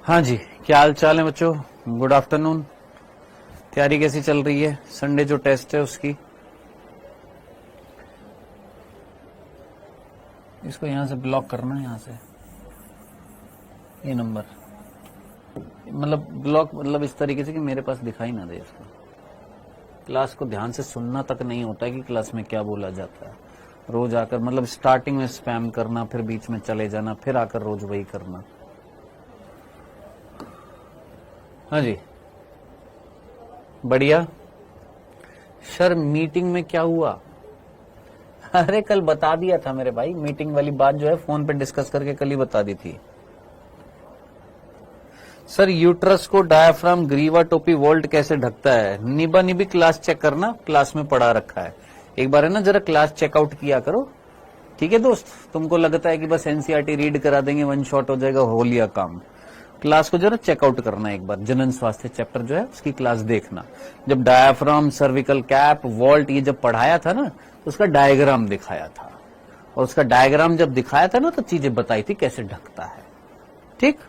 हाँ जी, क्या हाल चाल है बच्चों। Good afternoon. तैयारी कैसी चल रही है संडे जो टेस्ट है उसकी। इसको यहां से ब्लॉक करना है, यहां से ये नंबर, मतलब ब्लॉक, मतलब इस तरीके से कि मेरे पास दिखाई ना दे इसको। क्लास को ध्यान से सुनना तक नहीं होता है कि क्लास में क्या बोला जाता है। रोज आकर मतलब स्टार्टिंग में स्पैम करना, फिर बीच में चले जाना, फिर आकर रोज वही करना। हाँ जी, बढ़िया। सर मीटिंग में क्या हुआ? अरे कल बता दिया था मेरे भाई, मीटिंग वाली बात जो है फोन पे डिस्कस करके कल ही बता दी थी। सर यूट्रस को डायाफ्राम, ग्रीवा, टोपी, वोल्ट कैसे ढकता है? निबा निबी क्लास चेक करना, क्लास में पढ़ा रखा है। एक बार है ना, जरा क्लास चेकआउट किया करो, ठीक है दोस्त। तुमको लगता है कि बस एनसीईआरटी रीड करा देंगे, वन शॉट हो जाएगा, हो लिया काम। क्लास को जरा चेकआउट करना एक बार। जनन स्वास्थ्य चैप्टर जो है उसकी क्लास देखना। जब डायाफ्राम, सर्विकल कैप, वॉल्ट ये जब पढ़ाया था ना, तो उसका डायग्राम दिखाया था, और उसका डायग्राम जब दिखाया था ना तो चीजें बताई थी कैसे ढकता है। ठीक।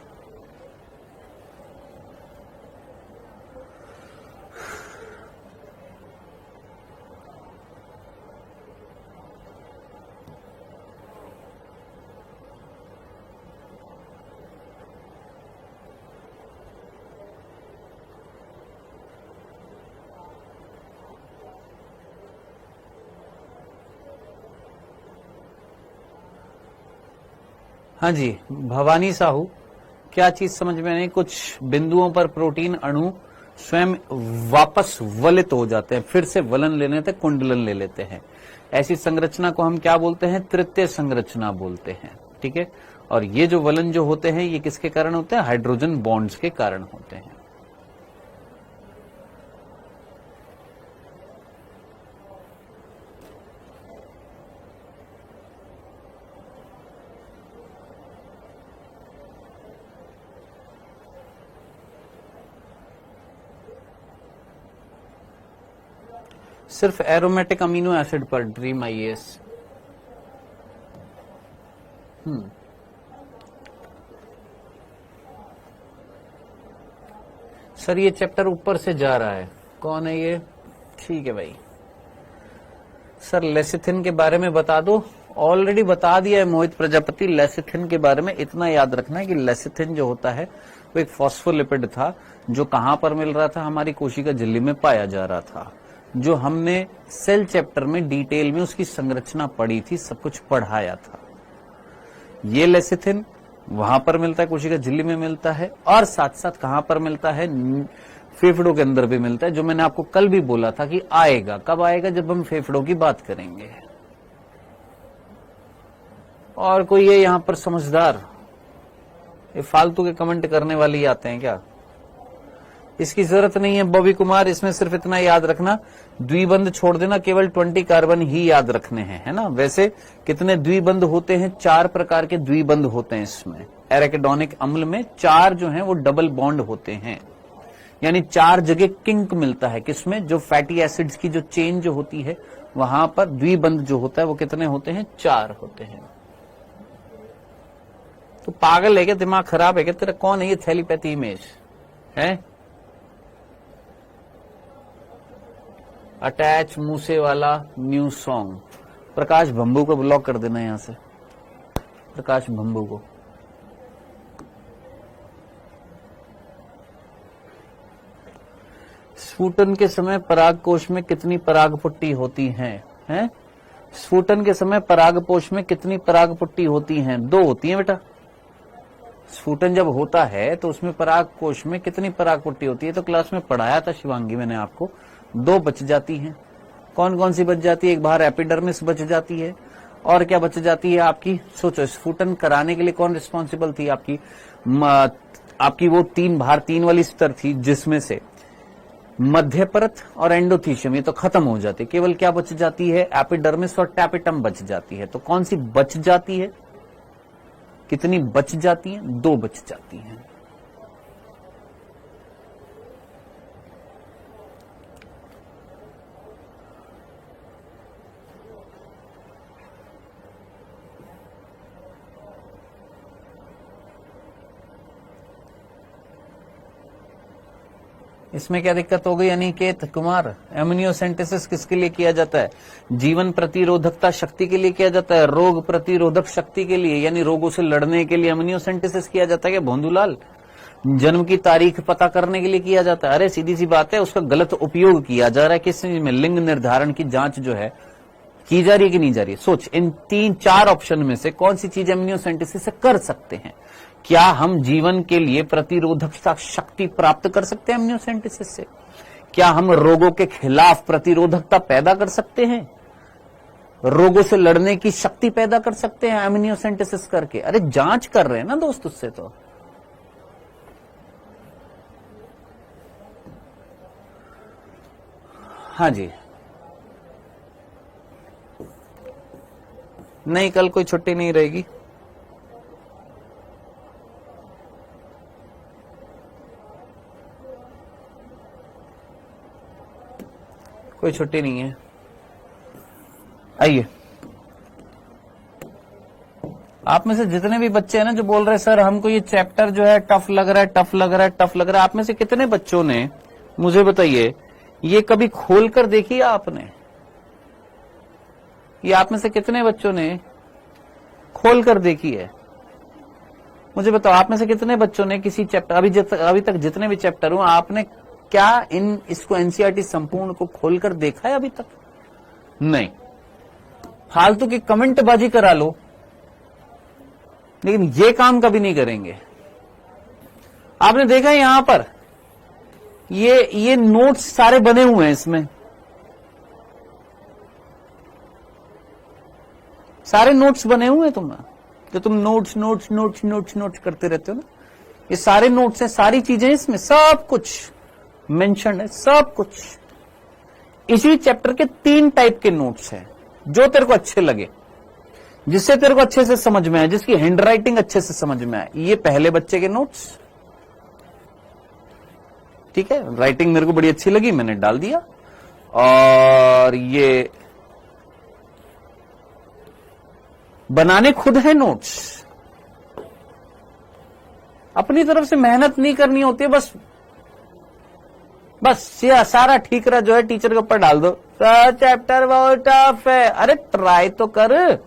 हाँ जी, भवानी साहू, क्या चीज समझ में नहीं? कुछ बिंदुओं पर प्रोटीन अणु स्वयं वापस वलित हो जाते हैं, फिर से वलन ले लेते हैं, कुंडलन ले लेते हैं। ऐसी संरचना को हम क्या बोलते हैं? तृतीय संरचना बोलते हैं। ठीक है। और ये जो वलन जो होते हैं, ये किसके कारण होते हैं? हाइड्रोजन बॉन्ड्स के कारण होते हैं। सिर्फ एरोमेटिक अमीनो एसिड पर ड्रीम आईएएस। सर ये चैप्टर ऊपर से जा रहा है, कौन है ये? ठीक है भाई। सर लेसिथिन के बारे में बता दो। ऑलरेडी बता दिया है मोहित प्रजापति। लेसिथिन के बारे में इतना याद रखना है कि लेसिथिन जो होता है वो एक फॉस्फोलिपिड था, जो कहां पर मिल रहा था? हमारी कोशिका झिल्ली में पाया जा रहा था। जो हमने सेल चैप्टर में डिटेल में उसकी संरचना पढ़ी थी, सब कुछ पढ़ाया था। ये लेसिथिन वहां पर मिलता है, कोशिका झिल्ली में मिलता है, और साथ साथ कहां पर मिलता है? फेफड़ों के अंदर भी मिलता है, जो मैंने आपको कल भी बोला था कि आएगा। कब आएगा? जब हम फेफड़ों की बात करेंगे। और कोई है यहां पर समझदार? ये फालतू के कमेंट करने वाले ही आते हैं क्या? इसकी जरूरत नहीं है बॉबी कुमार। इसमें सिर्फ इतना याद रखना, द्विबंध छोड़ देना, केवल 20 कार्बन ही याद रखने हैं, है ना। वैसे कितने द्विबंध होते हैं? 4 प्रकार के द्विबंध होते हैं इसमें। एराकिडोनिक अम्ल में 4 जो हैं वो डबल बॉन्ड होते हैं, यानी 4 जगह किंक मिलता है। किसमें? जो फैटी एसिड्स की जो चेन जो होती है, वहां पर द्विबंध जो होता है वो कितने होते हैं? 4 होते हैं। तो पागल है क्या? दिमाग खराब है क्या तेरा? कौन है ये थैलीपैथी इमेज है? अटैच मूसे वाला न्यू सॉन्ग। प्रकाश भंबू को ब्लॉक कर देना यहां से, प्रकाश भंबू को। स्फुटन के समय परागकोश में कितनी परागपुट्टी होती हैं? हैं? स्फुटन के समय परागकोश में कितनी परागपुट्टी होती हैं? 2 होती हैं बेटा। स्फुटन जब होता है तो उसमें परागकोश में कितनी परागपुट्टी होती है? तो क्लास में पढ़ाया था शिवांगी मैंने आपको। 2 बच जाती हैं। कौन कौन सी बच जाती है? एक बाहर एपिडर्मिस बच जाती है, और क्या बच जाती है आपकी? सोचो, स्फुटन कराने के लिए कौन रिस्पॉन्सिबल थी आपकी? आपकी वो 3 बाहर 3 वाली स्तर थी, जिसमें से मध्य परत और एंडोथीशियम ये तो खत्म हो जाती है। केवल क्या बच जाती है? एपिडर्मिस और टैपिटम बच जाती है। तो कौन सी बच जाती है? कितनी बच जाती हैं? 2 बच जाती हैं। इसमें क्या दिक्कत हो गई अनिकेत कुमार? एमनियोसेंटेसिस किसके लिए किया जाता है? जीवन प्रतिरोधकता शक्ति के लिए किया जाता है, रोग प्रतिरोधक शक्ति के लिए, यानी रोगों से लड़ने के लिए एमनियोसेंटेसिस किया जाता है क्या भोंदूलाल? जन्म की तारीख पता करने के लिए किया जाता है? अरे सीधी सी बात है, उसका गलत उपयोग किया जा रहा है। किस चीज में? लिंग निर्धारण की जांच जो है की जा रही है कि नहीं जा रही है? सोच, इन 3-4 ऑप्शन में से कौन सी चीज एमनियोसेंटेसिस से कर सकते हैं? क्या हम जीवन के लिए प्रतिरोधकता शक्ति प्राप्त कर सकते हैं एमनियोसेंटेसिस से? क्या हम रोगों के खिलाफ प्रतिरोधकता पैदा कर सकते हैं? रोगों से लड़ने की शक्ति पैदा कर सकते हैं एमनियोसेंटेसिस करके? अरे जांच कर रहे हैं ना दोस्त उससे। तो हाँ जी, नहीं कल कोई छुट्टी नहीं रहेगी। कोई छुट्टी नहीं है। आइए, आप में से जितने भी बच्चे हैं ना जो बोल रहे हैं सर हमको ये चैप्टर जो है टफ लग रहा है, टफ लग रहा है, टफ लग रहा है, आप में से कितने बच्चों ने, मुझे बताइए, ये कभी खोल कर देखी है आपने? ये आप में से कितने बच्चों ने खोल कर देखी है? मुझे बताओ, आप में से कितने बच्चों ने किसी चैप्टर, अभी तक जितने भी चैप्टर हुए, आपने क्या इसको एनसीईआरटी संपूर्ण को खोलकर देखा है अभी तक? नहीं। फालतू की कमेंटबाजी करा लो, लेकिन ये काम कभी नहीं करेंगे। आपने देखा है यहां पर ये नोट्स सारे बने हुए हैं, इसमें सारे नोट्स बने हुए हैं। जो तुम notes notes notes notes notes करते रहते हो ना, ये सारे नोट्स हैं, सारी चीजें इसमें, सब कुछ मेंशन है, सब कुछ। इसी चैप्टर के 3 टाइप के नोट्स हैं, जो तेरे को अच्छे लगे, जिससे तेरे को अच्छे से समझ में आए, जिसकी हैंडराइटिंग अच्छे से समझ में आए। ये पहले बच्चे के नोट्स, ठीक है, राइटिंग मेरे को बड़ी अच्छी लगी, मैंने डाल दिया। और ये बनाने खुद है नोट्स, अपनी तरफ से मेहनत नहीं करनी होती है, बस ये सारा ठीकरा जो है टीचर के ऊपर डाल दो, सर चैप्टर बहुत टफ है। अरे ट्राई तो कर।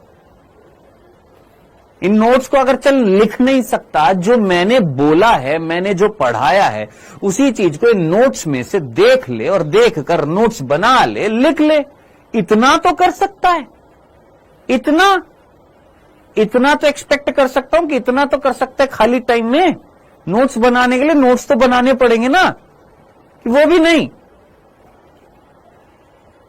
इन नोट्स को अगर चल लिख नहीं सकता, जो मैंने बोला है, मैंने जो पढ़ाया है, उसी चीज को इन नोट्स में से देख ले और देख कर नोट्स बना ले, लिख ले। इतना तो कर सकता है, इतना तो एक्सपेक्ट कर सकता हूं कि इतना तो कर सकता है खाली टाइम में नोट्स बनाने के लिए। नोट्स तो बनाने पड़ेंगे ना, कि वो भी नहीं।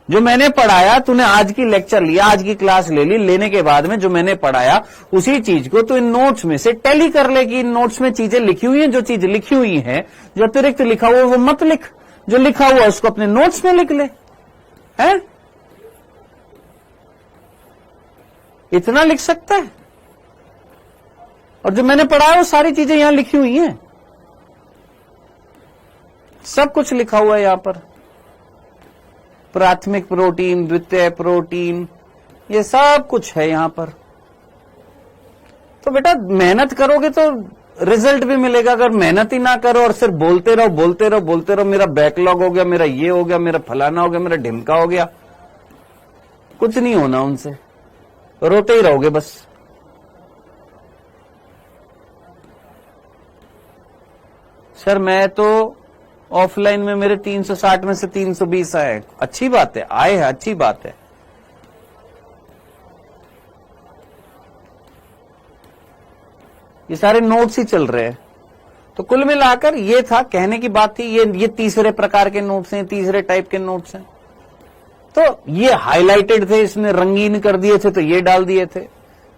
जो मैंने पढ़ाया, तूने आज की लेक्चर लिया, आज की क्लास ले ली, लेने के बाद में जो मैंने पढ़ाया उसी चीज को तू इन नोट्स में से टैली कर ले कि इन नोट्स में चीजें लिखी हुई हैं। जो चीज लिखी हुई है, जो अतिरिक्त लिखा हुआ वो मत लिख, जो लिखा हुआ उसको अपने नोट्स में लिख ले। है इतना लिख सकता है। और जो मैंने पढ़ाया वो सारी चीजें यहां लिखी हुई हैं, सब कुछ लिखा हुआ है यहां पर। प्राथमिक प्रोटीन, द्वितीय प्रोटीन, ये सब कुछ है यहां पर। तो बेटा मेहनत करोगे तो रिजल्ट भी मिलेगा। अगर मेहनत ही ना करो और सिर्फ बोलते रहो, मेरा बैकलॉग हो गया, मेरा ये हो गया, मेरा फलाना हो गया, मेरा ढिमका हो गया, कुछ नहीं होना उनसे, रोते ही रहोगे बस। सर मैं तो ऑफलाइन में मेरे 360 में से 320 आए। अच्छी बात है, आए हैं, अच्छी बात है। ये सारे नोट्स ही चल रहे हैं। तो कुल मिलाकर ये था, कहने की बात थी, ये तीसरे प्रकार के नोट्स हैं, तीसरे टाइप के नोट्स हैं। तो ये हाईलाइटेड थे, इसने रंगीन कर दिए थे, तो ये डाल दिए थे।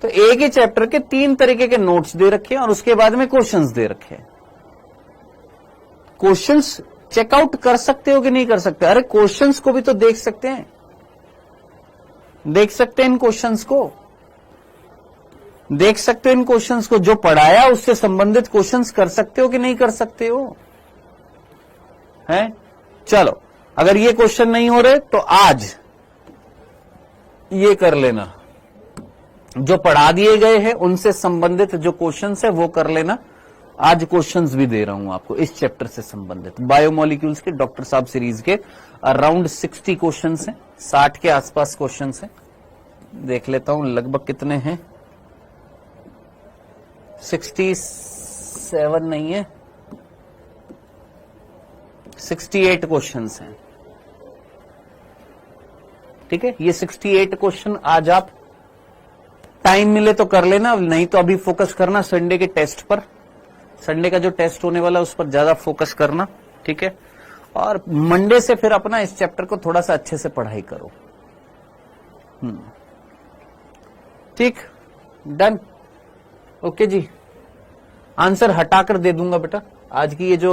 तो एक ही चैप्टर के 3 तरीके के नोट्स दे रखे हैं और उसके बाद में क्वेश्चंस दे रखे हैं। क्वेश्चंस चेकआउट कर सकते हो कि नहीं कर सकते? अरे क्वेश्चंस को भी तो देख सकते हैं, देख सकते हैं इन क्वेश्चंस को, देख सकते हो इन क्वेश्चंस को। जो पढ़ाया उससे संबंधित क्वेश्चंस कर सकते हो कि नहीं कर सकते हो? हैं? चलो, अगर ये क्वेश्चन नहीं हो रहे तो आज ये कर लेना, जो पढ़ा दिए गए हैं उनसे संबंधित जो क्वेश्चंस है वो कर लेना। आज क्वेश्चंस भी दे रहा हूं आपको इस चैप्टर से संबंधित। बायोमोलिक्यूल्स के डॉक्टर साहब सीरीज के अराउंड 60 क्वेश्चंस हैं, 60 के आसपास क्वेश्चंस हैं। देख लेता हूं लगभग कितने हैं, 67 नहीं है, 68 क्वेश्चंस हैं। ठीक है, ये 68 क्वेश्चन आज आप टाइम मिले तो कर लेना, नहीं तो अभी फोकस करना संडे के टेस्ट पर। संडे का जो टेस्ट होने वाला है उस पर ज्यादा फोकस करना, ठीक है। और मंडे से फिर अपना इस चैप्टर को थोड़ा सा अच्छे से पढ़ाई करो। ठीक, डन, ओके जी। आंसर हटाकर दे दूंगा बेटा, आज की ये जो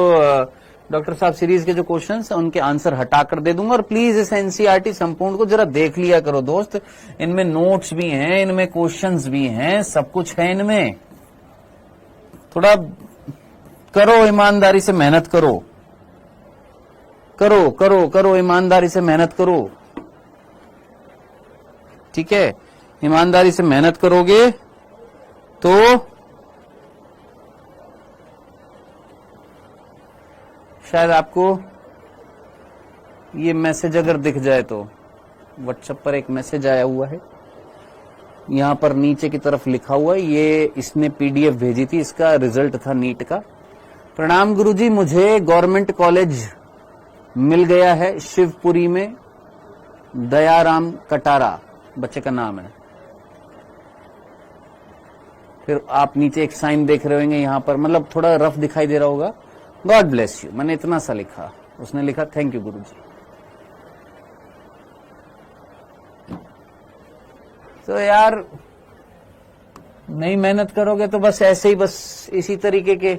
डॉक्टर साहब सीरीज के जो क्वेश्चंस हैं उनके आंसर हटाकर दे दूंगा। और प्लीज इस एनसीईआरटी संपूर्ण को जरा देख लिया करो दोस्त, इनमें नोट्स भी हैं, इनमें क्वेश्चंस भी हैं, सब कुछ है इनमें। थोड़ा करो, ईमानदारी से मेहनत करो, करो करो करो, ईमानदारी से मेहनत करो, ठीक है। ईमानदारी से मेहनत करोगे तो शायद आपको ये मैसेज अगर दिख जाए तो, व्हाट्सएप पर एक मैसेज आया हुआ है, यहां पर नीचे की तरफ लिखा हुआ है, ये इसने पीडीएफ भेजी थी, इसका रिजल्ट था नीट का। प्रणाम गुरुजी, मुझे गवर्नमेंट कॉलेज मिल गया है शिवपुरी में, दयाराम कटारा बच्चे का नाम है। फिर आप नीचे एक साइन देख रहे होंगे यहां पर, मतलब थोड़ा रफ दिखाई दे रहा होगा, गॉड ब्लेस यू, मैंने इतना सा लिखा, उसने लिखा थैंक यू गुरुजी। तो यार नहीं मेहनत करोगे तो बस ऐसे ही, बस इसी तरीके के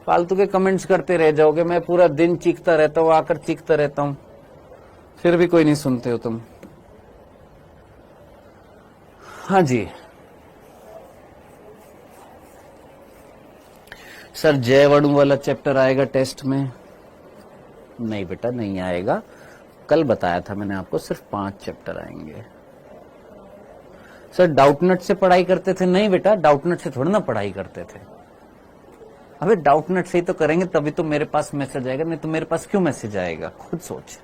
फालतू के कमेंट्स करते रह जाओगे। मैं पूरा दिन चीखता रहता हूं, आकर चीखता रहता हूं, फिर भी कोई नहीं सुनते हो तुम। हाँ जी सर, जयवड़ू वाला चैप्टर आएगा टेस्ट में? नहीं बेटा, नहीं आएगा। कल बताया था मैंने आपको, सिर्फ 5 चैप्टर आएंगे। सर डाउटनट से पढ़ाई करते थे? नहीं बेटा, डाउटनट से थोड़ी ना पढ़ाई करते थे। अबे डाउटनट से ही तो करेंगे, तभी तो मेरे पास मैसेज आएगा, नहीं तो मेरे पास क्यों मैसेज आएगा, खुद सोच।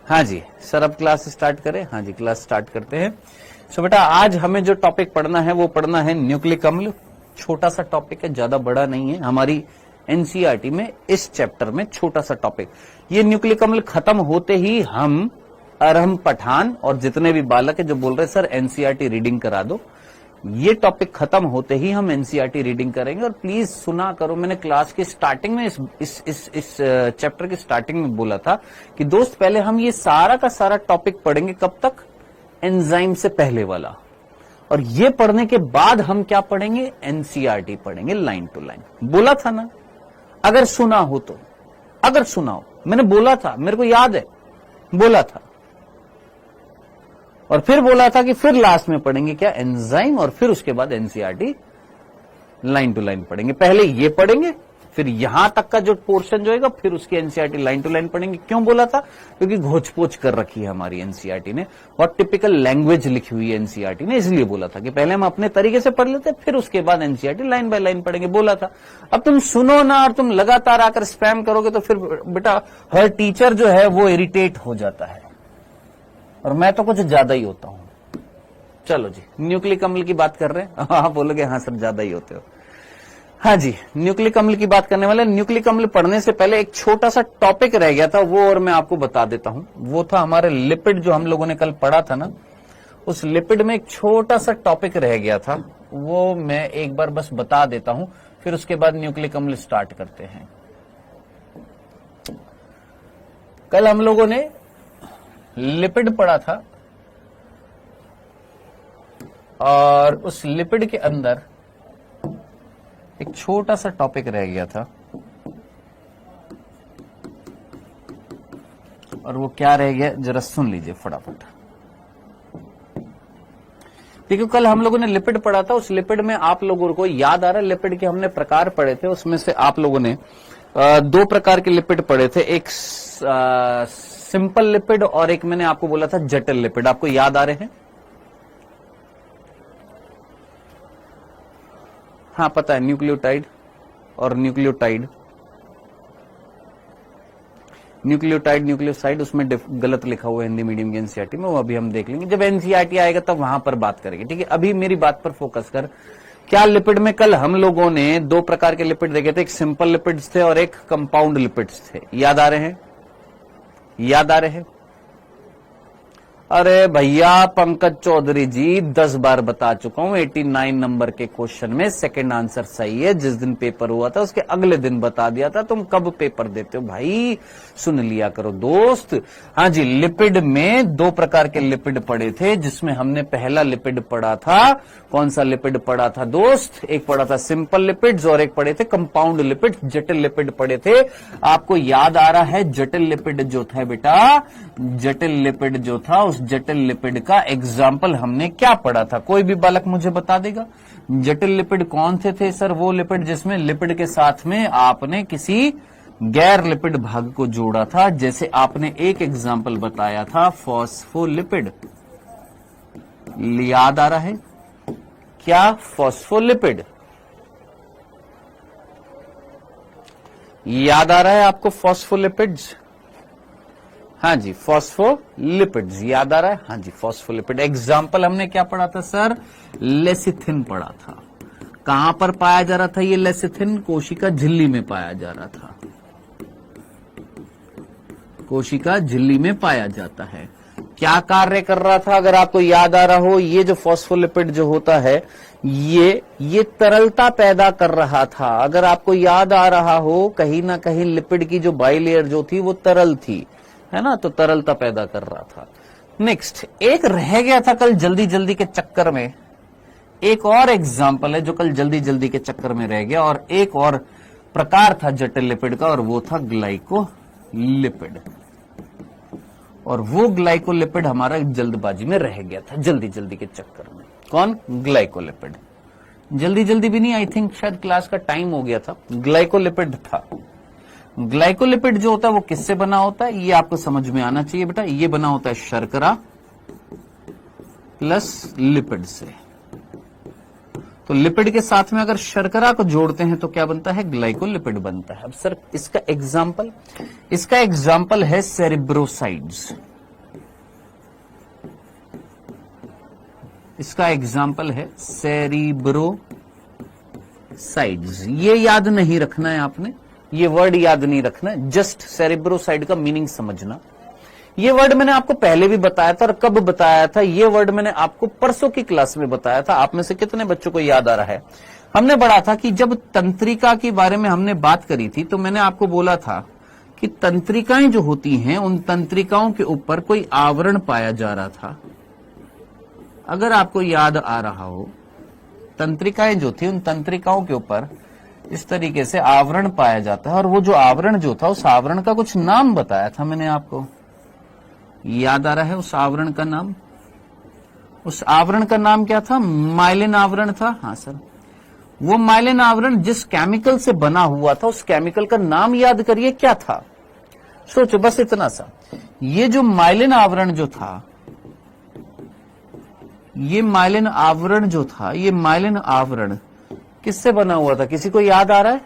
हाँ जी सर, अब क्लास स्टार्ट करें? हाँ जी, क्लास स्टार्ट करते हैं। सो बेटा आज हमें जो टॉपिक पढ़ना है वो पढ़ना है न्यूक्लिक अम्ल। छोटा सा टॉपिक है, ज्यादा बड़ा नहीं है। हमारी एनसीईआरटी में इस चैप्टर में छोटा सा टॉपिक, ये न्यूक्लिक अम्ल खत्म होते ही हम अरहम पठान और जितने भी बालक है जो बोल रहे सर एनसीईआरटी रीडिंग करा दो, ये टॉपिक खत्म होते ही हम एनसीईआरटी रीडिंग करेंगे। और प्लीज सुना करो, मैंने क्लास की स्टार्टिंग में इस चैप्टर की स्टार्टिंग में बोला था कि दोस्त पहले हम ये सारा का सारा टॉपिक पढ़ेंगे, कब तक? एंजाइम से पहले वाला। और ये पढ़ने के बाद हम क्या पढ़ेंगे? एनसीईआरटी पढ़ेंगे लाइन टू लाइन। बोला था ना, अगर सुना हो तो, अगर सुना हो, मैंने बोला था, मेरे को याद है, बोला था। और फिर बोला था कि फिर लास्ट में पढ़ेंगे क्या? एंजाइम, और फिर उसके बाद एनसीईआरटी लाइन टू लाइन पढ़ेंगे। पहले ये पढ़ेंगे, फिर यहां तक का जो पोर्शन जो होगा, फिर उसकी एनसीईआरटी लाइन टू लाइन पढ़ेंगे। क्यों बोला था? क्योंकि घोच-पोच कर रखी है हमारी एनसीईआरटी ने, और टिपिकल लैंग्वेज लिखी हुई है एनसीईआरटी ने, इसलिए बोला था कि पहले हम अपने तरीके से पढ़ लेते, फिर उसके बाद एनसीईआरटी लाइन बाय लाइन पढ़ेंगे, बोला था। अब तुम सुनो ना, और तुम लगातार आकर स्पैम करोगे तो फिर बेटा हर टीचर जो है वो इरिटेट हो जाता है, और मैं तो कुछ ज्यादा ही होता हूं। चलो जी, न्यूक्लिक अम्ल की बात कर रहे हैं। हाँ बोलोगे, हाँ सर ज्यादा ही होते हो। हाँ जी, न्यूक्लिक अम्ल की बात करने वाले। न्यूक्लिक अम्ल पढ़ने से पहले एक छोटा सा टॉपिक रह गया था, वो और मैं आपको बता देता हूं। वो था हमारे लिपिड, जो हम लोगों ने कल पढ़ा था ना, उस लिपिड में एक छोटा सा टॉपिक रह गया था, वो मैं एक बार बस बता देता हूं, फिर उसके बाद न्यूक्लिक अम्ल स्टार्ट करते हैं। कल हम लोगों ने लिपिड पढ़ा था, और उस लिपिड के अंदर एक छोटा सा टॉपिक रह गया था, और वो क्या रह गया जरा सुन लीजिए फटाफट। देखिए कल हम लोगों ने लिपिड पढ़ा था, उस लिपिड में आप लोगों को याद आ रहा है, लिपिड के हमने प्रकार पढ़े थे, उसमें से आप लोगों ने 2 प्रकार के लिपिड पढ़े थे, एक सिंपल लिपिड और एक मैंने आपको बोला था जटिल लिपिड। आपको याद आ रहे हैं? हाँ पता है, न्यूक्लियोटाइड और न्यूक्लियोटाइड, न्यूक्लियोटाइड न्यूक्लियोसाइड, उसमें गलत लिखा हुआ है हिंदी मीडियम की एनसीईआरटी में, वो अभी हम देख लेंगे जब एनसीईआरटी आएगा तब वहां पर बात करेंगे, ठीक है। अभी मेरी बात पर फोकस कर। क्या लिपिड में कल हम लोगों ने दो प्रकार के लिपिड देखे थे, एक सिंपल लिपिड्स थे और एक कंपाउंड लिपिड्स थे, याद आ रहे हैं? याद आ रहे हैं? अरे भैया पंकज चौधरी जी 10 बार बता चुका हूं, 89 नंबर के क्वेश्चन में सेकंड आंसर सही है। जिस दिन पेपर हुआ था उसके अगले दिन बता दिया था। तुम कब पेपर देते हो भाई, सुन लिया करो दोस्त। हाँ जी, लिपिड में दो प्रकार के लिपिड पढ़े थे, जिसमें हमने पहला लिपिड पढ़ा था, कौन सा लिपिड पढ़ा था दोस्त? एक पढ़ा था सिंपल लिपिड्स और एक पढ़े थे कंपाउंड लिपिड, जटिल लिपिड पढ़े थे। आपको याद आ रहा है जटिल लिपिड जो था बेटा, जटिल लिपिड जो था, उस जटिल लिपिड का एग्जाम्पल हमने क्या पढ़ा था? कोई भी बालक मुझे बता देगा जटिल लिपिड कौन से थे? सर वो लिपिड जिसमें लिपिड के साथ में आपने किसी गैर लिपिड भाग को जोड़ा था, जैसे आपने एक एग्जाम्पल बताया था फॉस्फोलिपिड। याद आ रहा है क्या? फॉस्फोलिपिड याद आ रहा है आपको? फॉस्फोलिपिड्स, हाँ जी, फॉस्फोलिपिड्स याद आ रहा है? हाँ जी, फॉस्फोलिपिड। एग्जाम्पल हमने क्या पढ़ा था सर? लेसिथिन पढ़ा था। कहां पर पाया जा रहा था ये लेसिथिन? कोशिका झिल्ली में पाया जा रहा था, कोशिका झिल्ली में पाया जाता है। क्या कार्य कर रहा था अगर आपको याद आ रहा हो? ये जो फॉस्फोलिपिड जो होता है ये तरलता पैदा कर रहा था। अगर आपको याद आ रहा हो, कहीं ना कहीं लिपिड की जो बाइलेयर जो थी वो तरल थी, है ना, तो तरलता पैदा कर रहा था। नेक्स्ट एक रह गया था कल जल्दी जल्दी के चक्कर में, एक और एग्जाम्पल है जो कल जल्दी जल्दी के चक्कर में रह गया, और एक और प्रकार था जटिल लिपिड का, और वो था ग्लाइकोलिपिड। और वो ग्लाइकोलिपिड हमारा जल्दबाजी में रह गया था, जल्दी जल्दी के चक्कर में। कौन? ग्लाइकोलिपिड। जल्दी जल्दी भी नहीं, आई थिंक शायद क्लास का टाइम हो गया था, ग्लाइकोलिपिड था। ग्लाइकोलिपिड जो होता है वो किससे बना होता है, ये आपको समझ में आना चाहिए बेटा। ये बना होता है शर्करा प्लस लिपिड से। तो लिपिड के साथ में अगर शर्करा को जोड़ते हैं तो क्या बनता है? ग्लाइकोलिपिड बनता है। अब सर इसका एग्जाम्पल है सेरिब्रोसाइड्स। इसका एग्जाम्पल है सेरिब्रोसाइड्स। ये याद नहीं रखना है आपने, ये वर्ड याद नहीं रखना है, जस्ट सेरिब्रोसाइड का मीनिंग समझना। ये वर्ड मैंने आपको पहले भी बताया था, और कब बताया था? ये वर्ड मैंने आपको परसों की क्लास में बताया था। आप में से कितने बच्चों को याद आ रहा है? हमने पढ़ा था कि जब तंत्रिका के बारे में हमने बात करी थी, तो मैंने आपको बोला था कि तंत्रिकाएं जो होती हैं, उन तंत्रिकाओं के ऊपर कोई आवरण पाया जा रहा था। अगर आपको याद आ रहा हो, तंत्रिकाएं जो थी, उन तंत्रिकाओं के ऊपर इस तरीके से आवरण पाया जाता है, और वो जो आवरण जो था, उस आवरण का कुछ नाम बताया था मैंने आपको। याद आ रहा है उस आवरण का नाम? उस आवरण का नाम क्या था? माइलिन आवरण था। हाँ सर, वो माइलिन आवरण जिस केमिकल से बना हुआ था, उस केमिकल का नाम याद करिए क्या था। सोचो बस इतना सा। ये जो माइलिन आवरण जो था, ये माइलिन आवरण जो था, ये माइलिन आवरण किससे बना हुआ था? किसी को याद आ रहा है?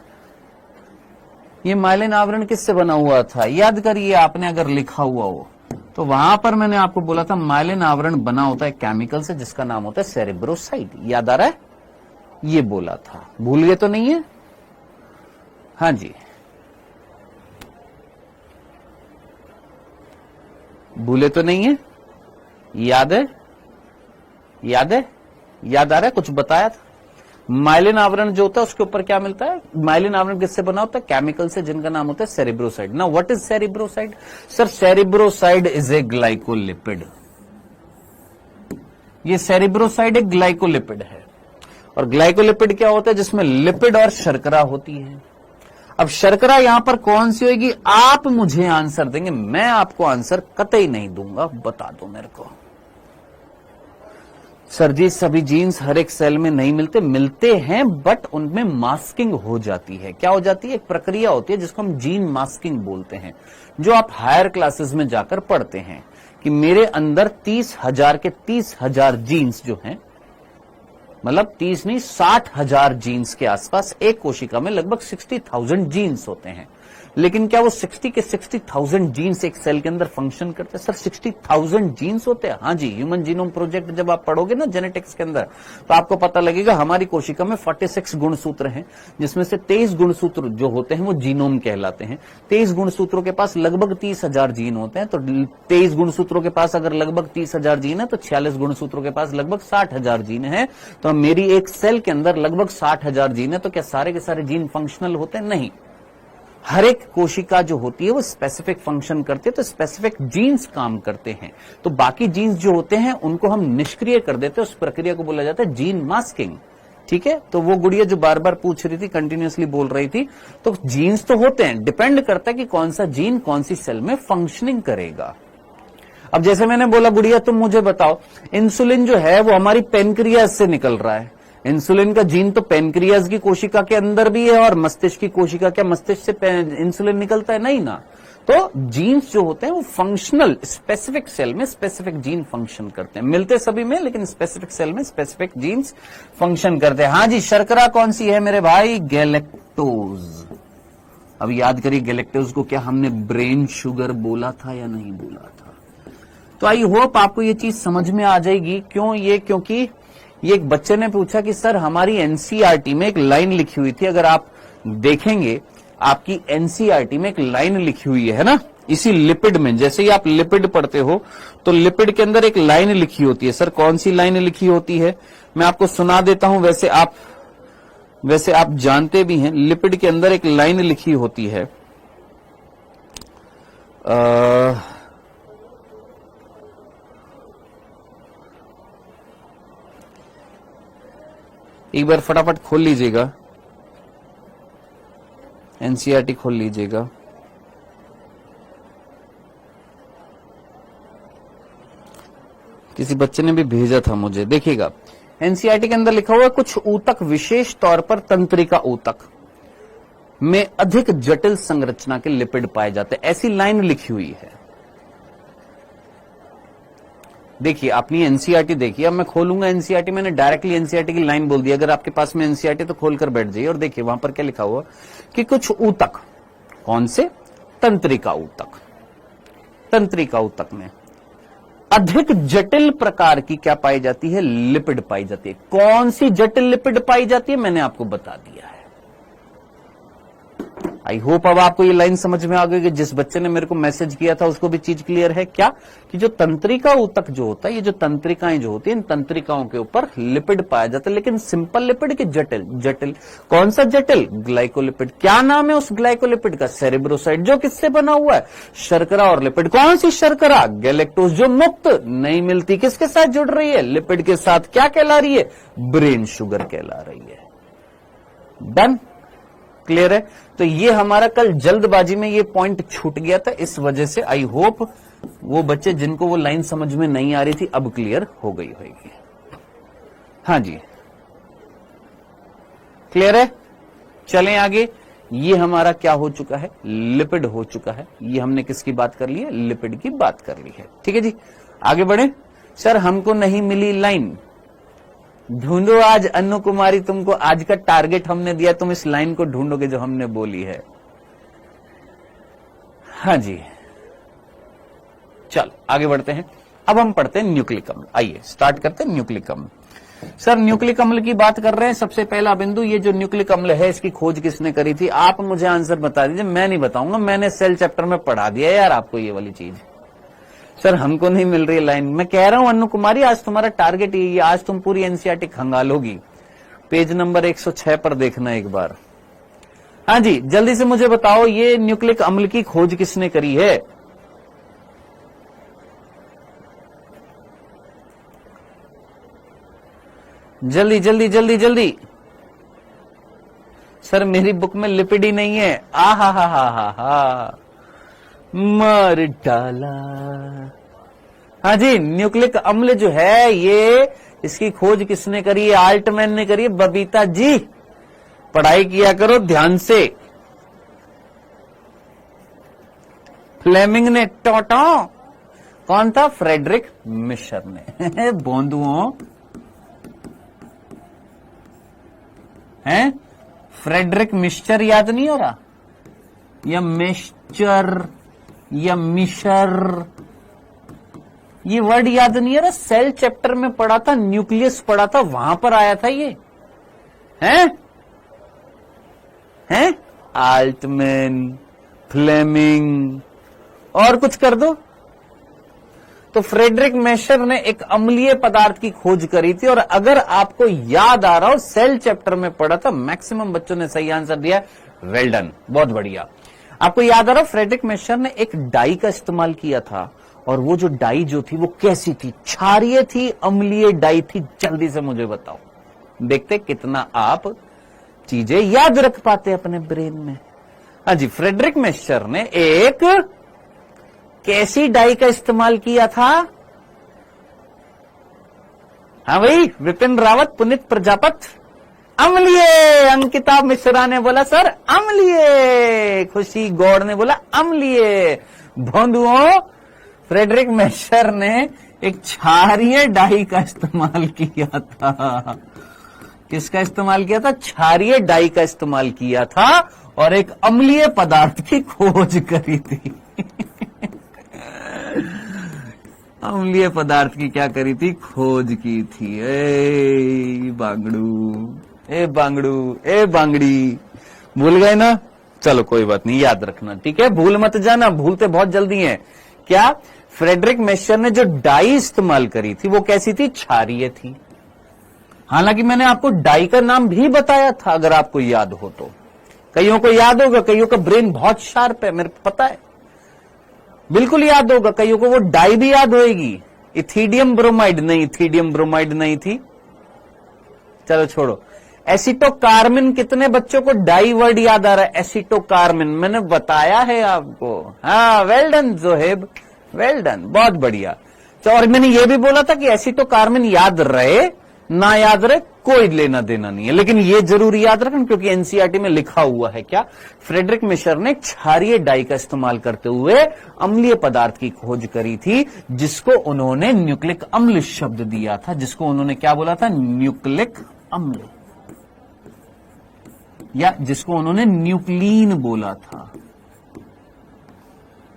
ये माइलिन आवरण किससे बना हुआ था? याद करिए, आपने अगर लिखा हुआ हो तो वहां पर मैंने आपको बोला था माइलिन आवरण बना होता है केमिकल से, जिसका नाम होता है सेरिब्रोसाइड। याद आ रहा है? ये बोला था, भूल गए तो नहीं है? हाँ जी, भूले तो नहीं है? याद है? याद है? याद आ रहा है? कुछ बताया था। माइलिन आवरण जो होता है उसके ऊपर क्या मिलता है? माइलिन आवरण किससे बना होता है? केमिकल से, जिनका नाम होता है cerebroside. Now what is cerebroside? Sir cerebroside is a glycolipid. ये सेरिब्रोसाइड एक ग्लाइकोलिपिड है। और ग्लाइकोलिपिड क्या होता है? जिसमें लिपिड और शर्करा होती है। अब शर्करा यहां पर कौन सी होगी? आप मुझे आंसर देंगे, मैं आपको आंसर कतई नहीं दूंगा। बता दो मेरे को। सर जी सभी जीन्स हर एक सेल में नहीं मिलते, मिलते हैं, बट उनमें मास्किंग हो जाती है। क्या हो जाती है? एक प्रक्रिया होती है जिसको हम जीन मास्किंग बोलते हैं, जो आप हायर क्लासेस में जाकर पढ़ते हैं कि मेरे अंदर 30,000 के 30,000 जीन्स जो हैं मतलब 30 नहीं 60,000 जीन्स के आसपास एक कोशिका में लगभग 60,000 जीन्स होते हैं। लेकिन क्या वो 60 के 60,000 जीन्स एक सेल के अंदर फंक्शन करते हैं? सर 60,000 जीन्स होते हैं? हाँ जी, ह्यूमन जीनोम प्रोजेक्ट जब आप पढ़ोगे ना जेनेटिक्स के अंदर, तो आपको पता लगेगा हमारी कोशिका में 46 गुणसूत्र हैं, जिसमें से 23 गुणसूत्र जो होते हैं वो जीनोम कहलाते हैं। 23 गुणसूत्रों के पास लगभग 30,000 जीन होते हैं। तो 23 गुणसूत्रों के पास अगर लगभग 30,000 जीन है तो 46 गुणसूत्रों के पास लगभग 60,000 जीन है। तो मेरी एक सेल के अंदर लगभग 60,000 जीन है। तो क्या सारे के सारे जीन फंक्शनल होते हैं? नहीं। हर एक कोशिका जो होती है वो स्पेसिफिक फंक्शन करती है, तो स्पेसिफिक जीन्स काम करते हैं। तो बाकी जीन्स जो होते हैं उनको हम निष्क्रिय कर देते हैं। उस प्रक्रिया को बोला जाता है जीन मास्किंग। ठीक है, तो वो गुड़िया जो बार बार पूछ रही थी, कंटिन्यूअसली बोल रही थी, तो जीन्स तो होते हैं, डिपेंड करता है कि कौन सा जीन कौन सी सेल में फंक्शनिंग करेगा। अब जैसे मैंने बोला गुड़िया तुम मुझे बताओ, इंसुलिन जो है वो हमारी पेनक्रियाज से निकल रहा है। इंसुलिन का जीन तो पेनक्रियाज की कोशिका के अंदर भी है, और मस्तिष्क की कोशिका, क्या मस्तिष्क से इंसुलिन निकलता है? नहीं ना। तो जीन्स जो होते हैं वो फंक्शनल, स्पेसिफिक सेल में स्पेसिफिक जीन फंक्शन करते हैं। मिलते सभी में, लेकिन स्पेसिफिक सेल में स्पेसिफिक जीन्स फंक्शन करते हैं। हाँ जी, शर्करा कौन सी है मेरे भाई? गैलेक्टोज। अब याद करिए, गैलेक्टोज को क्या हमने ब्रेन शुगर बोला था या नहीं बोला था? तो आई होप आपको ये चीज समझ में आ जाएगी। क्यों ये? क्योंकि ये एक बच्चे ने पूछा कि सर हमारी एनसीईआरटी में एक लाइन लिखी हुई थी, अगर आप देखेंगे आपकी एनसीईआरटी में एक लाइन लिखी हुई है ना, इसी लिपिड में। जैसे ही आप लिपिड पढ़ते हो तो लिपिड के अंदर एक लाइन लिखी होती है। सर कौन सी लाइन लिखी होती है? मैं आपको सुना देता हूं। वैसे आप जानते भी हैं, लिपिड के अंदर एक लाइन लिखी होती है, एक बार फटाफट खोल लीजिएगा, एनसीईआरटी खोल लीजिएगा। किसी बच्चे ने भी भेजा था मुझे, देखिएगा एनसीईआरटी के अंदर लिखा हुआ है, कुछ ऊतक विशेष तौर पर तंत्रिका ऊतक में अधिक जटिल संरचना के लिपिड पाए जाते हैं, ऐसी लाइन लिखी हुई है। देखिए अपनी एनसीईआरटी देखिए। अब मैं खोलूंगा एनसीईआरटी, मैंने डायरेक्टली एनसीईआरटी की लाइन बोल दी। अगर आपके पास में एनसीईआरटी तो खोलकर बैठ जाइए और देखिए वहां पर क्या लिखा हुआ कि कुछ ऊतक, कौन से? तंत्रिका ऊतक। तंत्रिका ऊतक में अधिक जटिल प्रकार की क्या पाई जाती है? लिपिड पाई जाती है। कौन सी जटिल लिपिड पाई जाती है? मैंने आपको बता दिया है। आई होप अब आपको ये लाइन समझ में आ गई कि जिस बच्चे ने मेरे को मैसेज किया था उसको भी चीज क्लियर है क्या, कि जो तंत्रिका ऊतक जो होता है, ये जो तंत्रिकाएं जो होती है, इन तंत्रिकाओं के ऊपर लिपिड पाया जाता है। लेकिन सिंपल लिपिड के जटिल? जटिल। कौन सा जटिल? ग्लाइकोलिपिड। क्या नाम है उस ग्लाइकोलिपिड का? सेरेब्रोसाइड। जो किससे बना हुआ है? शर्करा और लिपिड। कौन सी शर्करा? गैलेक्टोज। जो मुक्त नहीं मिलती, किसके साथ जुड़ रही है? लिपिड के साथ। क्या कहला रही है? ब्रेन शुगर कहला रही है। डन? क्लियर है? तो ये हमारा कल जल्दबाजी में ये पॉइंट छूट गया था, इस वजह से आई होप वो बच्चे जिनको वो लाइन समझ में नहीं आ रही थी अब क्लियर हो गई होगी। हाँ जी, क्लियर है? चलें आगे। ये हमारा क्या हो चुका है? लिपिड हो चुका है। ये हमने किसकी बात कर ली है? लिपिड की बात कर ली है। ठीक है जी, आगे बढ़े। सर हमको नहीं मिली लाइन, ढूंढो आज अन्नू कुमारी, तुमको आज का टारगेट हमने दिया, तुम इस लाइन को ढूंढोगे जो हमने बोली है। हाँ जी, चल आगे बढ़ते हैं। अब हम पढ़ते हैं न्यूक्लिक अम्ल। आइए स्टार्ट करते हैं न्यूक्लिक अम्ल। सर न्यूक्लिक अम्ल की बात कर रहे हैं। सबसे पहला बिंदु, ये जो न्यूक्लिक अम्ल है इसकी खोज किसने करी थी? आप मुझे आंसर बता दीजिए, मैं नहीं बताऊंगा, मैंने सेल चैप्टर में पढ़ा दिया यार आपको ये वाली चीज। सर हमको नहीं मिल रही लाइन। मैं कह रहा हूं अन्नू कुमारी, आज तुम्हारा टारगेट यही है, आज तुम पूरी एनसीईआरटी खंगालोगी। पेज नंबर 106 पर देखना एक बार। हाँ जी, जल्दी से मुझे बताओ, ये न्यूक्लिक अम्ल की खोज किसने करी है? जल्दी जल्दी जल्दी जल्दी। सर मेरी बुक में लिपिड ही नहीं है। आ हा हा हा हा हा, मार डाला। हाँ जी, न्यूक्लिक अम्ल जो है ये, इसकी खोज किसने करी है? आल्टमैन ने करी है। बबीता जी पढ़ाई किया करो ध्यान से। फ्लेमिंग ने टोटो, कौन था? फ्रेडरिक मिशर ने। बोंदुओं हैं? फ्रेडरिक मिक्सचर याद नहीं हो रहा, या मिक्सचर या मिशर, ये वर्ड याद नहीं है? सेल चैप्टर में पढ़ा था, न्यूक्लियस पढ़ा था, वहां पर आया था ये, हैं? आल्टमैन, फ्लेमिंग, और कुछ कर दो। तो फ्रेडरिक मेशर ने एक अम्लीय पदार्थ की खोज करी थी, और अगर आपको याद आ रहा हो सेल चैप्टर में पढ़ा था, मैक्सिमम बच्चों ने सही आंसर दिया, वेल डन, बहुत बढ़िया। आपको याद आ रहा हो फ्रेडरिक मेशर ने एक डाई का इस्तेमाल किया था, और वो जो डाई जो थी वो कैसी थी? क्षारीय थी, अम्लीय डाई थी? जल्दी से मुझे बताओ, देखते कितना आप चीजें याद रख पाते अपने ब्रेन में। हाँ जी, फ्रेडरिक मेशर ने एक कैसी डाई का इस्तेमाल किया था? हाँ भाई, विपिन रावत, पुनीत प्रजापत, अम्लीय। अंकिता मिश्रा ने बोला सर अम्लीय। खुशी गौड़ ने बोला अम्लीय। भोंदुओं, फ्रेडरिक मेशर ने एक क्षारीय डाई का इस्तेमाल किया था। किसका इस्तेमाल किया था? क्षारीय डाई का इस्तेमाल किया था, और एक अम्लीय पदार्थ की खोज करी थी। अम्लीय पदार्थ की क्या करी थी? खोज की थी। ए बांगड़ू, ए बांगड़ू, ए बांगड़ी, भूल गए ना? चलो कोई बात नहीं, याद रखना, ठीक है? भूल मत जाना, भूलते बहुत जल्दी हैं। क्या? फ्रेडरिक मेशर ने जो डाई इस्तेमाल करी थी वो कैसी थी? क्षारीय थी। हालांकि मैंने आपको डाई का नाम भी बताया था, अगर आपको याद हो तो। कईयों को याद होगा, कईयों का ब्रेन बहुत शार्प है, मेरे को पता है, बिल्कुल याद होगा। कईयों को वो डाई भी याद होगी। इथीडियम ब्रोमाइड नहीं, इथीडियम ब्रोमाइड नहीं थी, चलो छोड़ो। एसिटोकार्मिन, कितने बच्चों को डाई वर्ड याद आ रहा है? एसिटोकार्मिन मैंने बताया है आपको। हाँ, well done Zoheb, well done, बहुत बढ़िया। और मैंने ये भी बोला था कि एसिटोकार्मिन याद रहे ना याद रहे कोई लेना देना नहीं है, लेकिन ये जरूर याद रखना, क्योंकि एनसीईआरटी में लिखा हुआ है। क्या? फ्रेडरिक मेशर ने क्षारीय डाई का इस्तेमाल करते हुए अम्लीय पदार्थ की खोज करी थी, जिसको उन्होंने न्यूक्लिक अम्ल शब्द दिया था, जिसको उन्होंने क्या बोला था? न्यूक्लिक अम्ल, या जिसको उन्होंने न्यूक्लीन बोला था।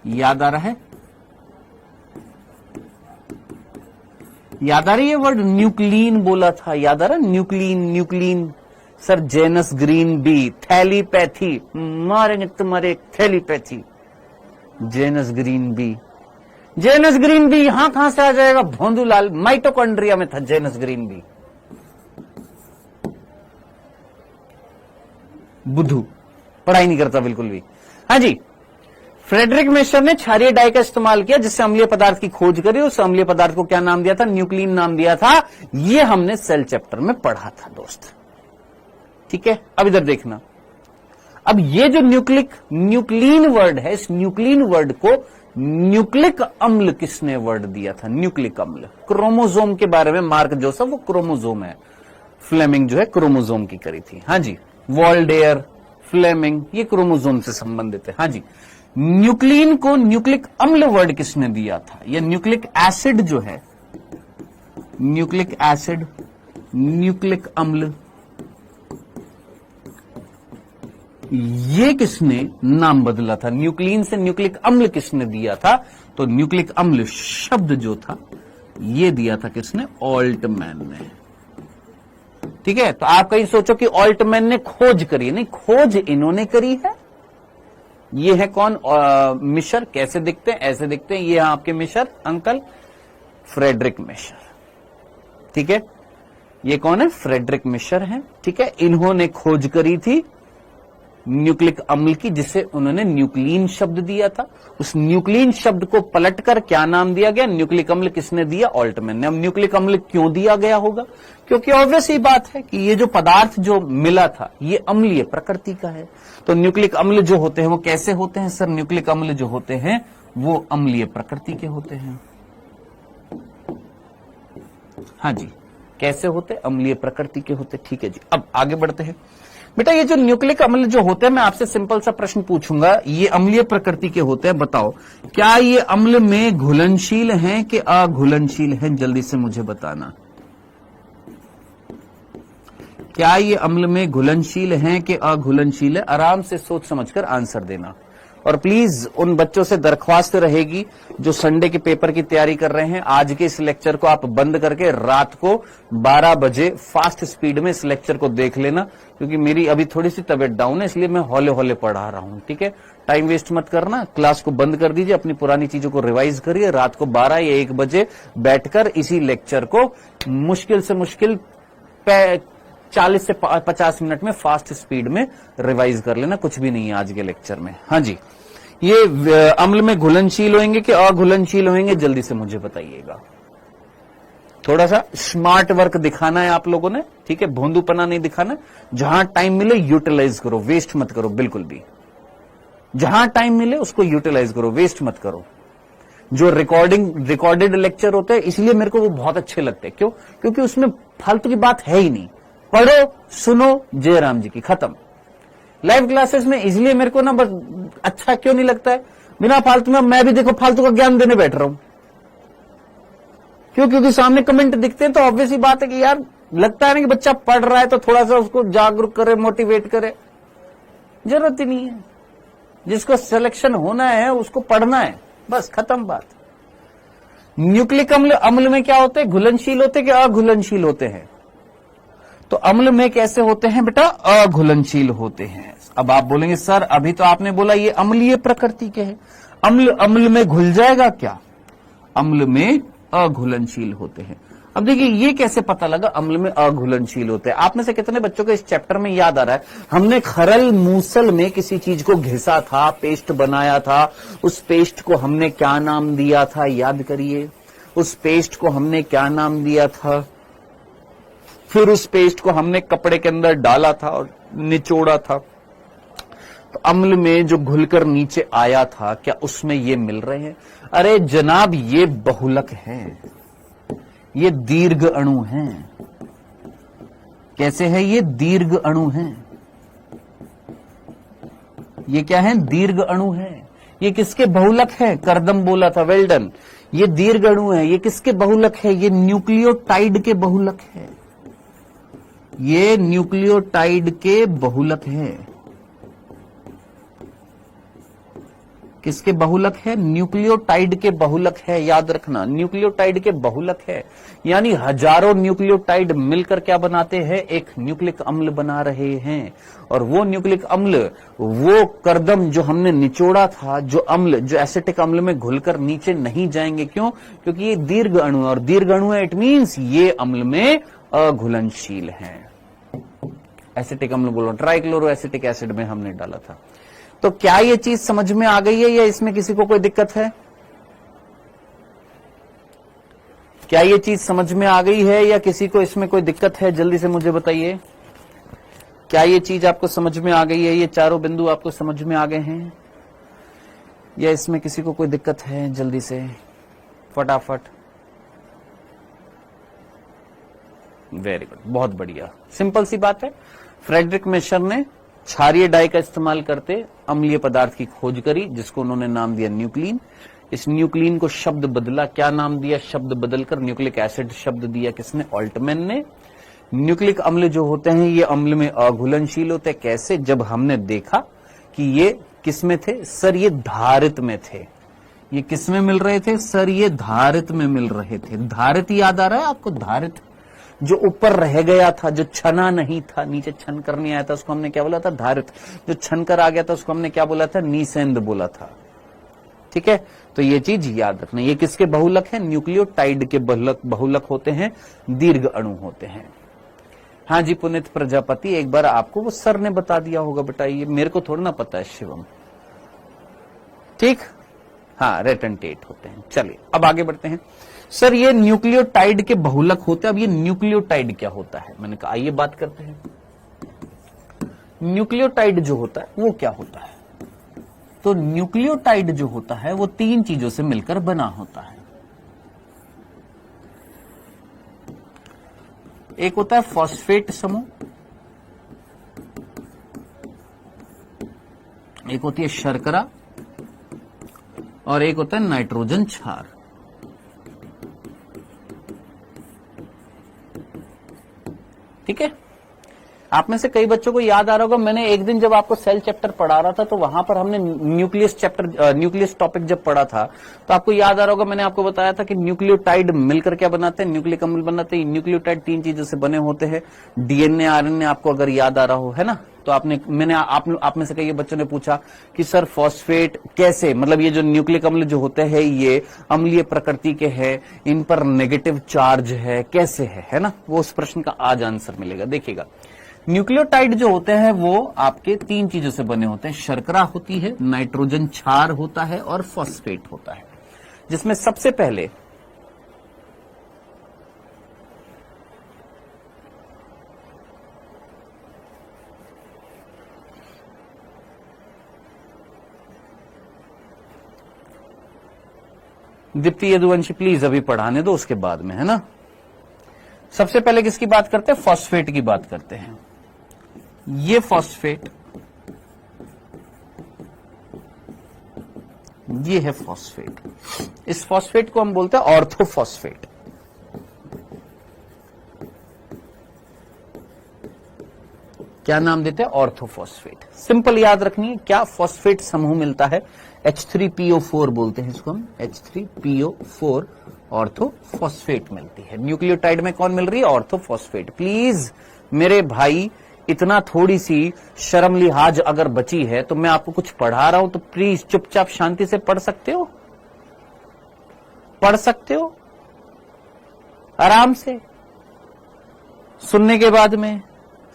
याद आ रहा है? याद आ रही है वर्ड? न्यूक्लीन बोला था, याद आ रहा है? Nuclein, nuclein. Sir Janus green B, telepathy, मारेंगे तुम्हारे telepathy. Janus green B, Janus green B यहां कहां से आ जाएगा? भोंदूलाल, माइटोकॉन्ड्रिया में था जेनस ग्रीन बी। बुद्धू, पढ़ाई नहीं करता बिल्कुल भी। हाँ जी, फ्रेडरिक मेशर ने क्षारीय डाई का इस्तेमाल किया, जिससे अम्लीय पदार्थ की खोज करी। उस अम्लीय पदार्थ को क्या नाम दिया था? न्यूक्लीन नाम दिया था। ये हमने सेल चैप्टर में पढ़ा था दोस्त, ठीक है? अब इधर देखना। अब ये जो न्यूक्लीन वर्ड है, इस न्यूक्लीन वर्ड को न्यूक्लिक अम्ल किसने वर्ड दिया था? न्यूक्लिक अम्ल। क्रोमोजोम के बारे में मार्क जोसेफ, वो क्रोमोजोम है। फ्लेमिंग जो है क्रोमोजोम की करी थी। हाँ जी, वॉल्डेयर, फ्लेमिंग, ये क्रोमोजोम से संबंधित है। हाँ जी, न्यूक्लीन को न्यूक्लिक अम्ल वर्ड किसने दिया था? ये न्यूक्लिक एसिड जो है, न्यूक्लिक एसिड, न्यूक्लिक अम्ल, ये किसने नाम बदला था? न्यूक्लीन से न्यूक्लिक अम्ल किसने दिया था? तो न्यूक्लिक अम्ल शब्द जो था ये दिया था किसने? ऑल्टमैन ने, ठीक है? तो आप कहीं सोचो कि ऑल्टमैन ने खोज करी, नहीं, खोज इन्होंने करी है। ये है कौन? मिशर। कैसे दिखते हैं? ऐसे दिखते हैं। ये है आपके मिशर अंकल, फ्रेडरिक मिशर, ठीक है? ये कौन है? फ्रेडरिक मिशर है, ठीक है? इन्होंने खोज करी थी न्यूक्लिक अम्ल की, जिसे उन्होंने न्यूक्लीन शब्द दिया था। उस न्यूक्लीन शब्द को पलटकर क्या नाम दिया गया? न्यूक्लिक अम्ल किसने दिया? ऑल्टमैन ने। अब न्यूक्लिक अम्ल क्यों दिया गया होगा? क्योंकि ऑब्वियस ही बात है कि ये जो पदार्थ जो मिला था ये अम्लीय प्रकृति का है। तो न्यूक्लिक अम्ल जो होते हैं वो कैसे होते हैं? सर न्यूक्लिक अम्ल जो होते हैं वो अम्लीय प्रकृति के होते हैं। हाँ जी, कैसे होते? अम्लीय प्रकृति के होते, ठीक है जी। अब आगे बढ़ते हैं। बेटा ये जो न्यूक्लिक अम्ल जो होते हैं, मैं आपसे सिंपल सा प्रश्न पूछूंगा, ये अम्लीय प्रकृति के होते हैं, बताओ क्या ये अम्ल में घुलनशील हैं कि अघुलनशील हैं? जल्दी से मुझे बताना। क्या ये अम्ल में घुलनशील है कि अघुलनशील है? आराम से सोच समझकर आंसर देना। और प्लीज उन बच्चों से दरख्वास्त रहेगी जो संडे के पेपर की तैयारी कर रहे हैं, आज के इस लेक्चर को आप बंद करके रात को 12 बजे फास्ट स्पीड में इस लेक्चर को देख लेना, क्योंकि मेरी अभी थोड़ी सी तबीयत डाउन है, इसलिए मैं हौले हौले पढ़ा रहा हूं। ठीक है, टाइम वेस्ट मत करना, क्लास को बंद कर दीजिए, अपनी पुरानी चीजों को रिवाइज करिए, रात को 12 या 1 बजे बैठकर इसी लेक्चर को मुश्किल से मुश्किल 40 से 50 मिनट में फास्ट स्पीड में रिवाइज कर लेना, कुछ भी नहीं है आज के लेक्चर में। हाँ जी, ये अम्ल में घुलनशील होंगे कि अघुलनशील होंगे, जल्दी से मुझे बताइएगा। थोड़ा सा स्मार्ट वर्क दिखाना है आप लोगों ने, ठीक है, भोंदूपना नहीं दिखाना। जहां टाइम मिले यूटिलाइज करो, वेस्ट मत करो बिल्कुल भी। जहां टाइम मिले उसको यूटिलाइज करो, वेस्ट मत करो। जो रिकॉर्डेड लेक्चर होते हैं, इसलिए मेरे को वो बहुत अच्छे लगते हैं। क्यों? क्योंकि उसमें फालतू की बात है ही नहीं। पढ़ो, सुनो, जयराम जी की, खत्म। लाइव क्लासेस में इसलिए मेरे को ना बस अच्छा क्यों नहीं लगता है, बिना फालतू में मैं भी देखो फालतू का ज्ञान देने बैठ रहा हूं। क्यों? क्योंकि सामने कमेंट दिखते हैं तो ऑब्वियस ही बात है कि यार लगता है ना कि बच्चा पढ़ रहा है तो थोड़ा सा उसको जागरूक करे, मोटिवेट करे। जरूरत ही नहीं है। जिसको सिलेक्शन होना है उसको पढ़ना है, बस खत्म बात। न्यूक्लिक अम्ल में क्या होते हैं? घुलनशील होते हैं कि अघुलनशील होते हैं? तो अम्ल में कैसे होते हैं बेटा? अघुलनशील होते हैं। अब आप बोलेंगे सर अभी तो आपने बोला ये अम्लीय प्रकृति के हैं, अम्ल में घुल जाएगा क्या? अम्ल में अघुलनशील होते हैं। अब देखिए ये कैसे पता लगा अम्ल में अघुलनशील होते हैं? आप में से कितने बच्चों को इस चैप्टर में याद आ रहा है हमने खरल मूसल में किसी चीज को घिसा था, पेस्ट बनाया था, उस पेस्ट को हमने क्या नाम दिया था? याद करिए, उस पेस्ट को हमने क्या नाम दिया था? फिर उस पेस्ट को हमने कपड़े के अंदर डाला था और निचोड़ा था। तो अम्ल में जो घुलकर नीचे आया था, क्या उसमें ये मिल रहे हैं? अरे जनाब ये बहुलक हैं, ये दीर्घ अणु हैं। कैसे है? ये दीर्घ अणु हैं। ये क्या है? दीर्घ अणु हैं। ये किसके बहुलक है? करदम बोला था, वेल डन। ये दीर्घ अणु है। ये किसके बहुलक है? ये न्यूक्लियोटाइड के बहुलक है। ये न्यूक्लियोटाइड के बहुलक है। किसके बहुलक है? न्यूक्लियोटाइड के बहुलक है। याद रखना, न्यूक्लियोटाइड के बहुलक है। यानी हजारों न्यूक्लियोटाइड मिलकर क्या बनाते हैं? एक न्यूक्लिक अम्ल बना रहे हैं। और वो न्यूक्लिक अम्ल, वो करदम जो हमने निचोड़ा था, जो अम्ल, जो एसिटिक अम्ल में घुलकर नीचे नहीं जाएंगे। क्यों? क्योंकि ये दीर्घ अणु है, और दीर्घ अणु है, इट मीन्स ये अम्ल में अघुलनशील है। एसिटिक अम्ल बोलो, ट्राइक्लोरो एसिटिक एसिड में हमने डाला था। तो क्या ये चीज समझ में आ गई है या इसमें किसी को कोई दिक्कत है? क्या ये चीज समझ में आ गई है या किसी को इसमें कोई दिक्कत है? जल्दी से मुझे बताइए, क्या ये चीज आपको समझ में आ गई है? ये चारों बिंदु आपको समझ में आ गए हैं या इसमें किसी को कोई दिक्कत है? जल्दी से फटाफट। वेरी गुड, बहुत बढ़िया, सिंपल सी बात है। फ्रेडरिक मेशर ने क्षारीय डाई का इस्तेमाल करते अम्लीय पदार्थ की खोज करी, जिसको उन्होंने नाम दिया न्यूक्लीन। इस न्यूक्लीन को शब्द बदला, क्या नाम दिया? शब्द बदलकर न्यूक्लिक एसिड शब्द दिया। किसने? ऑल्टमैन ने। न्यूक्लिक अम्ल जो होते हैं ये अम्ल में अघुलनशील होते हैं। कैसे? जब हमने देखा कि ये किस में थे? सर ये धारित में थे। ये किस में मिल रहे थे? सर ये धारित में मिल रहे थे। धारित याद आ रहा है आपको? धारित जो ऊपर रह गया था, जो छना नहीं था, नीचे छन कर नहीं आया था, उसको हमने क्या बोला था? धारित। जो छन कर आ गया था उसको हमने क्या बोला था? नीसेंद बोला था। ठीक है, तो ये चीज याद रखना। ये किसके बहुलक है? न्यूक्लियोटाइड के बहुलक होते हैं, दीर्घ अणु होते हैं। हाँ जी पुनीत प्रजापति, एक बार आपको वो सर ने बता दिया होगा बेटा, ये मेरे को थोड़ा ना पता है शिवम। ठीक, हाँ रेटेंटेट होते हैं। चलिए अब आगे बढ़ते हैं। सर ये न्यूक्लियोटाइड के बहुलक होते हैं। अब ये न्यूक्लियोटाइड क्या होता है? मैंने कहा आइए बात करते हैं। न्यूक्लियोटाइड जो होता है वो क्या होता है? तो न्यूक्लियोटाइड जो होता है वो 3 चीजों से मिलकर बना होता है। एक होता है फॉस्फेट समूह, एक होती है शर्करा, और एक होता है नाइट्रोजन क्षार। ठीक है, आप में से कई बच्चों को याद आ रहा होगा, मैंने एक दिन जब आपको सेल चैप्टर पढ़ा रहा था तो वहां पर हमने न्यूक्लियस टॉपिक जब पढ़ा था तो आपको याद आ रहा होगा, मैंने आपको बताया था कि न्यूक्लियोटाइड मिलकर क्या बनाते हैं, न्यूक्लिक अम्ल बनाते हैं। न्यूक्लियोटाइड 3 चीजों से बने होते हैं, डीएनए, आरएनए, आपको अगर याद आ रहा हो, है ना। तो आप में से कई बच्चों ने पूछा कि सर फॉस्फेट कैसे, मतलब ये जो न्यूक्लिक अम्ल जो होते हैं ये अम्लीय प्रकृति के हैं, इन पर नेगेटिव चार्ज है, कैसे है ना। वो उस प्रश्न का आज आंसर मिलेगा। देखिएगा, न्यूक्लियोटाइड जो होते हैं वो आपके 3 चीजों से बने होते हैं, शर्करा होती है, नाइट्रोजन क्षार होता है और फॉस्फेट होता है। जिसमें सबसे पहले दीप्ति यदुवंशी प्लीज अभी पढ़ाने दो, उसके बाद में, है ना। सबसे पहले किसकी बात करते हैं, फॉस्फेट की बात करते हैं। ये फॉस्फेट, ये है फॉस्फेट। इस फॉस्फेट को हम बोलते हैं ऑर्थोफॉस्फेट। क्या नाम देते हैं, ऑर्थोफॉस्फेट। सिंपल याद रखनी है, क्या फॉस्फेट समूह मिलता है, H3PO4 बोलते हैं इसको हम, H3PO4 ऑर्थोफॉस्फेट मिलती है। न्यूक्लियोटाइड में कौन मिल रही है, ऑर्थोफॉस्फेट। प्लीज मेरे भाई, इतना थोड़ी सी शर्म लिहाज अगर बची है तो मैं आपको कुछ पढ़ा रहा हूं तो प्लीज चुपचाप शांति से पढ़ सकते हो, पढ़ सकते हो आराम से, सुनने के बाद में,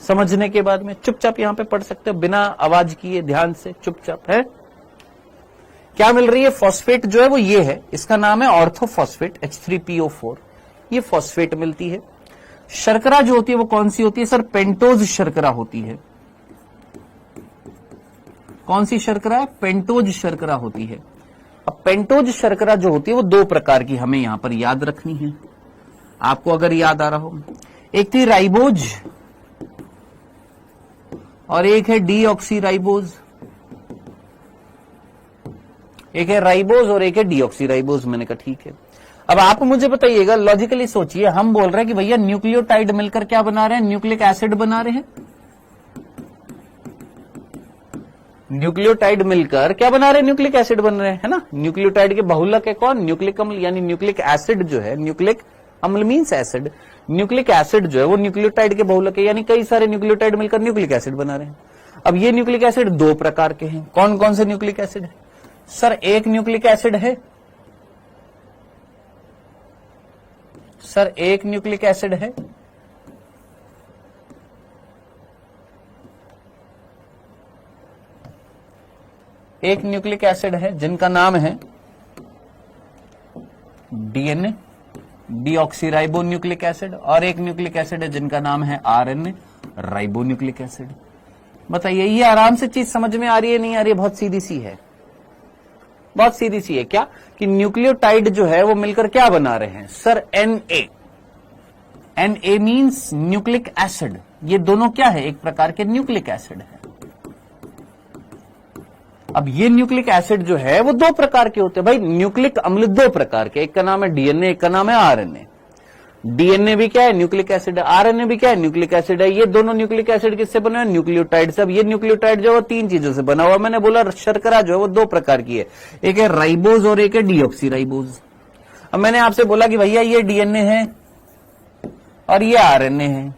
समझने के बाद में चुपचाप यहां पे पढ़ सकते हो, बिना आवाज किए, ध्यान से चुपचाप। है क्या मिल रही है, फॉस्फेट जो है वो ये है, इसका नाम है ऑर्थोफॉस्फेट, H3PO4, ये फॉस्फेट मिलती है। शर्करा जो होती है वो कौन सी होती है सर, पेंटोज शर्करा होती है। कौन सी शर्करा है, पेंटोज शर्करा होती है। अब पेंटोज शर्करा जो होती है वो 2 प्रकार की हमें यहां पर याद रखनी है, आपको अगर याद आ रहा हो। एक थी राइबोज और एक है डीऑक्सी राइबोज। एक है राइबोज और एक है डीऑक्सी राइबोज। मैंने कहा ठीक है। अब आप मुझे बताइएगा, लॉजिकली सोचिए, हम बोल रहे हैं कि भैया न्यूक्लियोटाइड मिलकर क्या बना रहे हैं, न्यूक्लिक एसिड बना रहे हैं। न्यूक्लियोटाइड मिलकर क्या बना रहे हैं, न्यूक्लिक एसिड बन रहे हैं, है ना। न्यूक्लियोटाइड के बहुलक है कौन, न्यूक्लिक अम्ल, यानी न्यूक्लिक एसिड जो है, न्यूक्लिक अम्ल मीन्स एसिड, न्यूक्लिक एसिड जो है वो न्यूक्लियोटाइड के बहुलक है, यानी कई सारे न्यूक्लियोटाइड मिलकर न्यूक्लिक एसिड बना रहे हैं। अब ये न्यूक्लिक एसिड 2 प्रकार के हैं। कौन कौन से न्यूक्लिक एसिड है सर, एक न्यूक्लिक एसिड है सर, एक न्यूक्लिक एसिड है, एक न्यूक्लिक एसिड है जिनका नाम है डीएनए, डीऑक्सीराइबो न्यूक्लिक एसिड, और एक न्यूक्लिक एसिड है जिनका नाम है आरएनए, राइबो न्यूक्लिक एसिड। बताइए, ये आराम से चीज समझ में आ रही है, नहीं आ रही है, बहुत सीधी सी है, बहुत सीधी सी है। क्या कि न्यूक्लियोटाइड जो है वो मिलकर क्या बना रहे हैं sir, NA. NA means nucleic acid. ये दोनों क्या है, एक प्रकार के न्यूक्लिक एसिड है। अब ये न्यूक्लिक एसिड जो है वो 2 प्रकार के होते हैं भाई, न्यूक्लिक अम्ल 2 प्रकार के, एक का नाम है डीएनए, एक का नाम है आरएनए। डीएनए भी क्या है, न्यूक्लिक एसिड है, आरएनए भी क्या है, न्यूक्लिक एसिड है। ये दोनों न्यूक्लिक एसिड किससे बने हैं, न्यूक्लियोटाइड से। अब ये न्यूक्लियोटाइड जो है 3 चीजों से बना हुआ। मैंने बोला शर्करा जो है वो 2 प्रकार की है, एक है राइबोज और एक है डीऑक्सीराइबोज। अब मैंने आपसे बोला कि भैया ये डीएनए है और ये आरएनए है।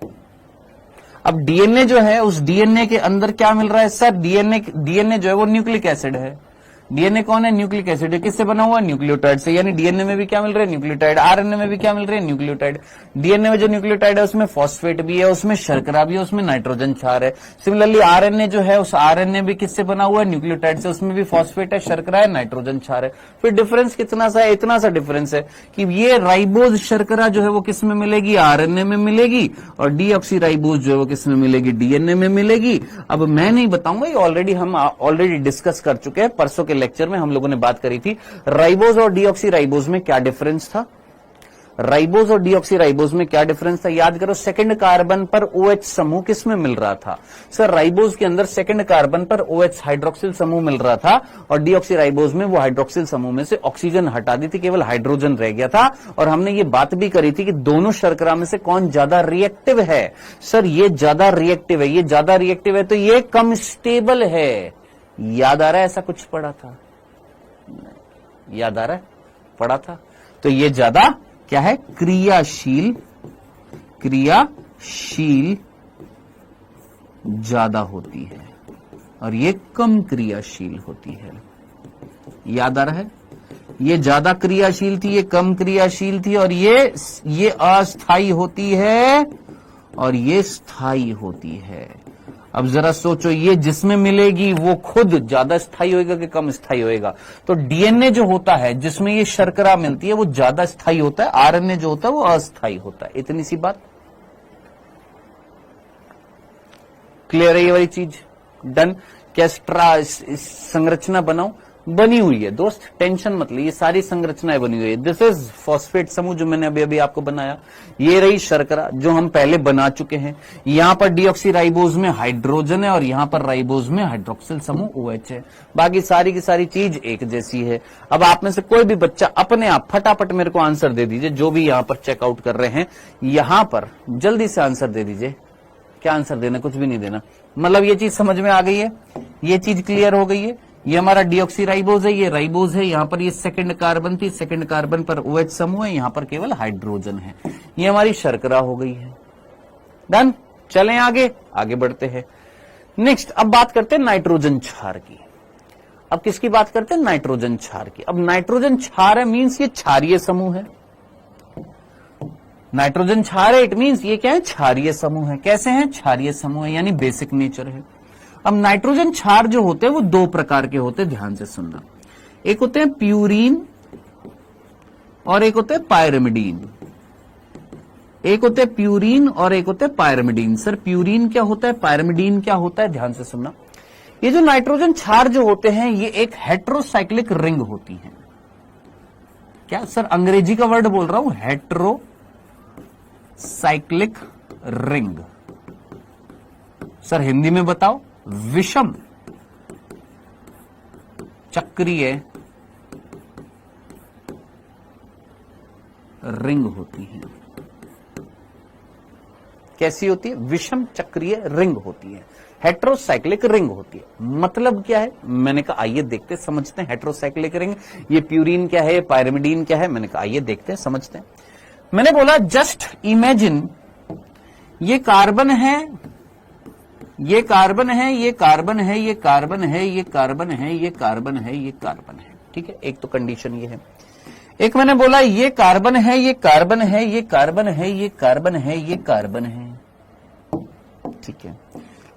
अब डीएनए जो है, उस डीएनए के अंदर क्या मिल रहा है सर, डीएनए जो है वो न्यूक्लिक एसिड है। डीएनए कौन है, न्यूक्लिक एसिड है। किससे बना हुआ, न्यूक्लियोटाइड से, यानी डीएनए में भी क्या मिल रहा है, न्यूक्लियोटाइड। आरएनए में भी क्या मिल रहा है, न्यूक्लियोटाइड। डीएनए में जो न्यूक्लियोटाइड है उसमें फॉस्फेट भी है, उसमें शर्करा भी है, उसमें नाइट्रोजन क्षार है। सिमिलरली आरएनए जो है, उस आरएनए भी किससे बना हुआ है, न्यूक्लियोटाइड से, उसमें भी फॉस्फेट है, शर्करा है, नाइट्रोजन क्षार है। फिर डिफरेंस कितना सा है, इतना सा डिफरेंस है कि ये राइबोज शर्करा जो है वो किस में मिलेगी, आरएनए में मिलेगी, और डीऑक्सी राइबोज जो है वो किस में मिलेगी, डीएनए में मिलेगी। अब मैं नहीं बताऊंगा, ये हम ऑलरेडी डिस्कस कर चुके हैं। परसों के लेक्चर में हम लोगों ने बात करी थी राइबोज और डीऑक्सी राइबोज में क्या डिफरेंस था। राइबोज और डीऑक्सीराइबोज में क्या डिफरेंस था? याद करो, सेकंड कार्बन पर OH समूह किस में मिल रहा था? सर राइबोज के अंदर सेकंड कार्बन पर OH हाइड्रोक्सिल समूह मिल रहा था और डीऑक्सीराइबोज में वो हाइड्रोक्सिल समूह में से ऑक्सीजन हटा दी थी, केवल हाइड्रोजन रह गया था। और हमने ये बात भी करी थी कि दोनों शर्करा में से कौन ज्यादा रिएक्टिव है? सर ये ज्यादा रिएक्टिव है, ये ज्यादा रिएक्टिव है तो ये कम स्टेबल है। याद आ रहा है ऐसा कुछ पढ़ा था? याद आ रहा है? पढ़ा था। तो ये ज्यादा क्या है? क्रियाशील ज्यादा होती है और ये कम क्रियाशील होती है। याद आ रहा है? ये ज्यादा क्रियाशील थी, ये कम क्रियाशील थी, और ये अस्थाई होती है और ये स्थाई होती है। अब जरा सोचो, ये जिसमें मिलेगी वो खुद ज्यादा स्थायी होएगा कि कम स्थायी होएगा? तो डीएनए जो होता है जिसमें ये शर्करा मिलती है वो ज्यादा स्थायी होता है, आरएनए जो होता है वो अस्थायी होता है। इतनी सी बात क्लियर है? ये वाली चीज डन। क्या संरचना बनाऊं? बनी हुई है दोस्त, टेंशन मत ली, ये सारी संरचनाएं बनी हुई है। दिस इज फॉस्फेट समूह जो मैंने अभी आपको बनाया। ये रही शर्करा जो हम पहले बना चुके हैं। यहां पर डीऑक्सीराइबोज में हाइड्रोजन है और यहां पर राइबोज में हाइड्रोक्सिल समूह OH है। बाकी सारी की सारी चीज एक जैसी है। अब आप में से कोई भी बच्चा अपने आप फटाफट मेरे को आंसर दे दीजिए, जो भी यहां पर चेकआउट कर रहे हैं यहां पर जल्दी से आंसर दे दीजिए। क्या आंसर देना? कुछ भी नहीं देना। मतलब ये चीज समझ में आ गई है, ये चीज क्लियर हो गई है। ये हमारा डीऑक्सीराइबोज है, ये राइबोज है, यहां पर ये सेकंड कार्बन थी, सेकंड कार्बन पर OH समूह है, यहां पर केवल हाइड्रोजन है। ये हमारी शर्करा हो गई है। डन। चलें आगे बढ़ते हैं। नेक्स्ट अब बात करते हैं नाइट्रोजन क्षार की। अब किसकी बात करते हैं? नाइट्रोजन क्षार की। अब नाइट्रोजन क्षार है मीन्स ये क्षारीय समूह है। नाइट्रोजन क्षार है, इट मीन्स ये क्या है? क्षारीय समूह है। कैसे है? क्षारीय समूह है, यानी बेसिक नेचर है। अब नाइट्रोजन क्षार जो होते हैं वो दो प्रकार के होते हैं, ध्यान से सुनना। एक होते हैं प्यूरीन और एक होते हैं पायरिमिडीन। एक होते हैं प्यूरीन और एक होते हैं पायरिमिडीन। सर प्यूरीन क्या होता है, पायरिमिडीन क्या होता है? ध्यान से सुनना। ये जो नाइट्रोजन क्षार जो होते हैं ये एक हेट्रोसाइक्लिक रिंग होती है। क्या सर अंग्रेजी का वर्ड बोल रहा हूं? Heterocyclic ring. सर हिंदी में बताओ? विषम चक्रीय रिंग होती है। कैसी होती है? विषम चक्रीय रिंग होती है, हेट्रोसाइक्लिक रिंग होती है। मतलब क्या है? मैंने कहा आइए देखते समझते हैं। हेट्रोसाइक्लिक रिंग, ये प्यूरीन क्या है, पायरिमिडीन क्या है? मैंने कहा आइए देखते हैं समझते हैं। मैंने बोला जस्ट इमेजिन ये कार्बन है, ये कार्बन है, ये कार्बन है, ये कार्बन है, ये कार्बन है, ये कार्बन है, ये कार्बन है। ठीक है, एक तो कंडीशन ये है। एक मैंने बोला ये कार्बन है, ये कार्बन है, ये कार्बन है, ये कार्बन है, ये कार्बन है। ठीक है,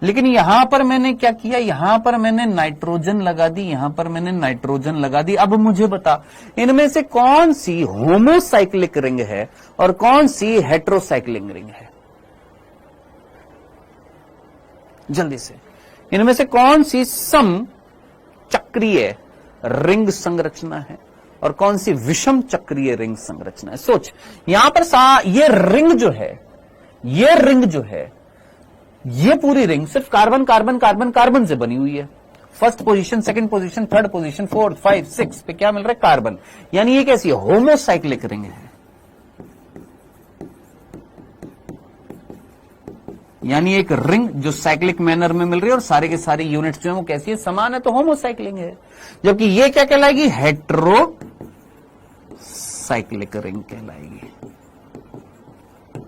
लेकिन यहां पर मैंने क्या किया? यहां पर मैंने नाइट्रोजन लगा दी, यहां पर मैंने नाइट्रोजन लगा दी। अब मुझे बता इनमें से कौन सी होमोसाइक्लिक रिंग है और कौन सी हेट्रोसाइक्लिक रिंग है? जल्दी से, इनमें से कौन सी सम चक्रीय रिंग संरचना है और कौन सी विषम चक्रीय रिंग संरचना है? सोच, यहां पर ये रिंग जो है, ये रिंग जो है, ये पूरी रिंग सिर्फ कार्बन कार्बन कार्बन कार्बन से बनी हुई है। First position, second position, third position, fourth, 5, 6 पे क्या मिल रहा है? कार्बन। यानी ये कैसी है? होमोसाइक्लिक रिंग है। यानी एक रिंग जो साइक्लिक मैनर में मिल रही है और सारे के सारे यूनिट्स जो है वो कैसी है? समान है, तो होमोसाइक्लिक है। जबकि ये क्या कहलाएगी? हेट्रोसाइक्लिक रिंग कहलाएगी।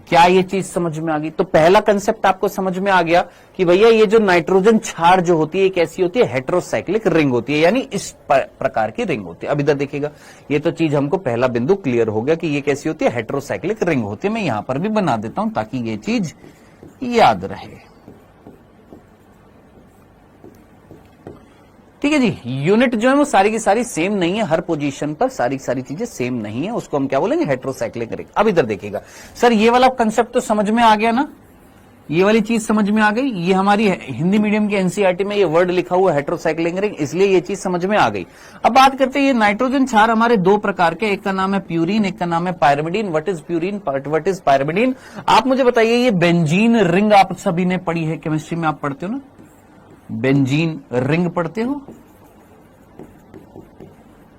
क्या ये चीज समझ में आ गई? तो पहला कंसेप्ट आपको समझ में आ गया कि भैया ये जो नाइट्रोजन क्षार जो होती है कैसी होती है? हेट्रोसाइक्लिक रिंग होती है, यानी इस प्रकार की रिंग होती है। अब इधर देखिएगा, ये तो चीज हमको पहला बिंदु क्लियर हो गया कि ये कैसी होती है? हेट्रोसाइक्लिक रिंग होती है। मैं यहां पर भी बना देता हूं ताकि ये चीज याद रहे। ठीक है जी। यूनिट जो है वो सारी की सारी सेम नहीं है, हर पोजीशन पर सारी की सारी चीजें सेम नहीं है, उसको हम क्या बोलेंगे? Heterocyclic ring. अब इधर देखिएगा, सर ये वाला कंसेप्ट तो समझ में आ गया ना? ये वाली चीज समझ में आ गई। ये हमारी हिंदी मीडियम की एनसीईआरटी में ये वर्ड लिखा हुआ है हेटेरोसाइक्लिक रिंग, इसलिए ये चीज समझ में आ गई। अब बात करते हैं ये नाइट्रोजन क्षार हमारे दो प्रकार के, एक का नाम है प्यूरिन, एक का नाम है pyrimidine. What is purine, what is pyrimidine? आप मुझे बताइए, ये बेंजीन रिंग आप सभी ने पढ़ी है, केमिस्ट्री में आप पढ़ते हो ना, बेंजीन रिंग पढ़ते हो,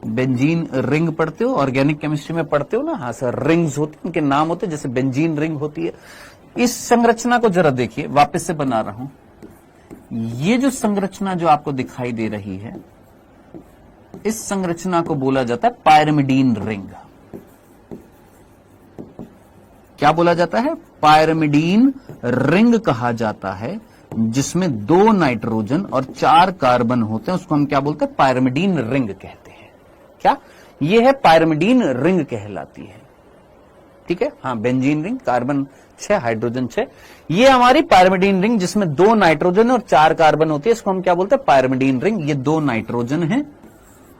बेंजीन रिंग पढ़ते हो, ऑर्गेनिक केमिस्ट्री में पढ़ते हो ना। हाँ सर, रिंग्स होती हैं, उनके नाम होते हैं, जैसे बेंजीन रिंग होती है। इस संरचना को जरा देखिए, वापस से बना रहा हूं। ये जो संरचना जो आपको दिखाई दे रही है, इस संरचना को बोला जाता है पायरिमिडीन रिंग। क्या बोला जाता है? पायरिमिडीन रिंग कहा जाता है, जिसमें 2 नाइट्रोजन और 4 कार्बन होते हैं, उसको हम क्या बोलते हैं? पायरिमिडीन रिंग कहते हैं। क्या ये है? पायरिमिडीन रिंग कहलाती है। ठीक है, हाँ, बेंजीन रिंग, कार्बन 6, हाइड्रोजन 6, ये हमारी पायरिमिडीन रिंग, जिसमें 2 नाइट्रोजन और 4 कार्बन होती है, इसको हम क्या बोलते हैं? Pyrimidine ring. ये 2 नाइट्रोजन है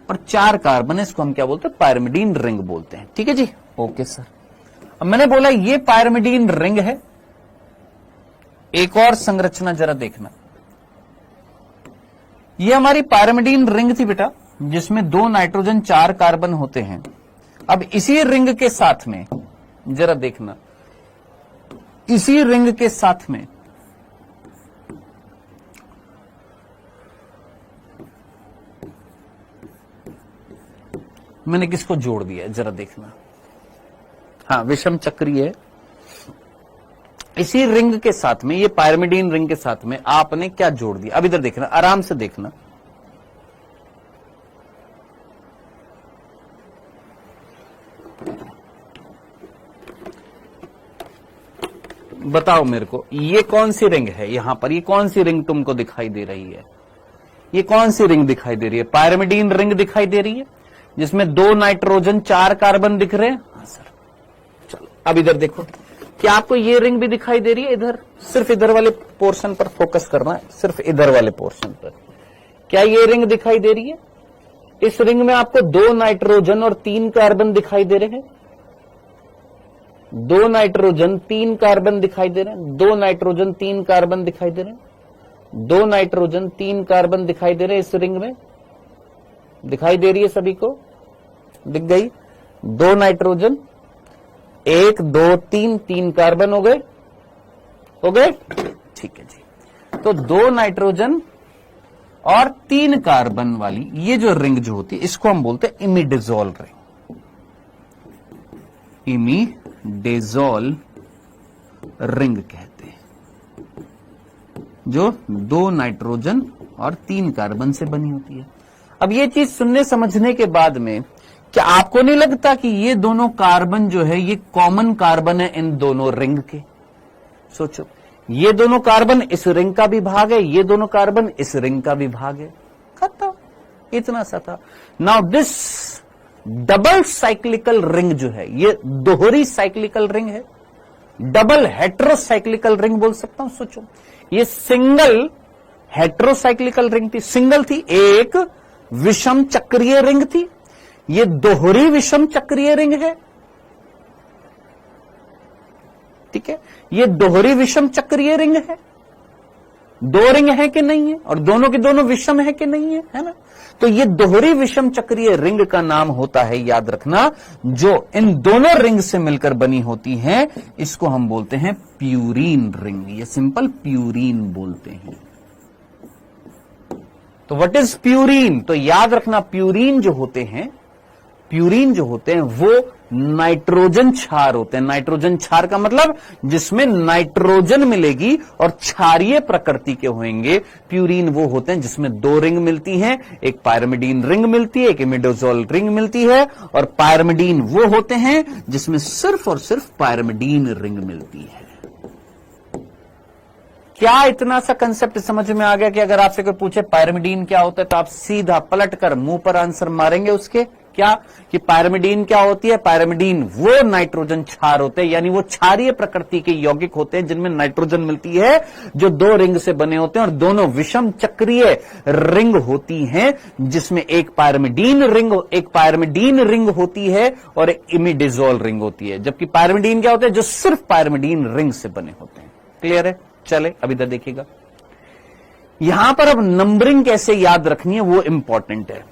और 4 कार्बन है, इसको हम क्या बोलते हैं? पायरिमिडीन रिंग बोलते हैं। ठीक है जी, ओके सर। अब मैंने बोला ये पायरिमिडीन रिंग है। एक और संरचना जरा देखना, ये हमारी पायरिमिडीन रिंग थी बेटा, जिसमें 2 नाइट्रोजन 4 कार्बन होते हैं। अब इसी रिंग के साथ में जरा देखना, इसी रिंग के साथ में मैंने किसको जोड़ दिया, जरा देखना। हाँ, विषम चक्रीय। इसी रिंग के साथ में, ये पायरिमिडीन रिंग के साथ में आपने क्या जोड़ दिया? अब इधर देखना, आराम से देखना। बताओ मेरे को, ये कौन सी रिंग है? यहां पर ये कौन सी रिंग तुमको दिखाई दे रही है? ये कौन सी रिंग दिखाई दे रही है? पायरिमिडीन रिंग दिखाई दे रही है, जिसमें 2 नाइट्रोजन 4 कार्बन दिख रहे हैं। हाँ सर, चलो अब इधर देखो, क्या आपको ये रिंग भी दिखाई दे रही है? इधर, सिर्फ इधर वाले पोर्शन पर फोकस करना है, सिर्फ इधर वाले पोर्शन पर। क्या ये रिंग दिखाई दे रही है? इस रिंग में आपको 2 नाइट्रोजन और 3 कार्बन दिखाई दे रहे हैं। 2 नाइट्रोजन 3 कार्बन दिखाई दे रहे हैं, 2 नाइट्रोजन 3 कार्बन दिखाई दे रहे हैं, 2 नाइट्रोजन 3 कार्बन दिखाई दे रहे हैं। इस रिंग में दिखाई दे रही है, सभी को दिख गई? 2 नाइट्रोजन, 1 2 3, 3 कार्बन हो गए, हो गए? ठीक है जी। तो 2 नाइट्रोजन और 3 कार्बन वाली ये जो रिंग जो होती है, इसको हम बोलते हैं इमिडाजोल रिंग। इमिडाजोल रिंग कहते हैं, जो 2 नाइट्रोजन और 3 कार्बन से बनी होती है। अब ये चीज सुनने समझने के बाद में क्या आपको नहीं लगता कि ये दोनों कार्बन जो है, ये कॉमन कार्बन है इन दोनों रिंग के? सोचो, ये दोनों कार्बन इस रिंग का भी भाग है, ये दोनों कार्बन इस रिंग का भी भाग है। खत्म, इतना सा था। Now this double cyclical ring जो है, ये दोहरी साइक्लिकल रिंग है, डबल हेट्रोसाइक्लिकल रिंग बोल सकता हूं। सोचो, ये सिंगल हेट्रोसाइक्लिकल रिंग थी, सिंगल थी, एक विषम चक्रीय रिंग थी, ये दोहरी विषम चक्रीय रिंग है। ठीक है, ये दोहरी विषम चक्रीय रिंग है। 2 रिंग है कि नहीं है, और दोनों के दोनों विषम है कि नहीं है, है ना? तो ये दोहरी विषम चक्रीय रिंग का नाम होता है, याद रखना, जो इन दोनों रिंग से मिलकर बनी होती है, इसको हम बोलते हैं प्यूरीन रिंग। ये सिंपल प्यूरीन बोलते हैं। तो व्हाट इज प्यूरीन? तो याद रखना, प्यूरीन जो होते हैं, प्यूरीन जो होते हैं वो नाइट्रोजन क्षार होते हैं। नाइट्रोजन क्षार का मतलब जिसमें नाइट्रोजन मिलेगी और क्षारीय प्रकृति के होंगे। प्यूरीन वो होते हैं जिसमें 2 रिंग मिलती हैं, एक पायरिमिडीन रिंग मिलती है, एक इमिडाजोल रिंग मिलती है। और पायरिमिडीन वो होते हैं जिसमें सिर्फ और सिर्फ पायरिमिडीन रिंग मिलती है। क्या इतना सा कंसेप्ट समझ में आ गया कि अगर आपसे कोई पूछे पायरिमिडीन क्या होता है, तो आप सीधा पलटकर मुंह पर आंसर मारेंगे उसके? क्या कि पायरिमिडीन क्या होती है? पायरिमिडीन वो नाइट्रोजन क्षार होते हैं, यानी वो क्षारीय प्रकृति के यौगिक होते हैं जिनमें नाइट्रोजन मिलती है, जो 2 रिंग से बने होते हैं और दोनों विषम चक्रीय रिंग होती हैं, जिसमें एक पायरिमिडीन रिंग होती है और एक इमिडाजोल रिंग होती है। जबकि पायरिमिडीन क्या होते हैं? जो सिर्फ पायरिमिडीन रिंग से बने होते हैं। क्लियर है? चले अब इधर देखिएगा, यहां पर अब नंबरिंग कैसे याद रखनी है वो इंपॉर्टेंट है।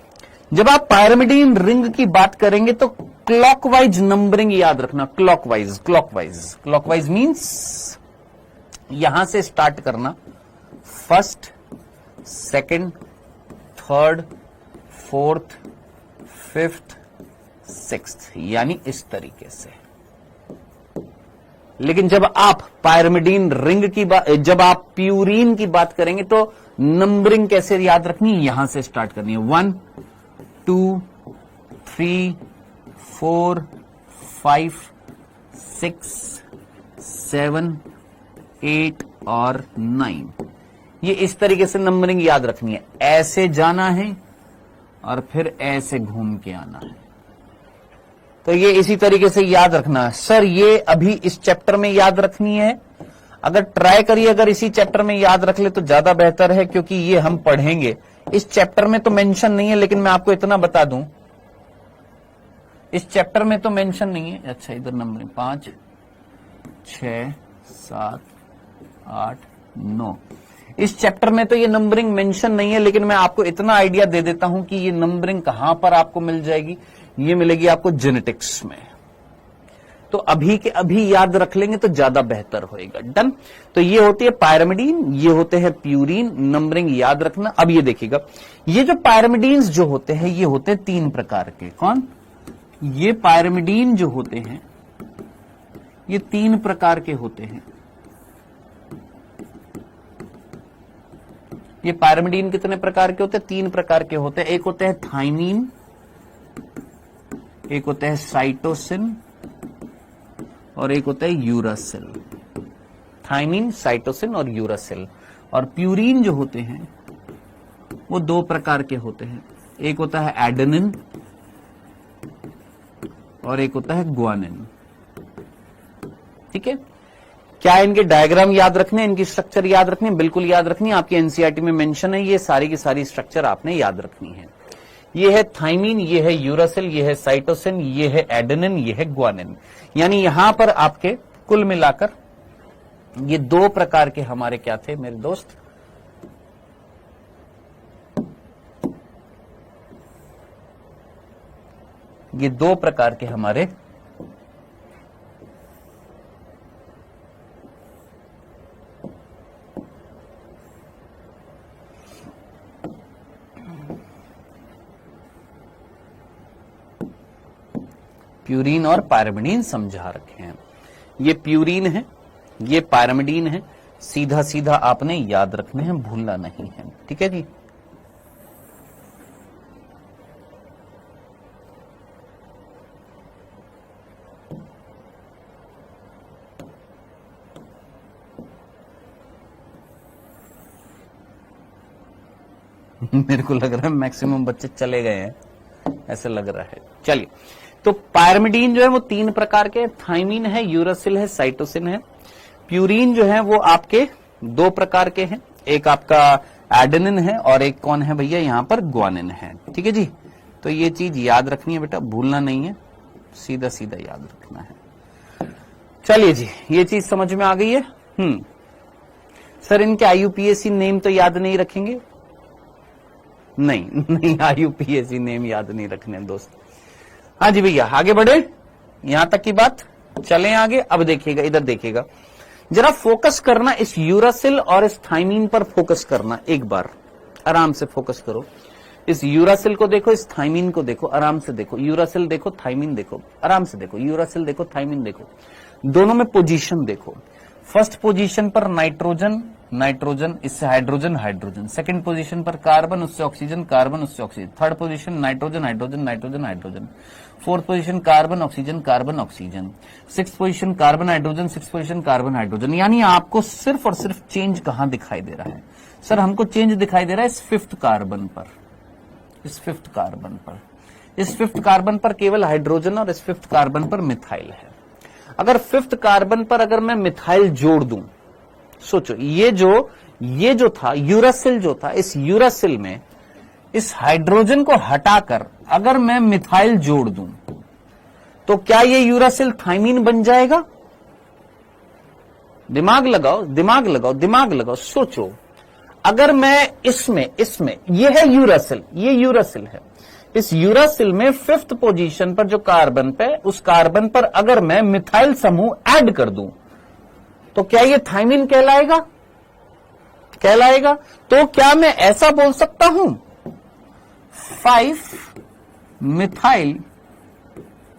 जब आप पायरिमिडीन रिंग की बात करेंगे तो क्लॉकवाइज नंबरिंग याद रखना, क्लॉकवाइज क्लॉकवाइज क्लॉकवाइज मींस यहां से स्टार्ट करना, first, second, third, fourth, fifth, sixth, यानी इस तरीके से। लेकिन जब आप पायरिमिडीन रिंग की बात, जब आप प्यूरीन की बात करेंगे तो नंबरिंग कैसे याद रखनी है, यहां से स्टार्ट करनी है, 1 2 3 4 5 6 7 8 और 9, ये इस तरीके से नंबरिंग याद रखनी है। ऐसे जाना है और फिर ऐसे घूम के आना है, तो ये इसी तरीके से याद रखना है। सर ये अभी इस चैप्टर में याद रखनी है, अगर ट्राई करिए, अगर इसी चैप्टर में याद रख ले तो ज्यादा बेहतर है, क्योंकि ये हम पढ़ेंगे। इस चैप्टर में तो मेंशन नहीं है, लेकिन मैं आपको इतना बता दूं, इस चैप्टर में तो मेंशन नहीं है। अच्छा इधर नंबरिंग 5 6 7 8 9, इस चैप्टर में तो ये नंबरिंग मेंशन नहीं है, लेकिन मैं आपको इतना आइडिया दे देता हूं कि ये नंबरिंग कहां पर आपको मिल जाएगी, ये मिलेगी आपको जेनेटिक्स में। तो अभी के अभी याद रख लेंगे तो ज्यादा बेहतर होएगा। डन। तो ये होती है पायरिमिडीन, ये होते हैं प्यूरीन, नंबरिंग याद रखना। अब ये देखिएगा, ये जो पायरिमिडीन्स जो होते हैं ये होते हैं 3 प्रकार के। कौन? ये पायरिमिडीन जो होते हैं ये 3 प्रकार के होते हैं। ये पायरिमिडीन कितने प्रकार के होते हैं? 3 प्रकार के होते हैं। एक होते हैं थाइमीन, एक होता है साइटोसिन और एक होता है यूरासिल। थाइमीन, साइटोसिन और यूरासिल। और प्यूरीन जो होते हैं वो 2 प्रकार के होते हैं, एक होता है एडेनिन और एक होता है ग्वानिन। ठीक है, क्या इनके डायग्राम याद रखने, इनकी स्ट्रक्चर याद रखनी? बिल्कुल याद रखनी, आपकी एनसीईआरटी में मेंशन है, ये सारी की सारी स्ट्रक्चर आपने याद रखनी है। ये है थाइमीन, ये है यूरासिल, ये है साइटोसिन, ये है एडेनिन, ये है ग्वानिन। यानी यहां पर आपके कुल मिलाकर ये 2 प्रकार के हमारे क्या थे मेरे दोस्त? ये 2 प्रकार के हमारे प्यूरीन और पायरिमिडीन समझा रखे हैं। ये प्यूरीन है, ये पायरिमिडीन है, सीधा सीधा आपने याद रखने हैं, भूलना नहीं है। ठीक है जी। मेरे को लग रहा है मैक्सिमम बच्चे चले गए हैं, ऐसे लग रहा है। चलिए, तो पायरिमिडीन जो है वो 3 प्रकार के, थाइमीन है, यूरासिल है, साइटोसिन है। प्यूरीन जो है वो आपके 2 प्रकार के हैं, एक आपका एडेनिन है और एक कौन है भैया, यहां पर ग्वानिन है। ठीक है जी। तो ये चीज याद रखनी है बेटा, भूलना नहीं है, सीधा सीधा याद रखना है। चलिए जी, ये चीज समझ में आ गई है। सर इनके आईयूपीएसी नेम तो याद नहीं रखेंगे? नहीं, आईयूपीएसी नेम याद नहीं रखने दोस्त। हाँ जी भैया, आगे बढ़े, यहां तक की बात, चलें आगे। अब देखिएगा, इधर देखिएगा, जरा फोकस करना इस यूरासिल और इस थाइमीन पर फोकस करना। एक बार आराम से फोकस करो, इस यूरासिल को देखो, इस थाइमीन को देखो, आराम से देखो। यूरासिल देखो, थाइमीन देखो, आराम से देखो। यूरासिल देखो, थाइमीन देखो, दोनों में पोजीशन देखो। फर्स्ट पोजीशन पर नाइट्रोजन, नाइट्रोजन, इससे हाइड्रोजन, हाइड्रोजन। सेकंड पोजीशन पर कार्बन, उससे ऑक्सीजन, कार्बन, उससे oxygen. Third position nitrogen, hydrogen, nitrogen, hydrogen. Fourth position carbon, oxygen, carbon, oxygen. Sixth position carbon, hydrogen, sixth position carbon, hydrogen. यानी आपको सिर्फ और सिर्फ चेंज कहां दिखाई दे रहा है? सर हमको चेंज दिखाई दे रहा है इस 5th कार्बन पर, इस 5th कार्बन पर, इस 5th कार्बन पर केवल हाइड्रोजन और इस 5th कार्बन पर मिथाइल है। अगर 5th कार्बन पर अगर मैं मिथाइल जोड़ दूं, सोचो ये जो था यूरासिल जो था, इस यूरासिल में इस हाइड्रोजन को हटाकर अगर मैं मिथाइल जोड़ दूं तो क्या ये यूरासिल थाइमीन बन जाएगा? दिमाग लगाओ, दिमाग लगाओ, दिमाग लगाओ, सोचो। अगर मैं इसमें ये है यूरासिल, ये यूरासिल है। इस यूरासिल में 5th पोजीशन पर जो कार्बन पे, उस कार्बन पर अगर मैं मिथाइल समूह ऐड कर दूं तो क्या ये थाइमिन कहलाएगा? कहलाएगा। तो क्या मैं ऐसा बोल सकता हूं 5 मिथाइल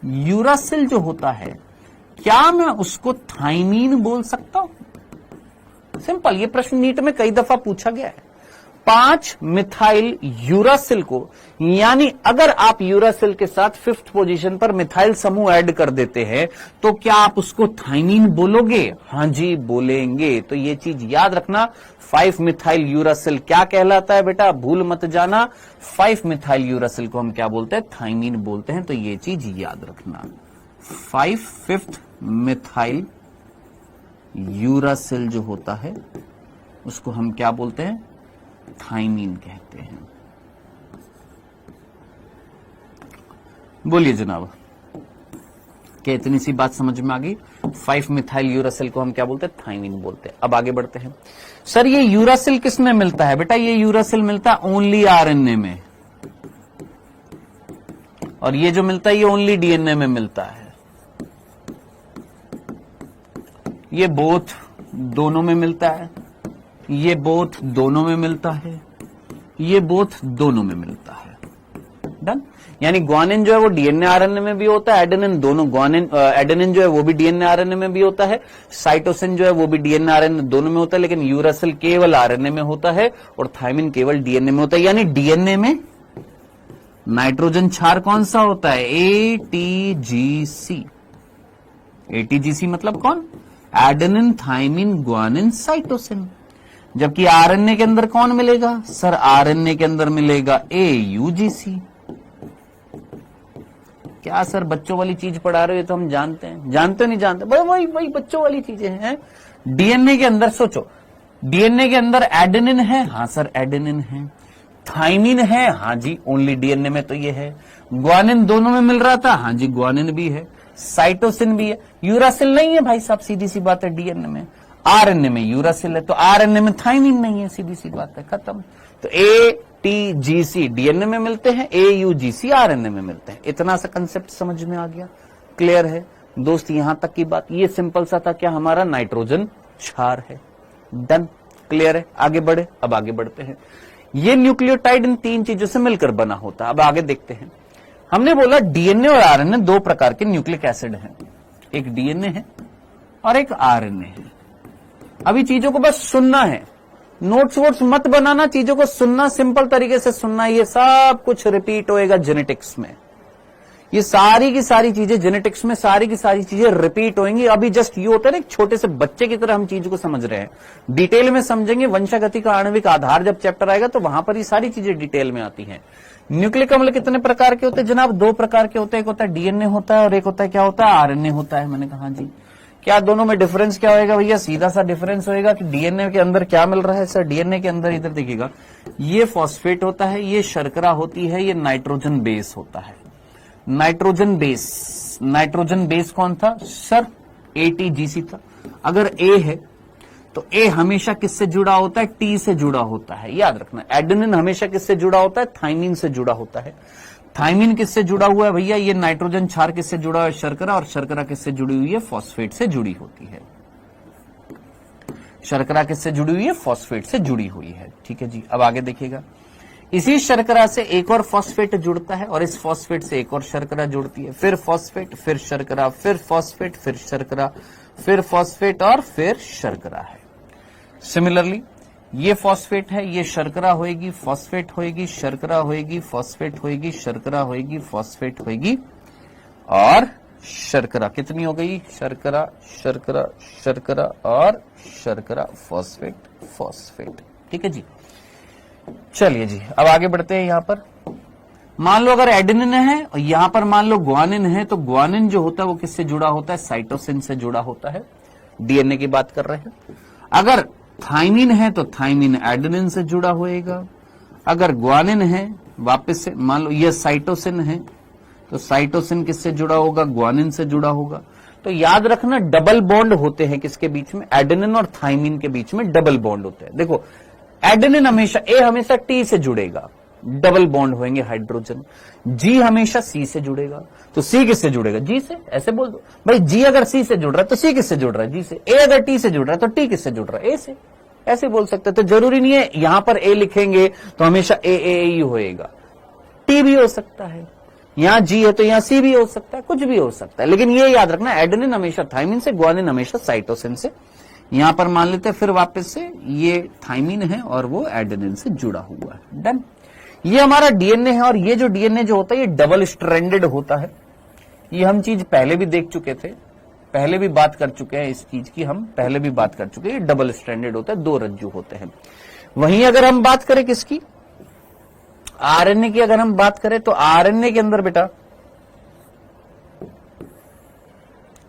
यूरासिल जो होता है, क्या मैं उसको थाइमीन बोल सकता हूं? सिंपल, ये प्रश्न नीट में कई दफा पूछा गया है। 5 मिथाइल यूरासिल को, यानी अगर आप यूरासिल के साथ 5th पोजीशन पर मिथाइल समूह ऐड कर देते हैं तो क्या आप उसको थाइमीन बोलोगे? हां जी, बोलेंगे। तो ये चीज याद रखना, 5 मिथाइल यूरासिल क्या कहलाता है बेटा, भूल मत जाना। 5 मिथाइल यूरासिल को हम क्या बोलते हैं? थाइमीन बोलते हैं। तो ये चीज याद रखना, 5th मिथाइल यूरासिल जो होता है उसको हम क्या बोलते हैं? थाइमीन कहते हैं। बोलिए जनाब, क्या इतनी सी बात समझ में आ गई? 5 मिथाइल यूरासिल को हम क्या बोलते हैं? थाइमीन बोलते हैं। अब आगे बढ़ते हैं। सर ये यूरासिल किस में मिलता है? बेटा ये यूरासिल मिलता है ओनली आरएनए में, और ये जो मिलता है ये ओनली डीएनए में मिलता है। ये बोथ दोनों में मिलता है, ये बोथ दोनों में मिलता है, ये बोथ दोनों में मिलता है। डन। यानी ग्वानिन जो है वो डीएनए आरएनए में भी होता है, एडेनिन दोनों, एडेनिन जो है वो भी डीएनए आरएनए में भी होता है, साइटोसिन जो है वो भी डीएनए आरएनए दोनों में होता है, लेकिन यूरासिल केवल आरएनए में होता है और थाइमिन केवल डीएनए में होता है। यानी डीएनए में नाइट्रोजन क्षार कौन सा होता है? एटीजीसी। एटीजीसी मतलब कौन? Adenine, thymine, guanine, cytosine. जबकि आरएनए के अंदर कौन मिलेगा? सर आरएनए के अंदर मिलेगा एयूजीसी। क्या सर बच्चों वाली चीज पढ़ा रहे हो? तो हम जानते हैं, जानते नहीं जानते, वही बच्चों वाली चीजें हैं। डीएनए के अंदर सोचो, डीएनए के अंदर एडेनिन है, हाँ सर एडेनिन है। थाइमिन है, हाँ जी ओनली डीएनए में तो ये है। ग्वानिन दोनों में मिल रहा था, हाँ जी ग्वानिन भी है, साइटोसिन भी है। यूरासिल नहीं है भाई साहब, सीधी सी बात है। डीएनए में, आरएनए में यूरासिल है, तो आरएनए में थाइमिन नहीं है, सीधी सी बात है, खत्म। तो एटीजीसी डीएनए में मिलते हैं, एयूजीसी आरएनए में मिलते हैं। इतना सा कंसेप्ट समझ में आ गया? क्लियर है दोस्त? यहां तक की बात, ये सिंपल सा था, क्या हमारा नाइट्रोजन क्षार है। डन, क्लियर है? आगे बढ़े। अब आगे बढ़ते हैं। ये न्यूक्लियोटाइड इन 3 चीजों से मिलकर बना होता है। अब आगे देखते हैं। हमने बोला डीएनए और आरएनए 2 प्रकार के न्यूक्लिक एसिड हैं, एक डीएनए है और एक आरएनए है। अभी चीजों को बस सुनना है, नोट्स वोट्स मत बनाना, चीजों को सुनना, सिंपल तरीके से सुनना। ये सब कुछ रिपीट होएगा जेनेटिक्स में, ये सारी की सारी चीजें जेनेटिक्स में, सारी की सारी चीजें रिपीट होंगी। अभी जस्ट ये होता है ना, एक छोटे से बच्चे की तरह हम चीज को समझ रहे हैं, डिटेल में समझेंगे। वंशागति का आणविक आधार जब चैप्टर आएगा तो वहां पर ये सारी चीजें डिटेल में आती हैं। न्यूक्लिक अम्ल कितने प्रकार के होते हैं जनाब? 2 प्रकार के होते हैं, एक होता है डीएनए होता है और एक होता है क्या होता है? आरएनए होता है। मैंने कहा जी। क्या दोनों में डिफरेंस क्या होएगा भैया? सीधा सा डिफरेंस होएगा कि डीएनए के अंदर क्या मिल रहा है। सर डीएनए के अंदर इधर देखिएगा, ये फॉस्फेट होता है, ये शर्करा होती है, ये नाइट्रोजन बेस होता है। नाइट्रोजन बेस, नाइट्रोजन बेस कौन था सर? एटीजीसी था। अगर ए है तो ए हमेशा किससे जुड़ा होता है? टी से जुड़ा होता है, याद रखना। एडेनिन हमेशा किससे जुड़ा होता है? थाइमिन से जुड़ा होता है। थाइमिन किससे जुड़ा हुआ है भैया? ये नाइट्रोजन क्षार किससे जुड़ा है? शर्करा। और शर्करा किससे जुड़ी हुई है? फॉस्फेट से जुड़ी होती है। शर्करा किससे जुड़ी हुई है? फॉस्फेट से जुड़ी हुई है। ठीक है जी। अब आगे देखिएगा, इसी शर्करा से एक और फॉस्फेट जुड़ता है और इस फॉस्फेट से एक और शर्करा जुड़ती है, फिर फॉस्फेट, फिर शर्करा, फिर फॉस्फेट, फिर शर्करा, फिर फॉस्फेट और फिर शर्करा है। सिमिलरली ये फॉस्फेट है, ये शर्करा होएगी, फॉस्फेट होएगी, शर्करा होएगी, फॉस्फेट होएगी, शर्करा होएगी, फॉस्फेट होएगी और शर्करा। कितनी हो गई? शर्करा, शर्करा, शर्करा और शर्करा, फॉस्फेट, फॉस्फेट। ठीक है जी। चलिए जी, अब आगे बढ़ते हैं। यहां पर मान लो अगर एडेनिन है और यहां पर मान लो ग्वानिन है, तो ग्वानिन जो होता है वो किससे जुड़ा होता है? साइटोसिन से जुड़ा होता है। डीएनए की बात कर रहे हैं। अगर थाइमिन है तो थाइमिन एडेनिन से जुड़ा होएगा। अगर ग्वानिन है, वापस से मान लो ये साइटोसिन है, तो साइटोसिन किससे जुड़ा होगा? ग्वानिन से जुड़ा होगा। तो याद रखना डबल बॉन्ड होते हैं किसके बीच में, एडेनिन और थाइमिन के बीच में डबल बॉन्ड होते हैं। देखो एडेनिन हमेशा हमेशा टी से जुड़ेगा, डबल बॉन्ड होंगे हाइड्रोजन। जी हमेशा सी से जुड़ेगा, तो सी किससे जुड़ेगा, जी से। ऐसे बोल दो भाई, जी अगर सी से जुड़ रहा है तो सी किससे जुड़ रहा है, जी से। ए अगर टी से जुड़ रहा है तो टी किससे जुड़ रहा है, ए से। ऐसे बोल सकते हैं। तो जरूरी नहीं है यहां पर ए लिखेंगे तो हमेशा ए ही होएगा, टी भी हो सकता है। यहां जी है तो यहां सी भी हो सकता है, कुछ भी हो सकता है। लेकिन ये याद रखना एडेनिन हमेशा थाइमिन से, ग्वानिन हमेशा साइटोसिन से। यहां पर मान लेते हैं फिर वापस से ये थाइमिन है और वो एडेनिन से जुड़ा हुआ है। डन। ये हमारा डीएनए है और ये जो डीएनए जो होता है ये डबल स्ट्रैंडेड होता है। ये हम चीज पहले भी देख चुके थे, पहले भी बात कर चुके हैं इस चीज की, हम पहले भी बात कर चुके हैं। ये डबल स्ट्रैंडेड होता है, 2 रज्जु होते हैं। वहीं अगर हम बात करें किसकी, आरएनए की अगर हम बात करें तो आरएनए के अंदर बेटा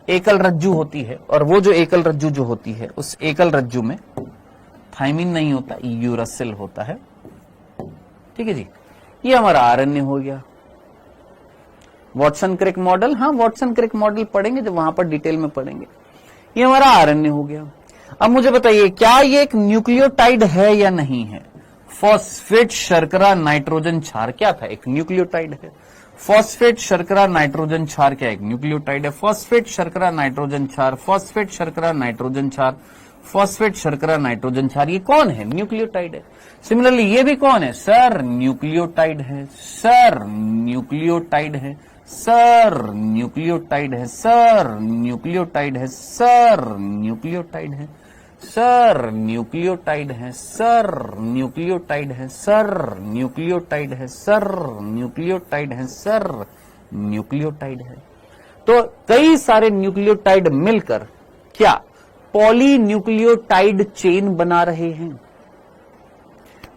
एकल रज्जु होती है और वो जो एकल रज्जु जो होती है उस एकल रज्जु में थाइमिन नहीं होता, यूरासिल होता है। ठीक है जी, ये हमारा आरएनए हो गया। वॉटसन क्रिक मॉडल, हाँ वॉटसन क्रिक मॉडल पढ़ेंगे जब वहां पर डिटेल में पढ़ेंगे। ये हमारा आरएनए हो गया। अब मुझे बताइए क्या ये एक न्यूक्लियोटाइड है या नहीं है। फॉस्फेट शर्करा नाइट्रोजन क्षार क्या था, एक न्यूक्लियोटाइड है। फॉस्फेट शर्करा नाइट्रोजन क्षार क्या एक न्यूक्लियोटाइड है। फॉस्फेट शर्करा नाइट्रोजन क्षार, फॉस्फेट शर्करा नाइट्रोजन क्षार, फॉस्फेट शर्करा नाइट्रोजन क्षार, ये कौन है, न्यूक्लियोटाइड है। सिमिलरली ये भी कौन है, सर न्यूक्लियोटाइड है, सर न्यूक्लियोटाइड है, सर न्यूक्लियोटाइड है, सर न्यूक्लियोटाइड है, सर न्यूक्लियोटाइड है, सर न्यूक्लियोटाइड है, सर न्यूक्लियोटाइड है, सर न्यूक्लियोटाइड है, सर न्यूक्लियोटाइड है, सर न्यूक्लियोटाइड है। तो कई सारे न्यूक्लियोटाइड मिलकर क्या पॉलीन्यूक्लियोटाइड चेन बना रहे हैं,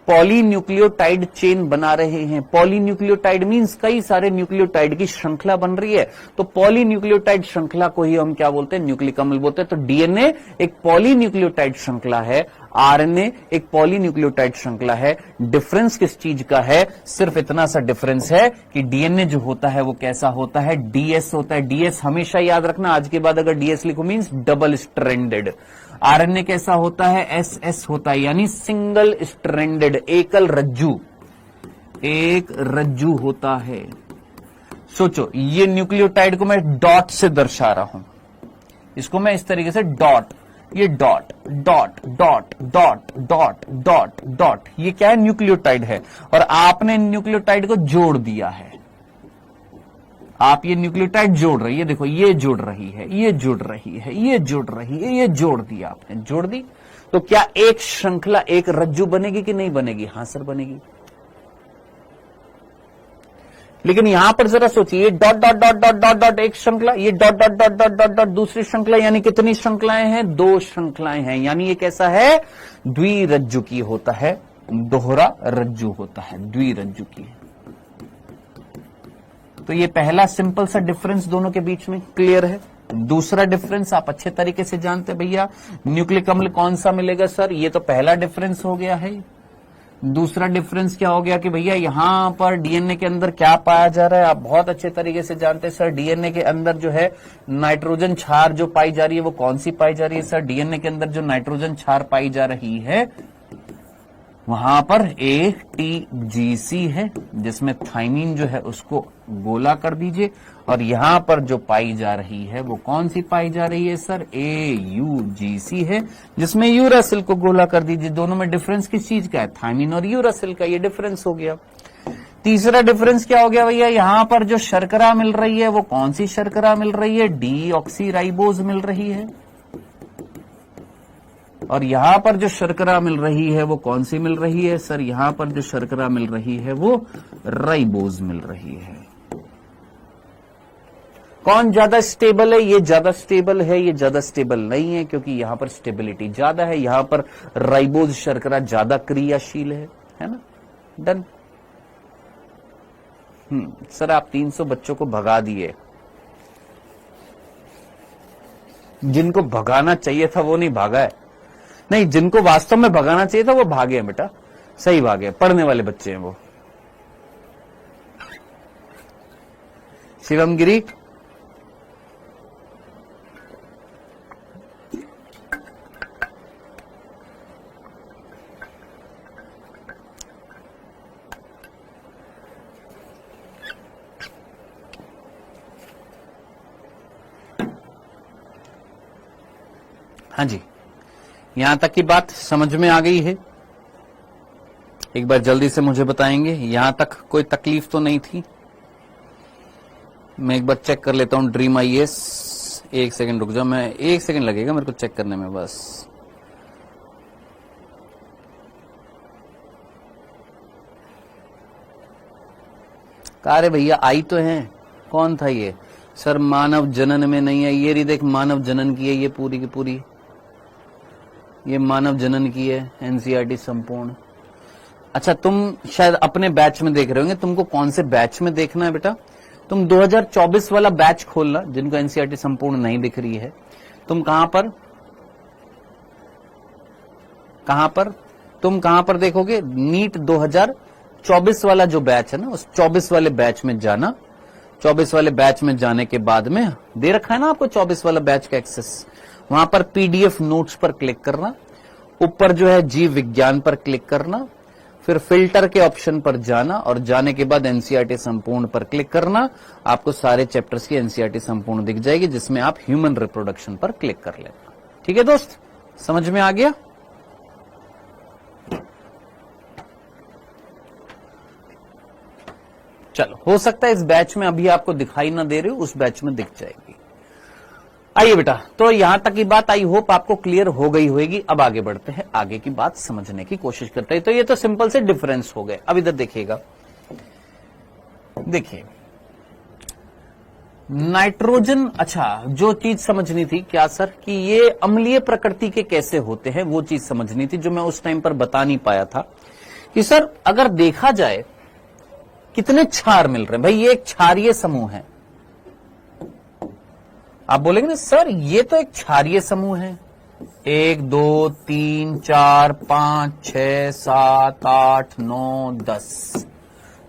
पॉलीन्यूक्लियोटाइड चेन बना रहे हैं। पॉलीन्यूक्लियोटाइड मींस कई सारे न्यूक्लियोटाइड की श्रृंखला बन रही है, तो पॉलीन्यूक्लियोटाइड श्रृंखला को ही हम क्या बोलते हैं, न्यूक्लिक अम्ल बोलते हैं। तो डीएनए एक पॉलीन्यूक्लियोटाइड श्रृंखला है, आरएनए एक पॉलीन्यूक्लियोटाइड श्रृंखला है। डिफरेंस किस चीज का है, सिर्फ इतना सा डिफरेंस है कि डीएनए जो होता है वो कैसा होता है, डीएस होता है। डीएस हमेशा याद रखना, आज के बाद अगर डीएस लिखो मींस डबल स्ट्रैंडेड। आरएनए कैसा होता है, एसएस होता है, यानी सिंगल स्ट्रैंडेड, एकल रज्जु, एक रज्जु होता है। सोचो ये न्यूक्लियोटाइड को मैं डॉट से दर्शा रहा हूं, इसको मैं इस तरीके से डॉट, ये dot dot dot dot dot dot dot, ये क्या है, न्यूक्लियोटाइड है। और आपने न्यूक्लियोटाइड को जोड़ दिया है, आप ये न्यूक्लियोटाइड जोड़ रही है, देखो ये जुड़ रही है, ये जुड़ रही है, ये जुड़ रही है, ये जोड़ दिया आपने, जोड़ दी। तो क्या एक श्रृंखला, एक रज्जु बनेगी कि नहीं बनेगी, हां सर बनेगी। लेकिन यहां पर जरा सोचिए, dot dot dot dot dot dot एक श्रृंखला, ये dot dot dot dot dot dot दूसरी श्रृंखला, यानी कितनी श्रृंखलाएं हैं, 2 श्रृंखलाएं हैं। यानी ये कैसा है, द्विरज्जु की होता है, दोहरा रज्जु होता है, द्विरज्जु की। तो ये पहला सिंपल सा डिफरेंस दोनों के बीच में क्लियर है। दूसरा डिफरेंस आप अच्छे तरीके से जानते हैं भैया, न्यूक्लिक अम्ल कौन सा मिलेगा सर, ये तो पहला डिफरेंस हो गया है। दूसरा डिफरेंस क्या हो गया कि भैया यहां पर डीएनए के अंदर क्या पाया जा रहा है, आप बहुत अच्छे तरीके से जानते हैं सर। डीएनए के अंदर जो है नाइट्रोजन क्षार जो पाई जा रही है वो कौन सी पाई जा रही है सर, डीएनए के अंदर जो नाइट्रोजन क्षार पाई जा रही है वहां पर ATGC है, जिसमें थाइमिन जो है उसको गोला कर दीजिए। और यहां पर जो पाई जा रही है वो कौन सी पाई जा रही है सर, AUGC है, जिसमें यूरासिल को गोला कर दीजिए। दोनों में डिफरेंस किस चीज का है, थाइमिन और यूरासिल का, ये डिफरेंस हो गया। तीसरा डिफरेंस क्या हो गया भैया, यहां पर जो शर्करा मिल रही है वो कौन सी शर्करा मिल रही है, डीऑक्सीराइबोज मिल रही है। और यहां पर जो शर्करा मिल रही है वो कौन सी मिल रही है सर, यहां पर जो शर्करा मिल रही है वो राइबोज मिल रही है। कौन ज्यादा स्टेबल है, ये ज्यादा स्टेबल है, ये ज्यादा स्टेबल नहीं है, क्योंकि यहां पर स्टेबिलिटी ज्यादा है, यहां पर राइबोज शर्करा ज्यादा क्रियाशील है ना। डन। सर आप 300 बच्चों को भगा दिए, जिनको भगाना चाहिए था वो नहीं भागा है, नहीं जिनको वास्तव में भगाना चाहिए था वो भागे हैं बेटा, सही भागे, पढ़ने वाले बच्चे हैं वो। शिवम गिरी, हाँ जी, यहां तक की बात समझ में आ गई है? एक बार जल्दी से मुझे बताएंगे, यहां तक कोई तकलीफ तो नहीं थी? मैं एक बार चेक कर लेता हूं ड्रीम आईएएस। एक सेकंड रुक जाओ, मैं 1 सेकंड लगेगा मेरे को चेक करने में बस। अरे भैया आई तो है, कौन था ये? सर मानव जनन में नहीं है, ये रही देख, मानव जनन की है ये पूरी की पूरी, ये मानव जनन की है, एनसीईआरटी संपूर्ण। अच्छा, तुम शायद अपने बैच में देख रहे होंगे, तुमको कौन से बैच में देखना है बेटा? तुम 2024 वाला बैच खोलना, जिनको एनसीईआरटी संपूर्ण नहीं दिख रही है। तुम कहां पर तुम कहां पर देखोगे? नीट 2024 वाला जो बैच है ना, उस 24 वाले बैच में जाना। 24 वाले बैच में जाने के बाद में दे रखा है ना आपको 24 वाला बैच का एक्सेस, वहां पर पीडीएफ नोट्स पर क्लिक करना, ऊपर जो है जीव विज्ञान पर क्लिक करना, फिर फिल्टर के ऑप्शन पर जाना और जाने के बाद एनसीईआरटी संपूर्ण पर क्लिक करना। आपको सारे चैप्टर्स की एनसीईआरटी संपूर्ण दिख जाएगी, जिसमें आप ह्यूमन रिप्रोडक्शन पर क्लिक कर लेना। ठीक है दोस्त, समझ में आ गया? चलो, हो सकता है इस बैच में अभी आपको दिखाई ना दे रही हो, उस बैच में दिख जाएगी। आइए बेटा, तो यहां तक की बात आई होप आपको क्लियर हो गई होगी। अब आगे बढ़ते हैं, आगे की बात समझने की कोशिश करते हैं। तो ये तो सिंपल से डिफरेंस हो गए। अब इधर देखिएगा, देखिए नाइट्रोजन। अच्छा, जो चीज समझनी थी क्या सर, कि ये अम्लीय प्रकृति के कैसे होते हैं, वो चीज समझनी थी जो मैं उस टाइम पर बता नहीं पाया था। कि सर अगर देखा जाए कितने क्षार मिल रहे हैं, भाई ये एक क्षारीय समूह है। आप बोलेंगे ना सर ये तो एक क्षारीय समूह है, 1 2 3 4 5 6 7 8 9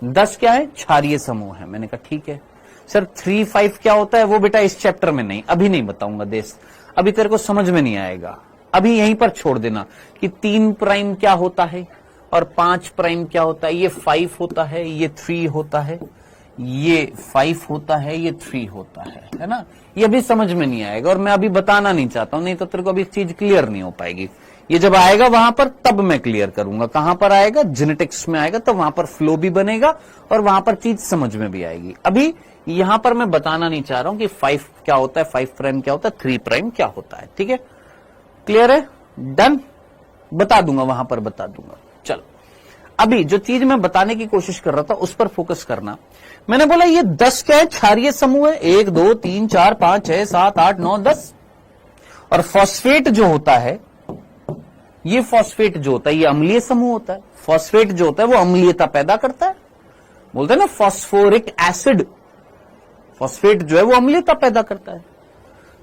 10 क्या है? क्षारीय समूह है। मैंने कहा ठीक है सर। 3 5 क्या होता है? वो बेटा इस चैप्टर में नहीं, अभी नहीं बताऊंगा देश, अभी तेरे को समझ में नहीं आएगा, अभी यहीं पर छोड़ देना कि 3 प्राइम क्या होता है और 5 प्राइम क्या होता है। ये 5 होता है, ये 3 होता है, ये 5 होता है, ये 3 होता है ना? ये अभी समझ में नहीं आएगा और मैं अभी बताना नहीं चाहता हूं, नहीं तो तेरे को अभी चीज क्लियर नहीं हो पाएगी। ये जब आएगा वहां पर तब मैं क्लियर करूंगा। कहां पर आएगा? जेनेटिक्स में आएगा, तो वहां पर फ्लो भी बनेगा और वहां पर चीज समझ में भी आएगी। अभी यहां पर मैं बताना नहीं चाह रहा हूं कि 5 क्या होता है, 5 प्राइम क्या होता है, 3 प्राइम क्या होता है। ठीक है, क्लियर है? डन? बता दूंगा, वहां पर बता दूंगा। चलो, अभी जो चीज मैं बताने की कोशिश कर रहा था उस पर फोकस करना। मैंने बोला ये 10 क्या है? क्षारीय समूह है, 1 2 3 4 5 6 7 8 9 10। और फॉस्फेट जो होता है, ये फॉस्फेट जो होता है ये अम्लीय समूह होता है। फॉस्फेट जो होता है वो अम्लीयता पैदा करता है, बोलते हैं ना फॉस्फोरिक एसिड। फॉस्फेट जो है वो अम्लीयता पैदा करता है,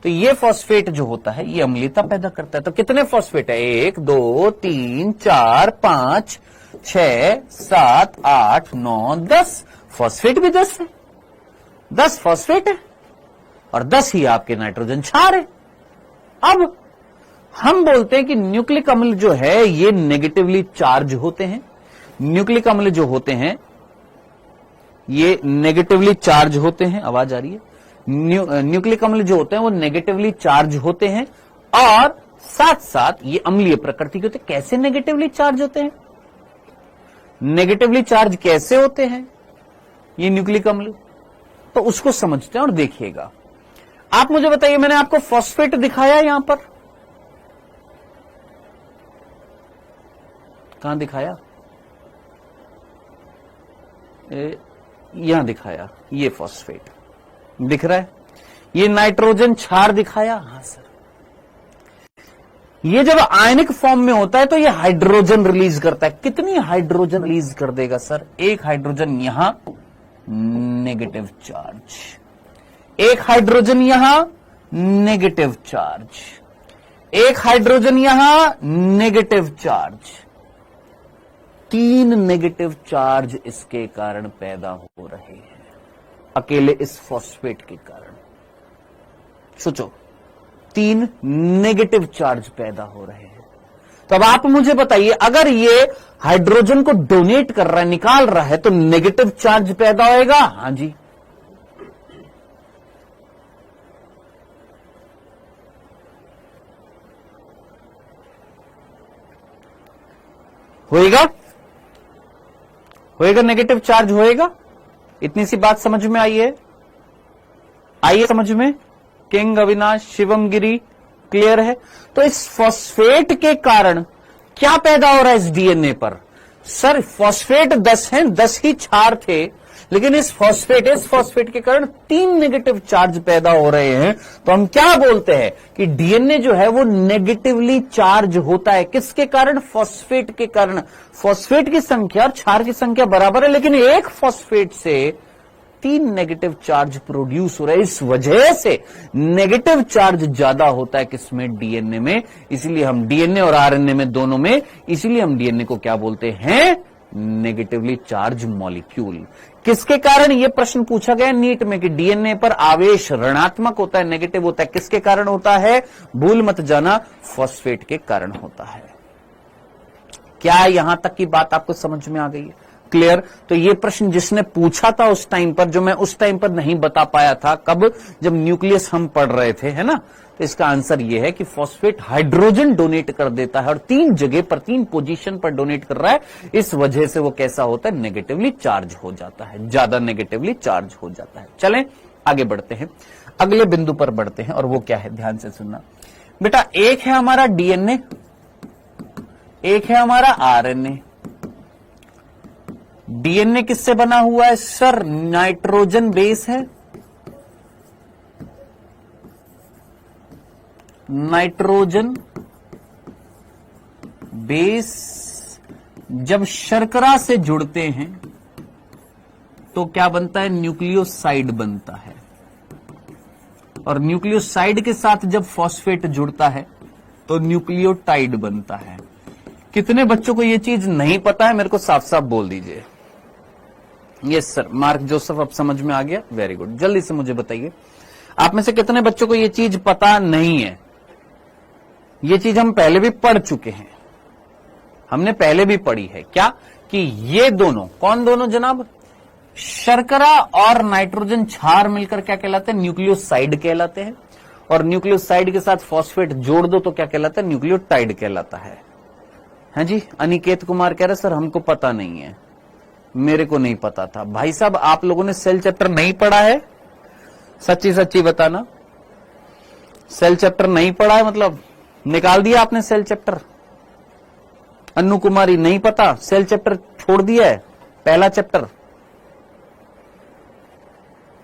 तो ये फॉस्फेट जो होता है ये अम्लीयता पैदा करता है। तो कितने फॉस्फेट है? 1 2 3 4 5 6 7 8 9 10। फॉस्फेट भी 10 है, 10 फॉस्फेट है और 10 ही आपके नाइट्रोजन क्षार है। अब हम बोलते हैं कि न्यूक्लिक अम्ल जो है ये नेगेटिवली चार्ज होते हैं। न्यूक्लिक अम्ल जो होते हैं ये नेगेटिवली चार्ज होते हैं। आवाज आ रही है? न्यूक्लिक अम्ल जो होते हैं वो नेगेटिवली चार्ज होते हैं और साथ साथ ये अम्लीय प्रकृति के होते हैं। कैसे नेगेटिवली चार्ज होते हैं? नेगेटिवली चार्ज कैसे होते हैं ये न्यूक्लिक अम्ल, तो उसको समझते हैं और देखिएगा। आप मुझे बताइए, मैंने आपको फॉस्फेट दिखाया यहां पर, कहां दिखाया? यहां दिखाया, ये फॉस्फेट दिख रहा है। ये नाइट्रोजन क्षार दिखाया, हां सर। ये जब आयनिक फॉर्म में होता है तो ये हाइड्रोजन रिलीज करता है। कितनी हाइड्रोजन रिलीज कर देगा सर? 1 हाइड्रोजन यहां, नेगेटिव चार्ज, 1 हाइड्रोजन यहां, नेगेटिव चार्ज, 1 हाइड्रोजन यहां, नेगेटिव चार्ज, 3 नेगेटिव चार्ज इसके कारण पैदा हो रहे हैं, अकेले इस फॉस्फेट के कारण। सोचो, 3 नेगेटिव चार्ज पैदा हो रहे हैं। तो अब आप मुझे बताइए, अगर ये हाइड्रोजन को डोनेट कर रहा है, निकाल रहा है, तो नेगेटिव चार्ज पैदा होएगा। हां जी, होएगा, होएगा, नेगेटिव चार्ज होएगा। इतनी सी बात समझ में आई है? आइए समझ में। किंग, अविनाश, शिवम गिरी, क्लियर है? तो इस फॉस्फेट के कारण क्या पैदा हो रहा है इस डीएनए पर? सर फॉस्फेट 10 हैं, 10 ही क्षार थे, लेकिन इस फॉस्फेट के कारण 3 नेगेटिव चार्ज पैदा हो रहे हैं। तो हम क्या बोलते हैं कि डीएनए जो है वो नेगेटिवली चार्ज होता है। किसके कारण? फॉस्फेट के कारण। फॉस्फेट की संख्या और क्षार की संख्या बराबर है, लेकिन एक फॉस्फेट से 3 नेगेटिव चार्ज प्रोड्यूस हो रहा है। इस वजह से नेगेटिव चार्ज ज्यादा होता है किसमें? डीएनए में। इसीलिए हम डीएनए और आरएनए में, दोनों में, इसीलिए हम डीएनए को क्या बोलते हैं? Negatively charge molecule. किसके कारण? यह प्रश्न पूछा गया नीट में कि डीएनए पर आवेश ऋणात्मक होता है, नेगेटिव होता है। किसके कारण होता है? भूल मत जाना, फॉस्फेट के कारण होता है। क्या यहां तक की बात आपको समझ में आ गई है? क्लियर? तो ये प्रश्न जिसने पूछा था उस टाइम पर, जो मैं उस टाइम पर नहीं बता पाया था, कब? जब न्यूक्लियस हम पढ़ रहे थे, है ना? तो इसका आंसर ये है कि फॉस्फेट हाइड्रोजन डोनेट कर देता है और 3 जगह पर, 3 पोजीशन पर डोनेट कर रहा है। इस वजह से वो कैसा होता है? नेगेटिवली चार्ज हो जाता है, ज्यादा नेगेटिवली चार्ज हो जाता है। चलें आगे बढ़ते हैं, अगले बिंदु पर बढ़ते हैं, और वो क्या है? ध्यान से सुनना बेटा। एक है हमारा डीएनए, एक है हमारा आरएनए। डीएनए किससे बना हुआ है? सर नाइट्रोजन बेस है, नाइट्रोजन बेस। जब शर्करा से जुड़ते हैं तो क्या बनता है? न्यूक्लियोसाइड बनता है। और न्यूक्लियोसाइड के साथ जब फॉस्फेट जुड़ता है तो न्यूक्लियोटाइड बनता है। कितने बच्चों को यह चीज नहीं पता है? मेरे को साफ साफ बोल दीजिए। यस सर, मार्क जोसेफ, अब समझ में आ गया, वेरी गुड। जल्दी से मुझे बताइए, आप में से कितने बच्चों को यह चीज पता नहीं है? ये चीज हम पहले भी पढ़ चुके हैं, हमने पहले भी पढ़ी है। क्या? कि ये दोनों, कौन दोनों जनाब? शर्करा और नाइट्रोजन क्षार मिलकर क्या कहलाते हैं? न्यूक्लियोसाइड कहलाते हैं। और न्यूक्लियोसाइड के साथ फॉस्फेट जोड़ दो तो क्या कहलाता है? न्यूक्लियोटाइड कहलाता है। हैं जी? अनिकेत कुमार कह रहे सर हमको पता नहीं है। मेरे को नहीं पता था। भाई साहब आप लोगों ने सेल चैप्टर नहीं पढ़ा है? सच्ची सच्ची बताना, सेल चैप्टर नहीं पढ़ा है? मतलब निकाल दिया आपने सेल चैप्टर? अन्नू कुमारी नहीं पता, सेल चैप्टर छोड़ दिया है, पहला चैप्टर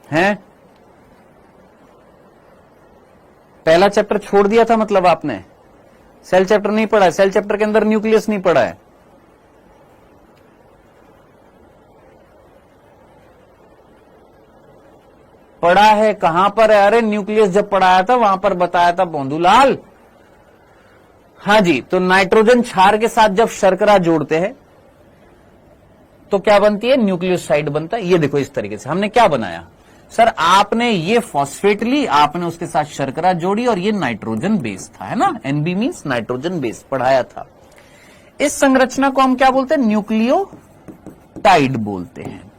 है, पहला चैप्टर छोड़ दिया था, मतलब आपने सेल चैप्टर नहीं पढ़ा है। सेल चैप्टर के अंदर न्यूक्लियस नहीं पढ़ा है। पढ़ा है, कहां पर है? अरे न्यूक्लियस जब पढ़ाया था वहां पर बताया था बोंधूलाल। हाँ जी, तो नाइट्रोजन क्षार के साथ जब शर्करा जोड़ते हैं तो क्या बनती है? न्यूक्लियोसाइड बनता है। ये देखो इस तरीके से हमने क्या बनाया सर, आपने ये फॉस्फेट ली, आपने उसके साथ शर्करा जोड़ी और ये नाइट्रोजन बेस था, है ना? एनबी मींस नाइट्रोजन बेस, पढ़ाया था। इस संरचना को हम क्या बोलते हैं? न्यूक्लियोटाइड बोलते हैं।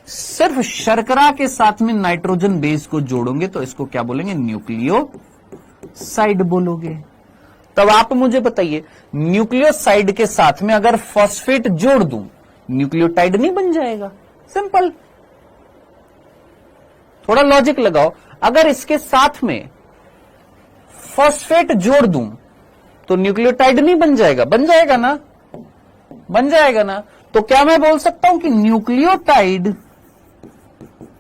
सिर्फ शर्करा के साथ में नाइट्रोजन बेस को जोड़ोगे तो इसको क्या बोलेंगे? न्यूक्लियोसाइड बोलोगे। तब आप मुझे बताइए, न्यूक्लियोसाइड के साथ में अगर फॉस्फेट जोड़ दूं, न्यूक्लियोटाइड नहीं बन जाएगा? सिंपल, थोड़ा लॉजिक लगाओ। अगर इसके साथ में फॉस्फेट जोड़ दूं तो न्यूक्लियोटाइड नहीं बन जाएगा? बन जाएगा ना? बन जाएगा ना? तो क्या मैं बोल सकता हूं कि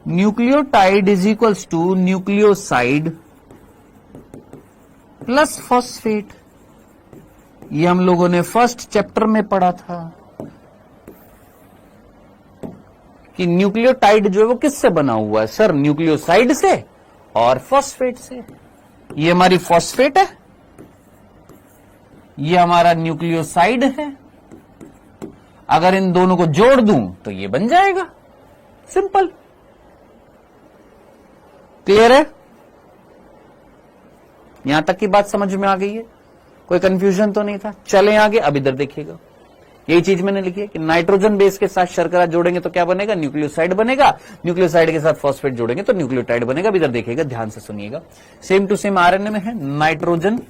nucleotide is equals to nucleoside plus phosphate. ये हम लोगों ने फर्स्ट चैप्टर में पढ़ा था कि न्यूक्लियोटाइड जो है वो किससे बना हुआ है? सर न्यूक्लियोसाइड से और फॉस्फेट से। ये हमारी फॉस्फेट है, ये हमारा न्यूक्लियोसाइड है। अगर इन दोनों को जोड़ दूं तो ये बन जाएगा। सिंपल, क्लियर है? यहां तक की बात समझ में आ गई है? कोई कंफ्यूजन तो नहीं था? चलें आगे। अब इधर देखिएगा, यही चीज मैंने लिखी है कि नाइट्रोजन बेस के साथ शर्करा जोड़ेंगे तो क्या बनेगा? न्यूक्लियोसाइड बनेगा। न्यूक्लियोसाइड के साथ फॉस्फेट जोड़ेंगे तो न्यूक्लियोटाइड बनेगा। अब इधर देखिएगा, ध्यान से सुनिएगा। सेम टू सेम आरएनए में है, नाइट्रोजन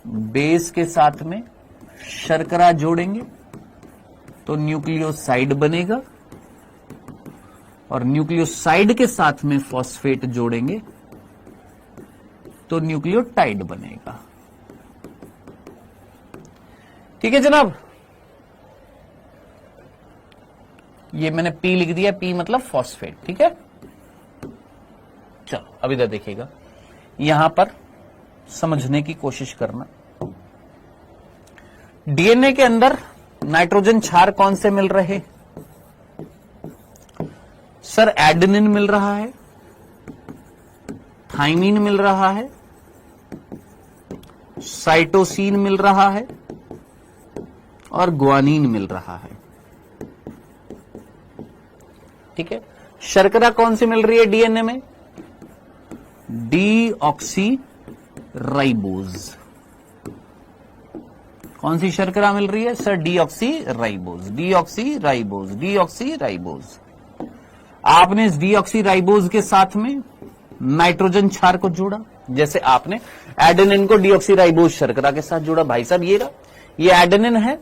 बेस के साथ में शर्करा जोड़ेंगे तो न्यूक्लियोसाइड बनेगा, और न्यूक्लियोसाइड के साथ में फॉस्फेट जोड़ेंगे तो न्यूक्लियोटाइड बनेगा। ठीक है जनाब, ये मैंने पी लिख दिया, पी मतलब फॉस्फेट। ठीक है, चलो अब इधर देखिएगा, यहां पर समझने की कोशिश करना। डीएनए के अंदर नाइट्रोजन क्षार कौन से मिल रहे? सर एडेनिन मिल रहा है, थाइमिन मिल रहा है, साइटोसिन मिल रहा है और ग्वानिन मिल रहा है। ठीक है, शर्करा कौन सी मिल रही है डीएनए में? Deoxy ribose. कौन सी शर्करा मिल रही है sir? Deoxy ribose, deoxy ribose, deoxy ribose. आपने इस डीऑक्सी राइबोज के साथ में नाइट्रोजन क्षार को जोड़ा, जैसे आपने एडेनिन को डीऑक्सी राइबोज शर्करा के साथ जोड़ा। भाई साहब ये रहा, ये एडेनिन है,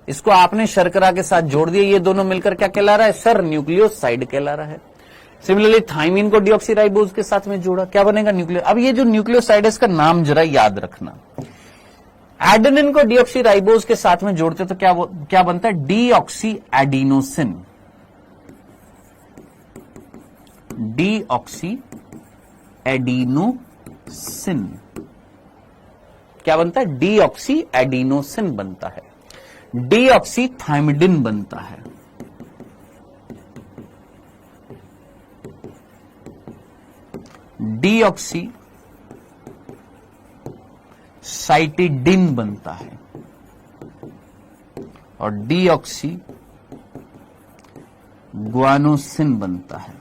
इसको आपने शर्करा के साथ जोड़ दिया, ये दोनों मिलकर क्या कहला रहा है सर? न्यूक्लियोसाइड कहला रहा है। सिमिलरली थाइमिन को डीऑक्सीराइबोज के साथ में जोड़ा, क्या बनेगा? न्यूक्लियो। अब ये जो न्यूक्लियोसाइड है इसका नाम जरा याद रखना। एडेनिन को डीऑक्सीराइबोज के साथ में जोड़ते तो क्या बनता है? डीऑक्सी एडिनोसिन, डीऑक्सी एडिनोसिन क्या बनता है? डीऑक्सी एडिनोसिन बनता है। डीऑक्सी थाइमिडिन बनता है, डीऑक्सी साइटिडिन बनता है और डीऑक्सी ग्वानोसिन बनता है।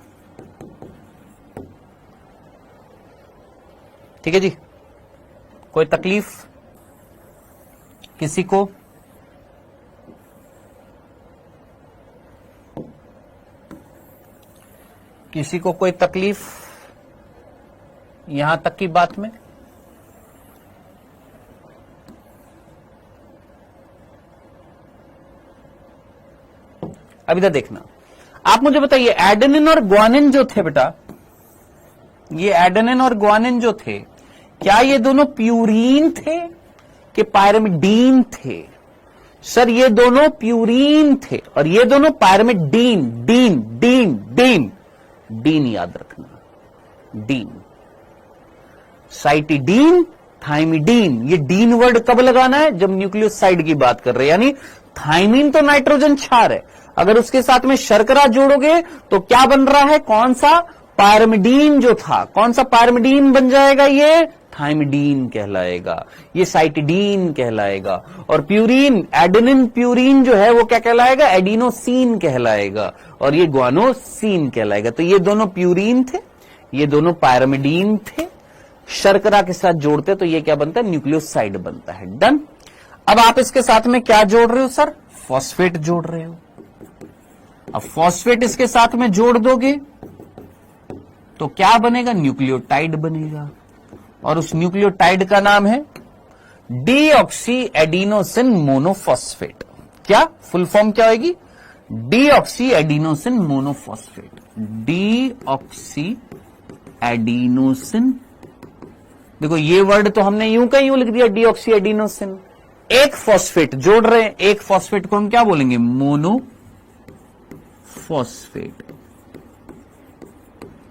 ठीक है जी, कोई तकलीफ किसी को? किसी को कोई तकलीफ यहां तक की बात में? अब इधर देखना, आप मुझे बताइए एडेनिन और ग्वानिन जो थे बेटा, ये एडेनिन और ग्वानिन जो थे, क्या ये दोनों प्यूरीन थे कि पायरिमिडीन थे? सर ये दोनों प्यूरीन थे और ये दोनों pyrimidine. Dean dean dean dean याद रखना, डीन। साइटिडीन, थाइमिडीन, ये डीन वर्ड कब लगाना है? जब न्यूक्लियोसाइड की बात कर रहे हैं। यानी थाइमिन तो नाइट्रोजन क्षार है, अगर उसके साथ में शर्करा जोड़ोगे तो क्या बन रहा है? कौन सा? पायरिमिडीन जो था, कौन सा पायरिमिडीन बन जाएगा? ये थाइमिडीन कहलाएगा, ये साइटिडीन कहलाएगा। और प्यूरीन, एडेनिन प्यूरीन जो है वो क्या कहलाएगा? एडिनोसिन कहलाएगा, और ये ग्वानोसिन कहलाएगा। तो ये दोनों प्यूरीन थे, ये दोनों पायरिमिडीन थे। शर्करा के साथ जोड़ते तो ये क्या बनता है? न्यूक्लियोसाइड बनता है। डन। अब आप इसके साथ में क्या जोड़ रहे हो सर? फॉस्फेट जोड़ रहे हो। अब फॉस्फेट इसके साथ में जोड़ दोगे तो क्या बनेगा? न्यूक्लियोटाइड बनेगा, और उस न्यूक्लियोटाइड का नाम है डीऑक्सी एडिनोसिन मोनोफॉस्फेट। क्या फुल फॉर्म क्या होगी? Deoxy adenosine monophosphate. Deoxy adenosine, देखो ये वर्ड तो हमने यूं का यूं लिख दिया, डीऑक्सी एडिनोसिन। एक फॉस्फेट जोड़ रहे हैं, एक फॉस्फेट को हम क्या बोलेंगे? मोनोफॉस्फेट।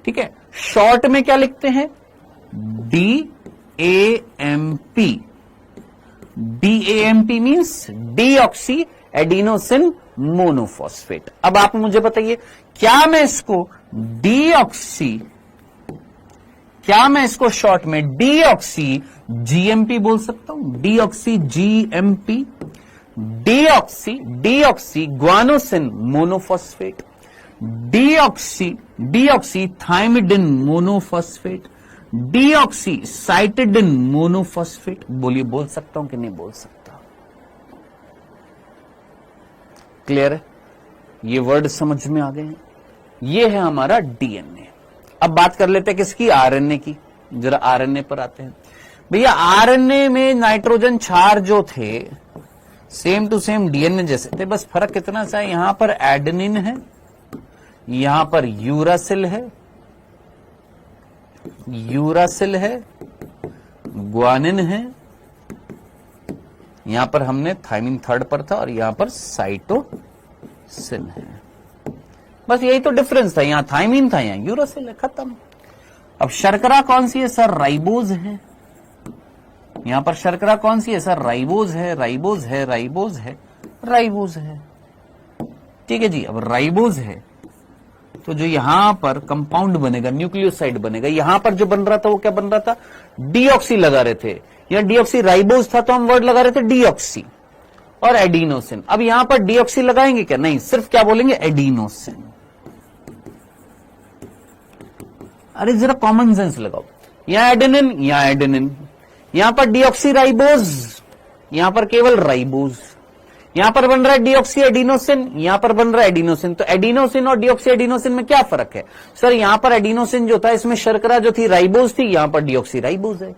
ठीक है, शॉर्ट में क्या लिखते हैं? DAMP। DAMP means deoxy adenosine monophosphate. अब आप मुझे बताइए, क्या मैं इसको शॉर्ट में डीऑक्सी GMP बोल सकता हूं? Deoxy GMP, deoxy guanosine monophosphate, deoxy thymidine monophosphate, deoxy cytidine monophosphate. बोलिए, बोल सकता हूं कि नहीं बोल सकता? क्लियर है? ये वर्ड समझ में आ गए हैं? ये है हमारा डीएनए। अब बात कर लेते हैं किसकी? आरएनए की। जरा आरएनए पर आते हैं। भैया आरएनए में नाइट्रोजन क्षार जो थे सेम टू सेम डीएनए जैसे थे, बस फर्क कितना सा है, यहां पर एडेनिन है, यहां पर यूरासिल है, यूरासिल है, ग्वानिन है, यहां पर हमने थायमिन थर्ड पर था और यहां पर साइटोसिन है। बस यही तो डिफरेंस था, यहां थायमिन था, यहां यूरासिल है, खत्म। अब शर्करा कौन सी है सर? राइबोज है। यहां पर शर्करा कौन सी है सर? राइबोज है, राइबोज है, राइबोज है, राइबोज है। ठीक है जी। अब राइबोज है तो जो यहां पर कंपाउंड बनेगा, न्यूक्लियोसाइड बनेगा, यहां पर जो बन रहा था वो क्या बन रहा था? डीऑक्सी लगा रहे थे, या डीऑक्सी राइबोज था तो हम वर्ड लगा रहे थे डीऑक्सी और एडिनोसिन। अब यहां पर डीऑक्सी लगाएंगे क्या? नहीं, सिर्फ क्या बोलेंगे? एडिनोसिन। अरे जरा कॉमन सेंस लगाओ, यहां एडेनिन, यहां एडेनिन, यहां पर डीऑक्सी राइबोज, यहां पर केवल राइबोज, यहां पर बन रहा है डीऑक्सी एडिनोसिन, यहां पर बन रहा है एडिनोसिन। तो एडिनोसिन और डीऑक्सी एडिनोसिन में क्या फर्क है सर? यहां पर एडिनोसिन जो था इसमें शर्करा जो थी राइबोज थी, यहां पर डीऑक्सी राइबोज है।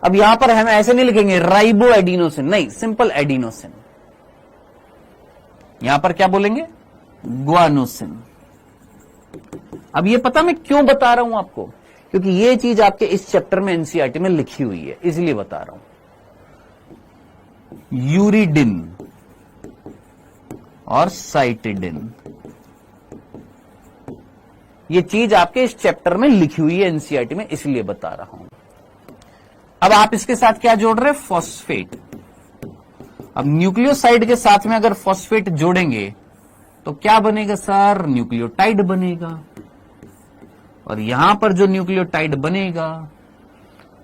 अब यहां पर हम ऐसे नहीं लिखेंगे राइबो एडिनोसिन, नहीं, सिंपल एडिनोसिन। यहां पर क्या बोलेंगे? ग्वानोसिन। अब ये पता मैं क्यों बता रहा हूं आपको? क्योंकि ये चीज आपके इस चैप्टर में एनसीईआरटी में लिखी हुई है, इसलिए बता रहा हूं। यूरिडिन और साइटिडिन, ये चीज आपके इस चैप्टर में लिखी हुई है एनसीईआरटी में, इसलिए बता रहा हूं। अब आप इसके साथ क्या जोड़ रहे हैं? फॉस्फेट। अब न्यूक्लियोसाइड के साथ में अगर फॉस्फेट जोड़ेंगे तो क्या बनेगा सर? न्यूक्लियोटाइड बनेगा। और यहां पर जो न्यूक्लियोटाइड बनेगा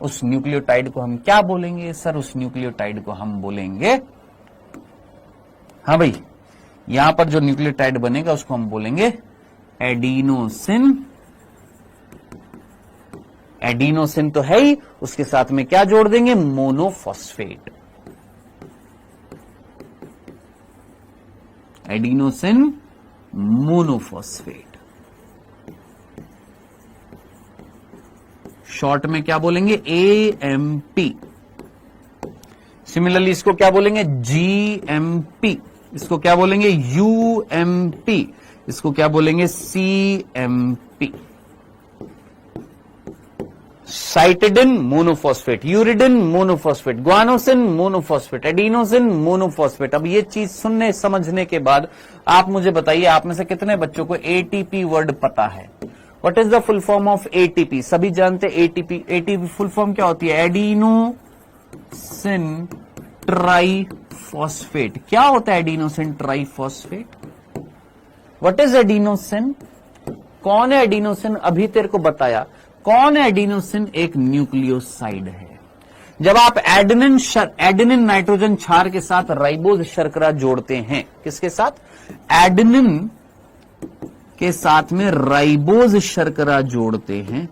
उस न्यूक्लियोटाइड को हम क्या बोलेंगे सर? उस न्यूक्लियोटाइड को हम बोलेंगे, हाँ भाई, यहां पर जो न्यूक्लियोटाइड बनेगा उसको हम बोलेंगे एडिनोसिन। एडिनोसिन तो है ही, उसके साथ में क्या जोड़ देंगे? मोनोफॉस्फेट। Adenosine monophosphate. शॉर्ट में क्या बोलेंगे? AMP। सिमिलरली इसको क्या बोलेंगे? GMP। इसको क्या बोलेंगे? UMP। इसको क्या बोलेंगे? CMP। Cytidine monophosphate, uridine monophosphate, guanosine monophosphate, adenosine monophosphate. अब ये चीज सुनने समझने के बाद आप मुझे बताइए, आप में से कितने बच्चों को ATP वर्ड पता है? What is the full form of ATP? सभी जानते हैं ATP। ATP फुल फॉर्म क्या होती है? Adenosine triphosphate. क्या होता है adenosine triphosphate? What is adenosine? कौन है एडिनोसिन? अभी तेरे को बताया। कौन है एडिनोसिन? एक न्यूक्लियोसाइड है। जब आप एडेनिन नाइट्रोजन क्षार के साथ राइबोज शर्करा जोड़ते हैं, किसके साथ? एडेनिन के साथ में राइबोज शर्करा जोड़ते हैं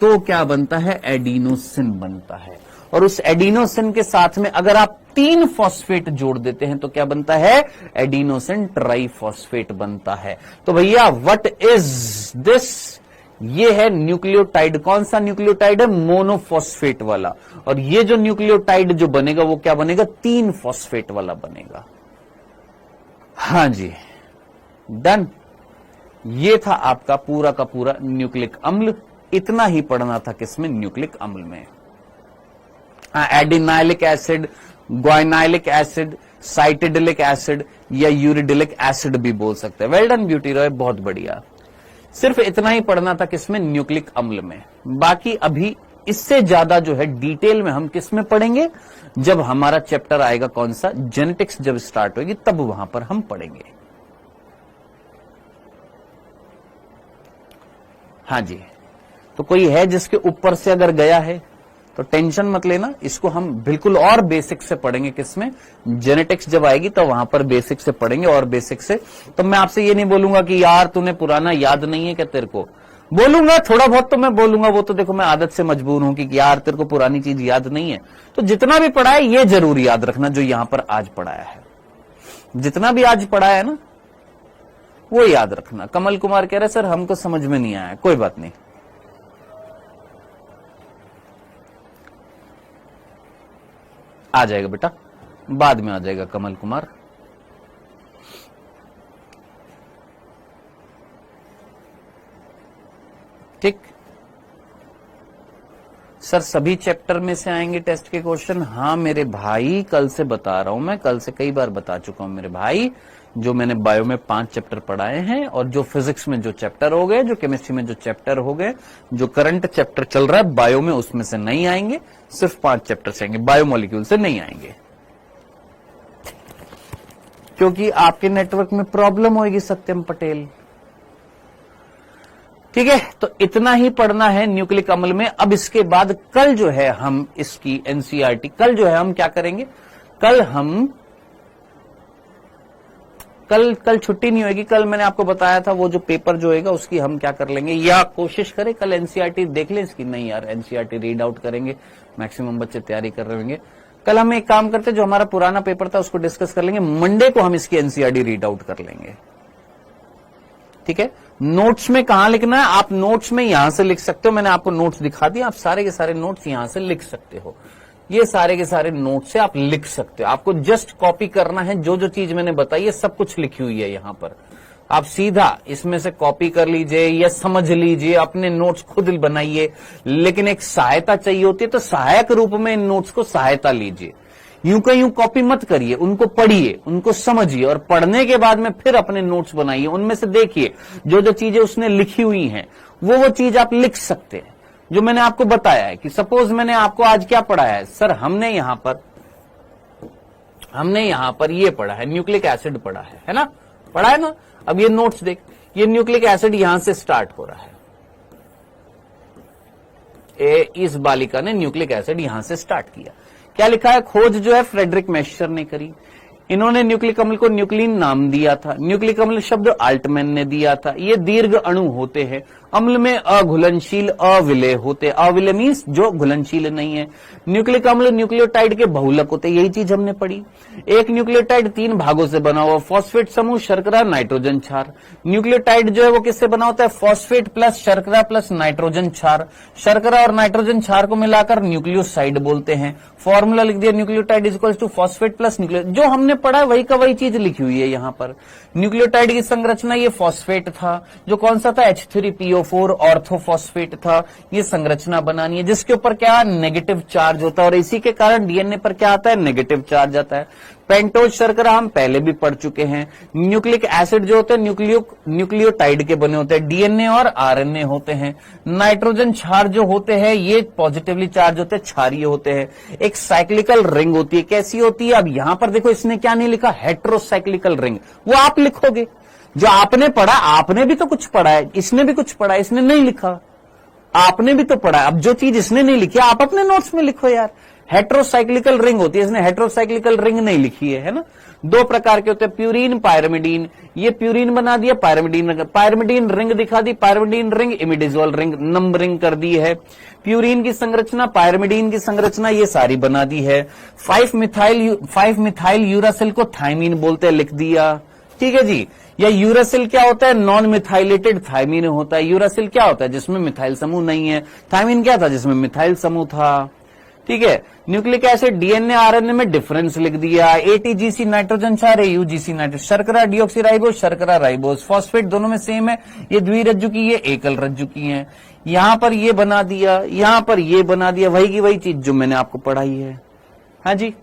तो क्या बनता है? एडिनोसिन बनता है। और उस एडिनोसिन के साथ में अगर आप 3 फॉस्फेट जोड़ देते हैं तो क्या बनता है? एडिनोसिन ट्राइफॉस्फेट बनता है। तो भैया व्हाट इज दिस? ये है न्यूक्लियोटाइड। कौन सा न्यूक्लियोटाइड है? मोनोफॉस्फेट वाला। और ये जो न्यूक्लियोटाइड जो बनेगा वो क्या बनेगा? 3 फॉस्फेट वाला बनेगा। हां जी, डन। ये था आपका पूरा का पूरा न्यूक्लिक अम्ल। इतना ही पढ़ना था किसमें? न्यूक्लिक अम्ल में। Adenylic acid, guanylic acid, cytidylic acid या यूरिडिलिक एसिड भी बोल सकते हैं। वेल डन ब्यूटी रॉय, बहुत बढ़िया। सिर्फ इतना ही पढ़ना था किसमें? न्यूक्लिक अम्ल में। बाकी अभी इससे ज्यादा जो है डिटेल में हम किसमें पढ़ेंगे? जब हमारा चैप्टर आएगा कौन सा? जेनेटिक्स जब स्टार्ट होगी तब वहां पर हम पढ़ेंगे। हाँ जी, तो कोई है जिसके ऊपर से अगर गया है तो टेंशन मत लेना, इसको हम बिल्कुल और बेसिक से पढ़ेंगे। किसमें? जेनेटिक्स जब आएगी तो वहां पर बेसिक से पढ़ेंगे और बेसिक से। तो मैं आपसे ये नहीं बोलूंगा कि यार तूने पुराना याद नहीं है क्या तेरे को? बोलूंगा, थोड़ा बहुत तो मैं बोलूंगा, वो तो देखो मैं आदत से मजबूर हूं कि यार तेरे को पुरानी चीज याद नहीं है। तो जितना भी पढ़ा है ये जरूर याद रखना जो यहां पर आज पढ़ाया है। जितना भी आज पढ़ाया है ना वो याद रखना। कमल कुमार कह रहे सर हमको समझ में नहीं आया। कोई बात नहीं, आ जाएगा बेटा, बाद में आ जाएगा कमल कुमार। ठीक सर, सभी चैप्टर में से आएंगे टेस्ट के क्वेश्चन? हाँ मेरे भाई, कल से बता रहा हूं मैं, कल से कई बार बता चुका हूं मेरे भाई। जो मैंने बायो में 5 चैप्टर पढ़ाए हैं और जो फिजिक्स में जो चैप्टर हो गए, जो केमिस्ट्री में जो चैप्टर हो गए, जो करंट चैप्टर चल रहा है बायो में, उसमें से नहीं आएंगे। सिर्फ 5 चैप्टर से आएंगे, बायोमोलिक्यूल से नहीं आएंगे, क्योंकि आपके नेटवर्क में प्रॉब्लम होगी सत्यम पटेल। ठीक है, तो इतना ही पढ़ना है न्यूक्लिक अम्ल में। अब इसके बाद कल जो है हम इसकी एनसीईआरटी, कल जो है हम क्या करेंगे, कल छुट्टी नहीं होगी। कल मैंने आपको बताया था वो जो पेपर जो होगा उसकी हम क्या कर लेंगे, या कोशिश करें कल एनसीईआरटी देख लें इसकी। नहीं यार, एनसीईआरटी रीड आउट करेंगे, मैक्सिमम बच्चे तैयारी कर रहे होंगे। कल हम एक काम करते, जो हमारा पुराना पेपर था उसको डिस्कस कर लेंगे, मंडे को हम इसकी एनसीईआरटी रीड आउट कर लेंगे। ठीक है, नोट्स में कहां लिखना है, आप नोट्स में यहां से लिख सकते हो, मैंने आपको नोट्स दिखा दिया, आप सारे के सारे नोट्स यहां से लिख सकते हो। ये सारे के सारे नोट्स से आप लिख सकते हो, आपको जस्ट कॉपी करना है। जो जो चीज मैंने बताई है सब कुछ लिखी हुई है यहां पर, आप सीधा इसमें से कॉपी कर लीजिए या समझ लीजिए, अपने नोट्स खुद बनाइए। लेकिन एक सहायता चाहिए होती है, तो सहायक रूप में इन नोट्स को सहायता लीजिए। यूं का यूं कॉपी मत करिए, उनको पढ़िए, उनको समझिए, और पढ़ने के बाद में फिर अपने नोट्स बनाइए। उनमें से देखिए जो जो चीजें उसने लिखी हुई हैं वो चीज आप लिख सकते हैं। जो मैंने आपको बताया है कि सपोज मैंने आपको आज क्या पढ़ाया है, सर हमने यहां पर ये पढ़ा है, न्यूक्लिक एसिड पढ़ा है ना, पढ़ा है ना। अब ये नोट्स देख, ये न्यूक्लिक एसिड यहां से स्टार्ट हो रहा है। इस बालिका ने न्यूक्लिक एसिड यहां से स्टार्ट किया। क्या लिखा है, खोज जो है फ्रेडरिक मैशर ने करी। इन्होंने न्यूक्लिक अम्ल को न्यूक्लिन नाम दिया था। न्यूक्लिक अम्ल शब्द आल्टमैन ने दिया था। ये दीर्घ अणु होते हैं, अम्ल में अघुलनशील अविलेय होते। अविलेय मीन्स जो घुलनशील नहीं है। न्यूक्लिक अम्ल न्यूक्लियोटाइड के बहुलक होते, यही चीज हमने पढ़ी। एक न्यूक्लियोटाइड 3 भागों से बना हुआ, फॉस्फेट समूह, शर्करा, नाइट्रोजन क्षार। न्यूक्लियोटाइड जो है वो किससे बना होता है, फॉस्फेट प्लस शर्करा प्लस नाइट्रोजन क्षार। शर्करा और नाइट्रोजन क्षार को मिलाकर न्यूक्लियोसाइड बोलते हैं। फॉर्मूला लिख दिया, nucleotide is equals to phosphate plus nucleo, जो हमने पढ़ा है वही का वही चीज लिखी हुई है यहां पर। न्यूक्लियोटाइड की संरचना, ये फॉस्फेट था, जो कौन सा था, H3PO4 ऑर्थोफॉस्फेट था। ये संरचना बनानी है जिसके ऊपर क्या, नेगेटिव चार्ज होता है, और इसी के कारण डीएनए पर क्या आता है, नेगेटिव चार्ज आता है। पेंटोज शर्करा हम पहले भी पढ़ चुके हैं। न्यूक्लिक एसिड जो होते हैं न्यूक्लियोटाइड के बने होते हैं, डीएनए और आरएनए होते हैं। नाइट्रोजन क्षार जो होते हैं ये पॉजिटिवली चार्ज होते हैं, क्षारीय होते हैं। एक साइक्लिकल रिंग होती है, कैसी होती है, अब यहां पर देखो इसने क्या नहीं लिखा, हेट्रोसाइक्लिकल रिंग, वो आप लिखोगे। जो आपने पढ़ा, आपने भी तो कुछ पढ़ा है, इसने भी कुछ पढ़ा है, इसने नहीं लिखा, आपने भी तो पढ़ा है। अब जो चीज इसने नहीं लिखी आप अपने नोट्स में लिखो यार। हेट्रोसाइक्लिकल रिंग होती है, इसने हेट्रोसाइक्लिकल रिंग नहीं लिखी है ना। 2 प्रकार के होते हैं, प्यूरीन, पायरिमिडीन। ये प्यूरीन बना दिया, पायरिमिडीन रिंग दिखा दी, pyrimidine ring, imidazole ring numbering कर दी है। प्यूरीन की संरचना, पायरिमिडीन की संरचना ये सारी बना दी है। 5 मिथाइल यूरासिल को थायमीन बोलते हैं, लिख दिया। ठीक है जी। या यूरासिल क्या होता है, नॉन मिथाइलेटेड थायमीन होता है। यूरासिल क्या होता है, जिसमें मिथाइल समूह नहीं है। थायमीन क्या था, जिसमें मिथाइल समूह था। ठीक है। न्यूक्लिक एसिड, डीएनए आरएनए में डिफरेंस लिख दिया। एटीजीसी नाइट्रोजन क्षार, यूजीसी नाइट्रोजन, शर्करा डीऑक्सीराइबोज, शर्करा राइबोज, फॉस्फेट दोनों में सेम है। ये द्विरज्जु की, ये एकल रज्जु की है। यहां पर ये बना दिया, यहां पर ये बना दिया, वही की वही चीज जो मैंने आपको पढ़ाई है। हाँ जी।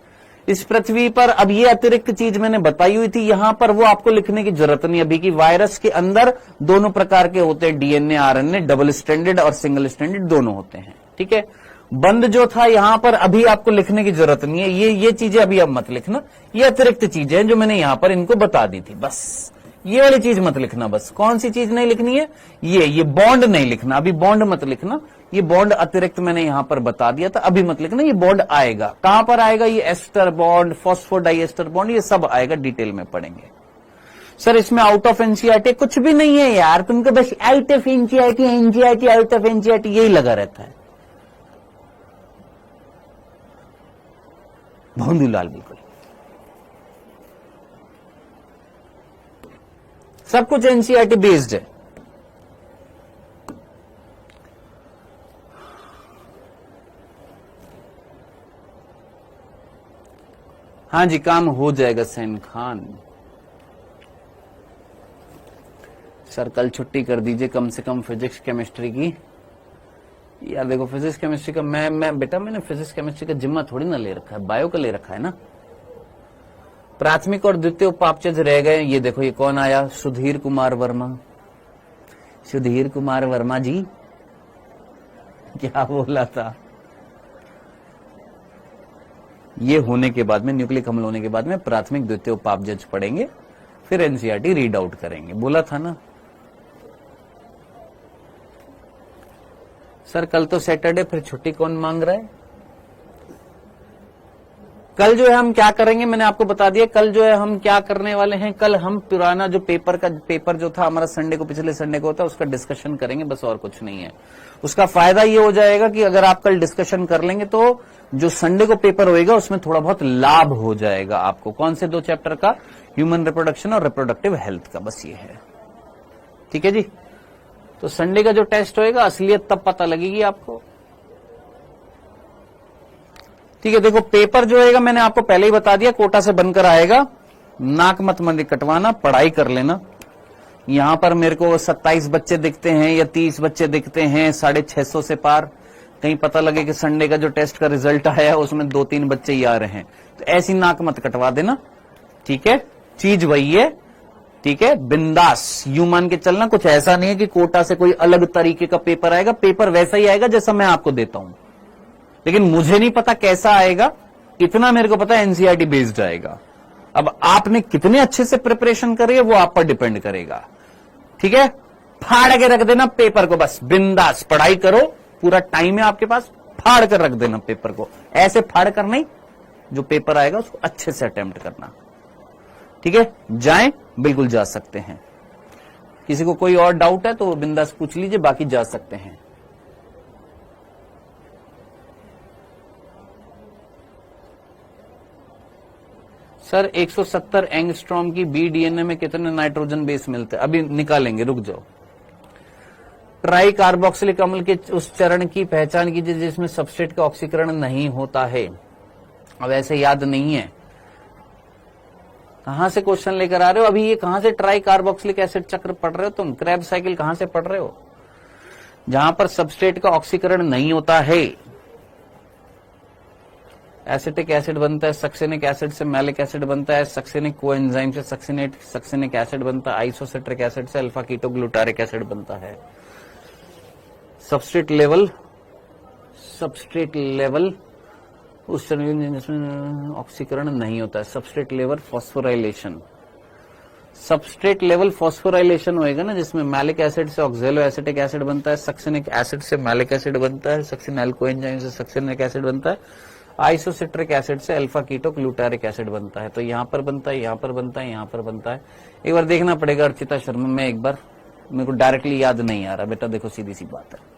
इस पृथ्वी पर अब ये अतिरिक्त चीज मैंने बताई हुई थी, यहां पर वो आपको लिखने की जरूरत नहीं अभी, कि वायरस के अंदर दोनों प्रकार के होते हैं, डीएनए आरएनए, डबल स्टैंडर्ड और सिंगल स्टैंडर्ड दोनों होते हैं। ठीक है। बंद जो था यहां पर अभी आपको लिखने की जरूरत नहीं है, ये चीजें अभी अब मत लिखना। ये अतिरिक्त चीजें हैं जो मैंने यहां पर इनको बता दी थी, बस ये वाली चीज मत लिखना। बस कौन सी चीज नहीं लिखनी है, ये बॉन्ड नहीं लिखना, अभी बॉन्ड मत लिखना। ये बॉन्ड अतिरिक्त मैंने यहां पर बता दिया था, अभी मत लिखना। ये बॉन्ड आएगा, कहां पर आएगा, ये एस्टर बॉन्ड, फॉस्फोडाइएस्टर बॉन्ड, ये सब आएगा, डिटेल में पढ़ेंगे। सर इसमें आउट ऑफ एनसीईआरटी कुछ भी नहीं है यार, तुमको बस out of NCERT, NCERT out of NCERT यही लगा रहता है। भोंदूलाल बिल्कुल सब कुछ एनसीईआरटी बेस्ड है। हाँ जी, काम हो जाएगा सैन खान। सर कल छुट्टी कर दीजिए कम से कम फिजिक्स केमिस्ट्री की। यार देखो फिजिक्स केमिस्ट्री का मैं बेटा मैंने फिजिक्स केमिस्ट्री का जिम्मा थोड़ी ना ले रखा है, बायो का ले रखा है ना। प्राथमिक और द्वितीय उपापचय रह गए। ये देखो ये कौन आया, सुधीर कुमार वर्मा। सुधीर कुमार वर्मा जी क्या बोला था। ये होने के बाद में न्यूक्लिक हमल होने के बाद में प्राथमिक द्वितीय उपापचय पढ़ेंगे, फिर एनसीईआरटी रीड आउट करेंगे, बोला था ना। सर कल तो सैटरडे, फिर छुट्टी कौन मांग रहा है। कल जो है हम क्या करेंगे मैंने आपको बता दिया। कल जो है हम क्या करने वाले हैं, कल हम पुराना जो पेपर जो था हमारा संडे को, पिछले संडे को होता, उसका डिस्कशन करेंगे, बस और कुछ नहीं है। उसका फायदा ये हो जाएगा कि अगर आप कल डिस्कशन कर लेंगे तो जो संडे को पेपर होएगा उसमें थोड़ा बहुत लाभ हो जाएगा आपको। कौन से 2 चैप्टर का, ह्यूमन रिप्रोडक्शन और रिप्रोडक्टिव हेल्थ का, बस ये है। ठीक है जी। तो संडे का जो टेस्ट होएगा असलियत तब पता लगेगी आपको। ठीक है, देखो पेपर जो होएगा मैंने आपको पहले ही बता दिया, कोटा से बनकर आएगा। नाक मत कटवाना, पढ़ाई कर लेना। यहां पर मेरे को 27 बच्चे दिखते हैं या 30 बच्चे दिखते हैं 650 से पार। कहीं पता लगे कि संडे का जो टेस्ट का रिजल्ट आया उसमें 2-3 बच्चे ही आ रहे हैं, तो ऐसी नाक मत कटवा देना। ठीक है, चीज वही है। ठीक है, बिंदास यूं मान के चलना। कुछ ऐसा नहीं है कि कोटा से कोई अलग तरीके का पेपर आएगा, पेपर वैसा ही आएगा जैसा मैं आपको देता हूं, लेकिन मुझे नहीं पता कैसा आएगा। इतना मेरे को पता है एनसीईआरटी बेस्ड आएगा। अब आपने कितने अच्छे से प्रिपरेशन करी है वो आप पर डिपेंड करेगा। ठीक है, फाड़ के रख देना पेपर को, बस बिंदास पढ़ाई करो, पूरा टाइम है आपके पास, फाड़ कर रख देना पेपर को। ऐसे फाड़ कर नहीं, जो पेपर आएगा उसको अच्छे से अटेम्प्ट करना। ठीक है, जाएं, बिल्कुल जा सकते हैं। किसी को कोई और डाउट है तो बिंदास पूछ लीजिए, बाकी जा सकते हैं। सर 170 एंगस्ट्रॉम की बी डीएनए में कितने नाइट्रोजन बेस मिलते हैं, अभी निकालेंगे, रुक जाओ। ट्राई कार्बोक्सिलिक अम्ल के उस चरण की पहचान कीजिए जिसमें सबस्ट्रेट का ऑक्सीकरण नहीं होता है। अब ऐसे याद नहीं है, कहां से क्वेश्चन लेकर आ रहे हो अभी, ये कहां से ट्राई कार्बोक्सिलिक एसिड चक्र पढ़ रहे हो तुम, क्रैब साइकिल कहां से पढ़ रहे हो, जहां पर सबस्ट्रेट का ऑक्सीकरण नहीं होता है। एसिटिक एसिड बनता है, सक्सेनिक एसिड से मैलिक एसिड बनता है, सक्सेनिक कोएंजाइम से सक्सेनिक एसिड बनता है, आइसोसिट्रिक एसिड से अल्फा कीटोग्लूटारिक एसिड बनता है। सबस्ट्रेट लेवल उस जिसमें ऑक्सीकरण नहीं होता है, substrate level phosphorylation. Substrate level phosphorylation होएगा ना, जिसमें मैलिक एसिड से ऑक्जेलो एसिटिक एसिड बनता है, सक्सेनिक एसिड से मैलिक एसिड बनता है, सक्सिनल कोएंजाइम से सक्सेनिक एसिड बनता है, आइसोसिट्रिक एसिड से अल्फा कीटोग्लूटारिक एसिड बनता है। तो यहां पर बनता है, यहां पर बनता है, यहां पर बनता है। एक बार देखना पड़ेगा अर्चिता शर्मा में, एक बार मेरे को डायरेक्टली याद नहीं आ रहा बेटा, देखो सीधी सी बात है।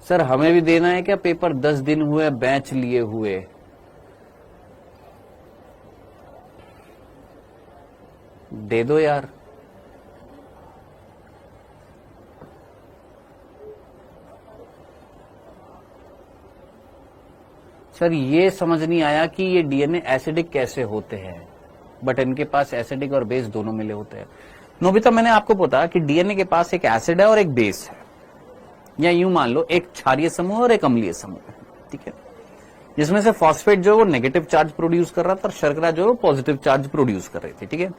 सर हमें भी देना है क्या पेपर, 10 दिन हुए बैच लिए हुए। दे दो यार। सर ये समझ नहीं आया कि ये डीएनए एसिडिक कैसे होते हैं, बट इनके पास एसिडिक और बेस दोनों मिले होते हैं। नोबिता मैंने आपको बताया कि डीएनए के पास एक एसिड है और एक बेस है, या यूं मान लो एक क्षारीय समूह और एक अम्लीय समूह है। ठीक है, जिसमें से फॉस्फेट जो है वो नेगेटिव चार्ज प्रोड्यूस कर रहा था और शर्करा जो है वो पॉजिटिव चार्ज प्रोड्यूस कर रही थी। ठीक है,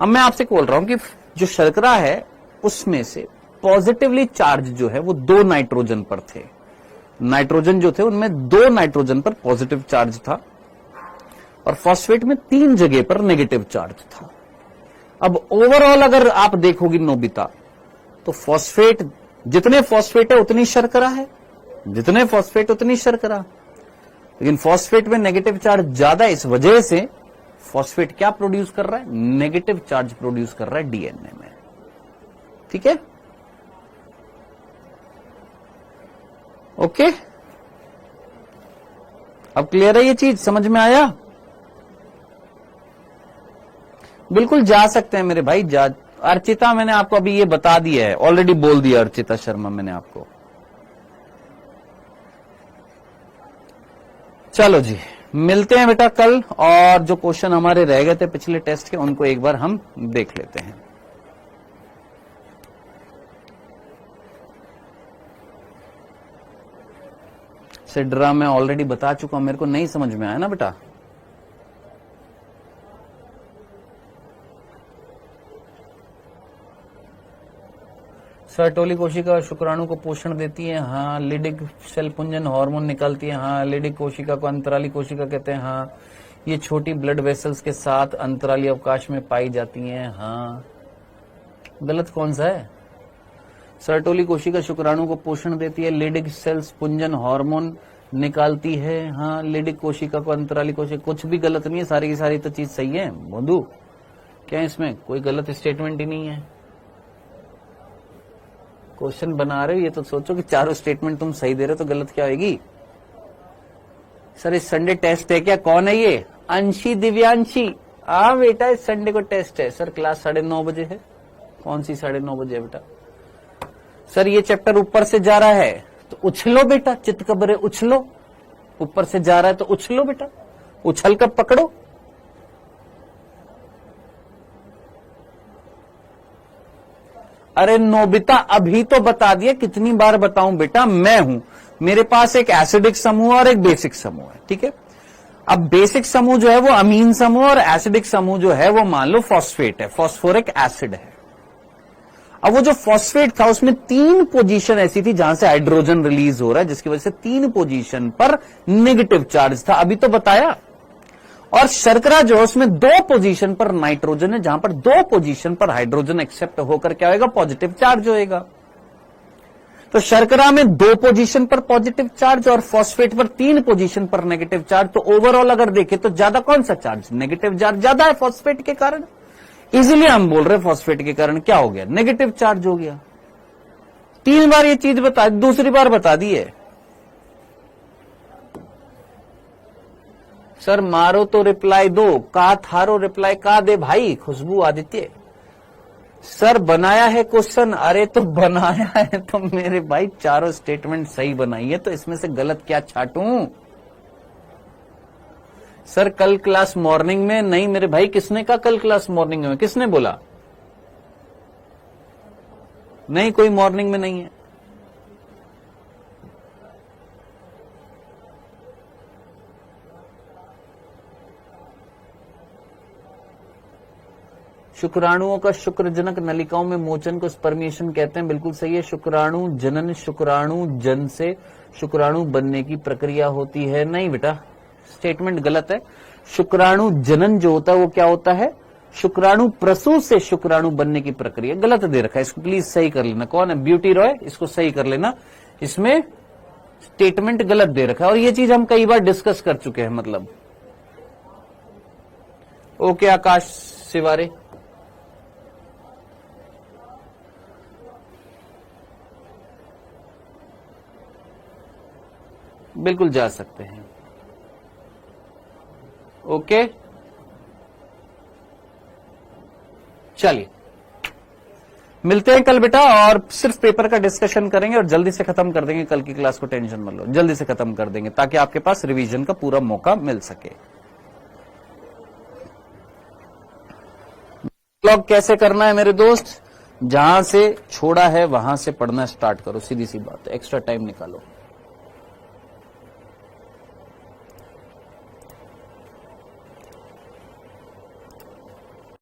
अब मैं आपसे बोल रहा हूं कि जो शर्करा है उसमें से पॉजिटिवली चार्ज जो है वो 2 नाइट्रोजन पर थे। नाइट्रोजन जो थे उनमें 2 नाइट्रोजन पर पॉजिटिव चार्ज था और फॉस्फेट में 3 जगह पर नेगेटिव चार्ज था। अब ओवरऑल अगर आप देखोगी नोबिता, तो फॉस्फेट, जितने फॉस्फेट है उतनी शर्करा है, जितने फॉस्फेट उतनी शर्करा, लेकिन फॉस्फेट में नेगेटिव चार्ज ज्यादा है, इस वजह से फॉस्फेट क्या प्रोड्यूस कर रहा है, नेगेटिव चार्ज प्रोड्यूस कर रहा है डीएनए में। ठीक है, ओके, अब क्लियर है ये चीज, समझ में आया। बिल्कुल जा सकते हैं मेरे भाई, अर्चिता मैंने आपको अभी ये बता दिया है, ऑलरेडी बोल दिया अर्चिता शर्मा मैंने आपको। चलो जी, मिलते हैं बेटा कल, और जो क्वेश्चन हमारे रह गए थे पिछले टेस्ट के उनको एक बार हम देख लेते हैं। सिड्रा मैं ऑलरेडी बता चुका हूं, मेरे को नहीं समझ में आया ना बेटा। सर्टोली कोशिका शुक्राणु को पोषण देती है, हाँ। लिडिक सेल पुंजन हार्मोन निकालती है, हाँ। लिडिक कोशिका को अंतराली कोशिका कहते हैं, हाँ। ये छोटी ब्लड वेसल्स के साथ अंतराली अवकाश में पाई जाती हैं, हाँ। गलत कौन सा है? सर्टोली कोशिका शुक्राणु को पोषण देती है, लिडिक सेल्स पुंजन हार्मोन निकालती है, हाँ। लिडिक कोशिका को अंतराली कोशिका, कुछ भी गलत नहीं है, सारी की सारी तो चीज सही है। बंधु क्या इसमें कोई गलत स्टेटमेंट ही नहीं है। क्वेश्चन बना रहे हो ये तो सोचो कि चारों स्टेटमेंट तुम सही दे रहे हो तो गलत क्या होगी। सर इस संडे टेस्ट है क्या? कौन है ये? अंशी दिव्यांशी। हाँ बेटा इस संडे को टेस्ट है। सर क्लास 9:30 बजे है। कौन सी 9:30 बजे है बेटा? सर ये चैप्टर ऊपर से जा रहा है तो उछलो बेटा, चित्त कब्रे उछलो। ऊपर से जा रहा है तो उछलो बेटा, उछल कर पकड़ो। अरे नोबिता अभी तो बता दिया, कितनी बार बताऊं बेटा? मैं हूं, मेरे पास एक एसिडिक समूह और एक बेसिक समूह है, ठीक है। अब बेसिक समूह जो है वो अमीन समूह और एसिडिक समूह जो है वो मान लो फॉस्फेट है, फॉस्फोरिक एसिड है। अब वो जो फॉस्फेट था उसमें 3 पोजीशन ऐसी थी जहां से हाइड्रोजन रिलीज हो रहा है, जिसकी वजह से 3 पोजीशन पर नेगेटिव चार्ज था, अभी तो बताया। और शर्करा जो है उसमें 2 पोजीशन पर नाइट्रोजन है, जहां पर 2 पोजीशन पर हाइड्रोजन एक्सेप्ट होकर क्या होगा? पॉजिटिव चार्ज होएगा। तो शर्करा में 2 पोजीशन पर पॉजिटिव चार्ज और फॉस्फेट पर 3 पोजीशन पर नेगेटिव चार्ज। तो ओवरऑल अगर देखें तो ज्यादा कौन सा चार्ज? नेगेटिव चार्ज ज्यादा है फॉस्फेट के कारण। इजीली हम बोल रहे हैं फॉस्फेट के कारण क्या हो गया? नेगेटिव चार्ज हो गया। 3 बार ये चीज बता, दूसरी बार बता दी है। सर मारो तो रिप्लाई दो, का थारो रिप्लाई का दे भाई। खुशबू आदित्य सर बनाया है क्वेश्चन। अरे तो बनाया है तो मेरे भाई चारों स्टेटमेंट सही बनाई है, तो इसमें से गलत क्या छाटूं? सर कल क्लास मॉर्निंग में नहीं मेरे भाई। किसने कहा कल क्लास मॉर्निंग में? किसने बोला? नहीं कोई मॉर्निंग में नहीं है। शुक्राणुओं का शुक्रजनक नलिकाओं में मोचन को स्पर्मिएशन कहते हैं, बिल्कुल सही है। शुक्राणु जनन शुक्राणु जन से शुक्राणु बनने की प्रक्रिया होती है। नहीं बेटा स्टेटमेंट गलत है। शुक्राणु जनन जो होता है वो क्या होता है? शुक्राणु प्रसूत से शुक्राणु बनने की प्रक्रिया। गलत दे रखा है, इसको प्लीज सही कर लेना। कौन है? ब्यूटी रॉय। इसको सही कर लेना, इसमें स्टेटमेंट गलत दे रखा है और ये चीज हम कई बार डिस्कस कर चुके हैं। मतलब ओके आकाश सिवारे। बिल्कुल जा सकते हैं। ओके चलिए मिलते हैं कल बेटा, और सिर्फ पेपर का डिस्कशन करेंगे और जल्दी से खत्म कर देंगे कल की क्लास को। टेंशन मत लो, जल्दी से खत्म कर देंगे ताकि आपके पास रिवीजन का पूरा मौका मिल सके। ब्लॉग कैसे करना है मेरे दोस्त? जहां से छोड़ा है वहां से पढ़ना स्टार्ट करो, सीधी सी बात है। एक्स्ट्रा टाइम निकालो।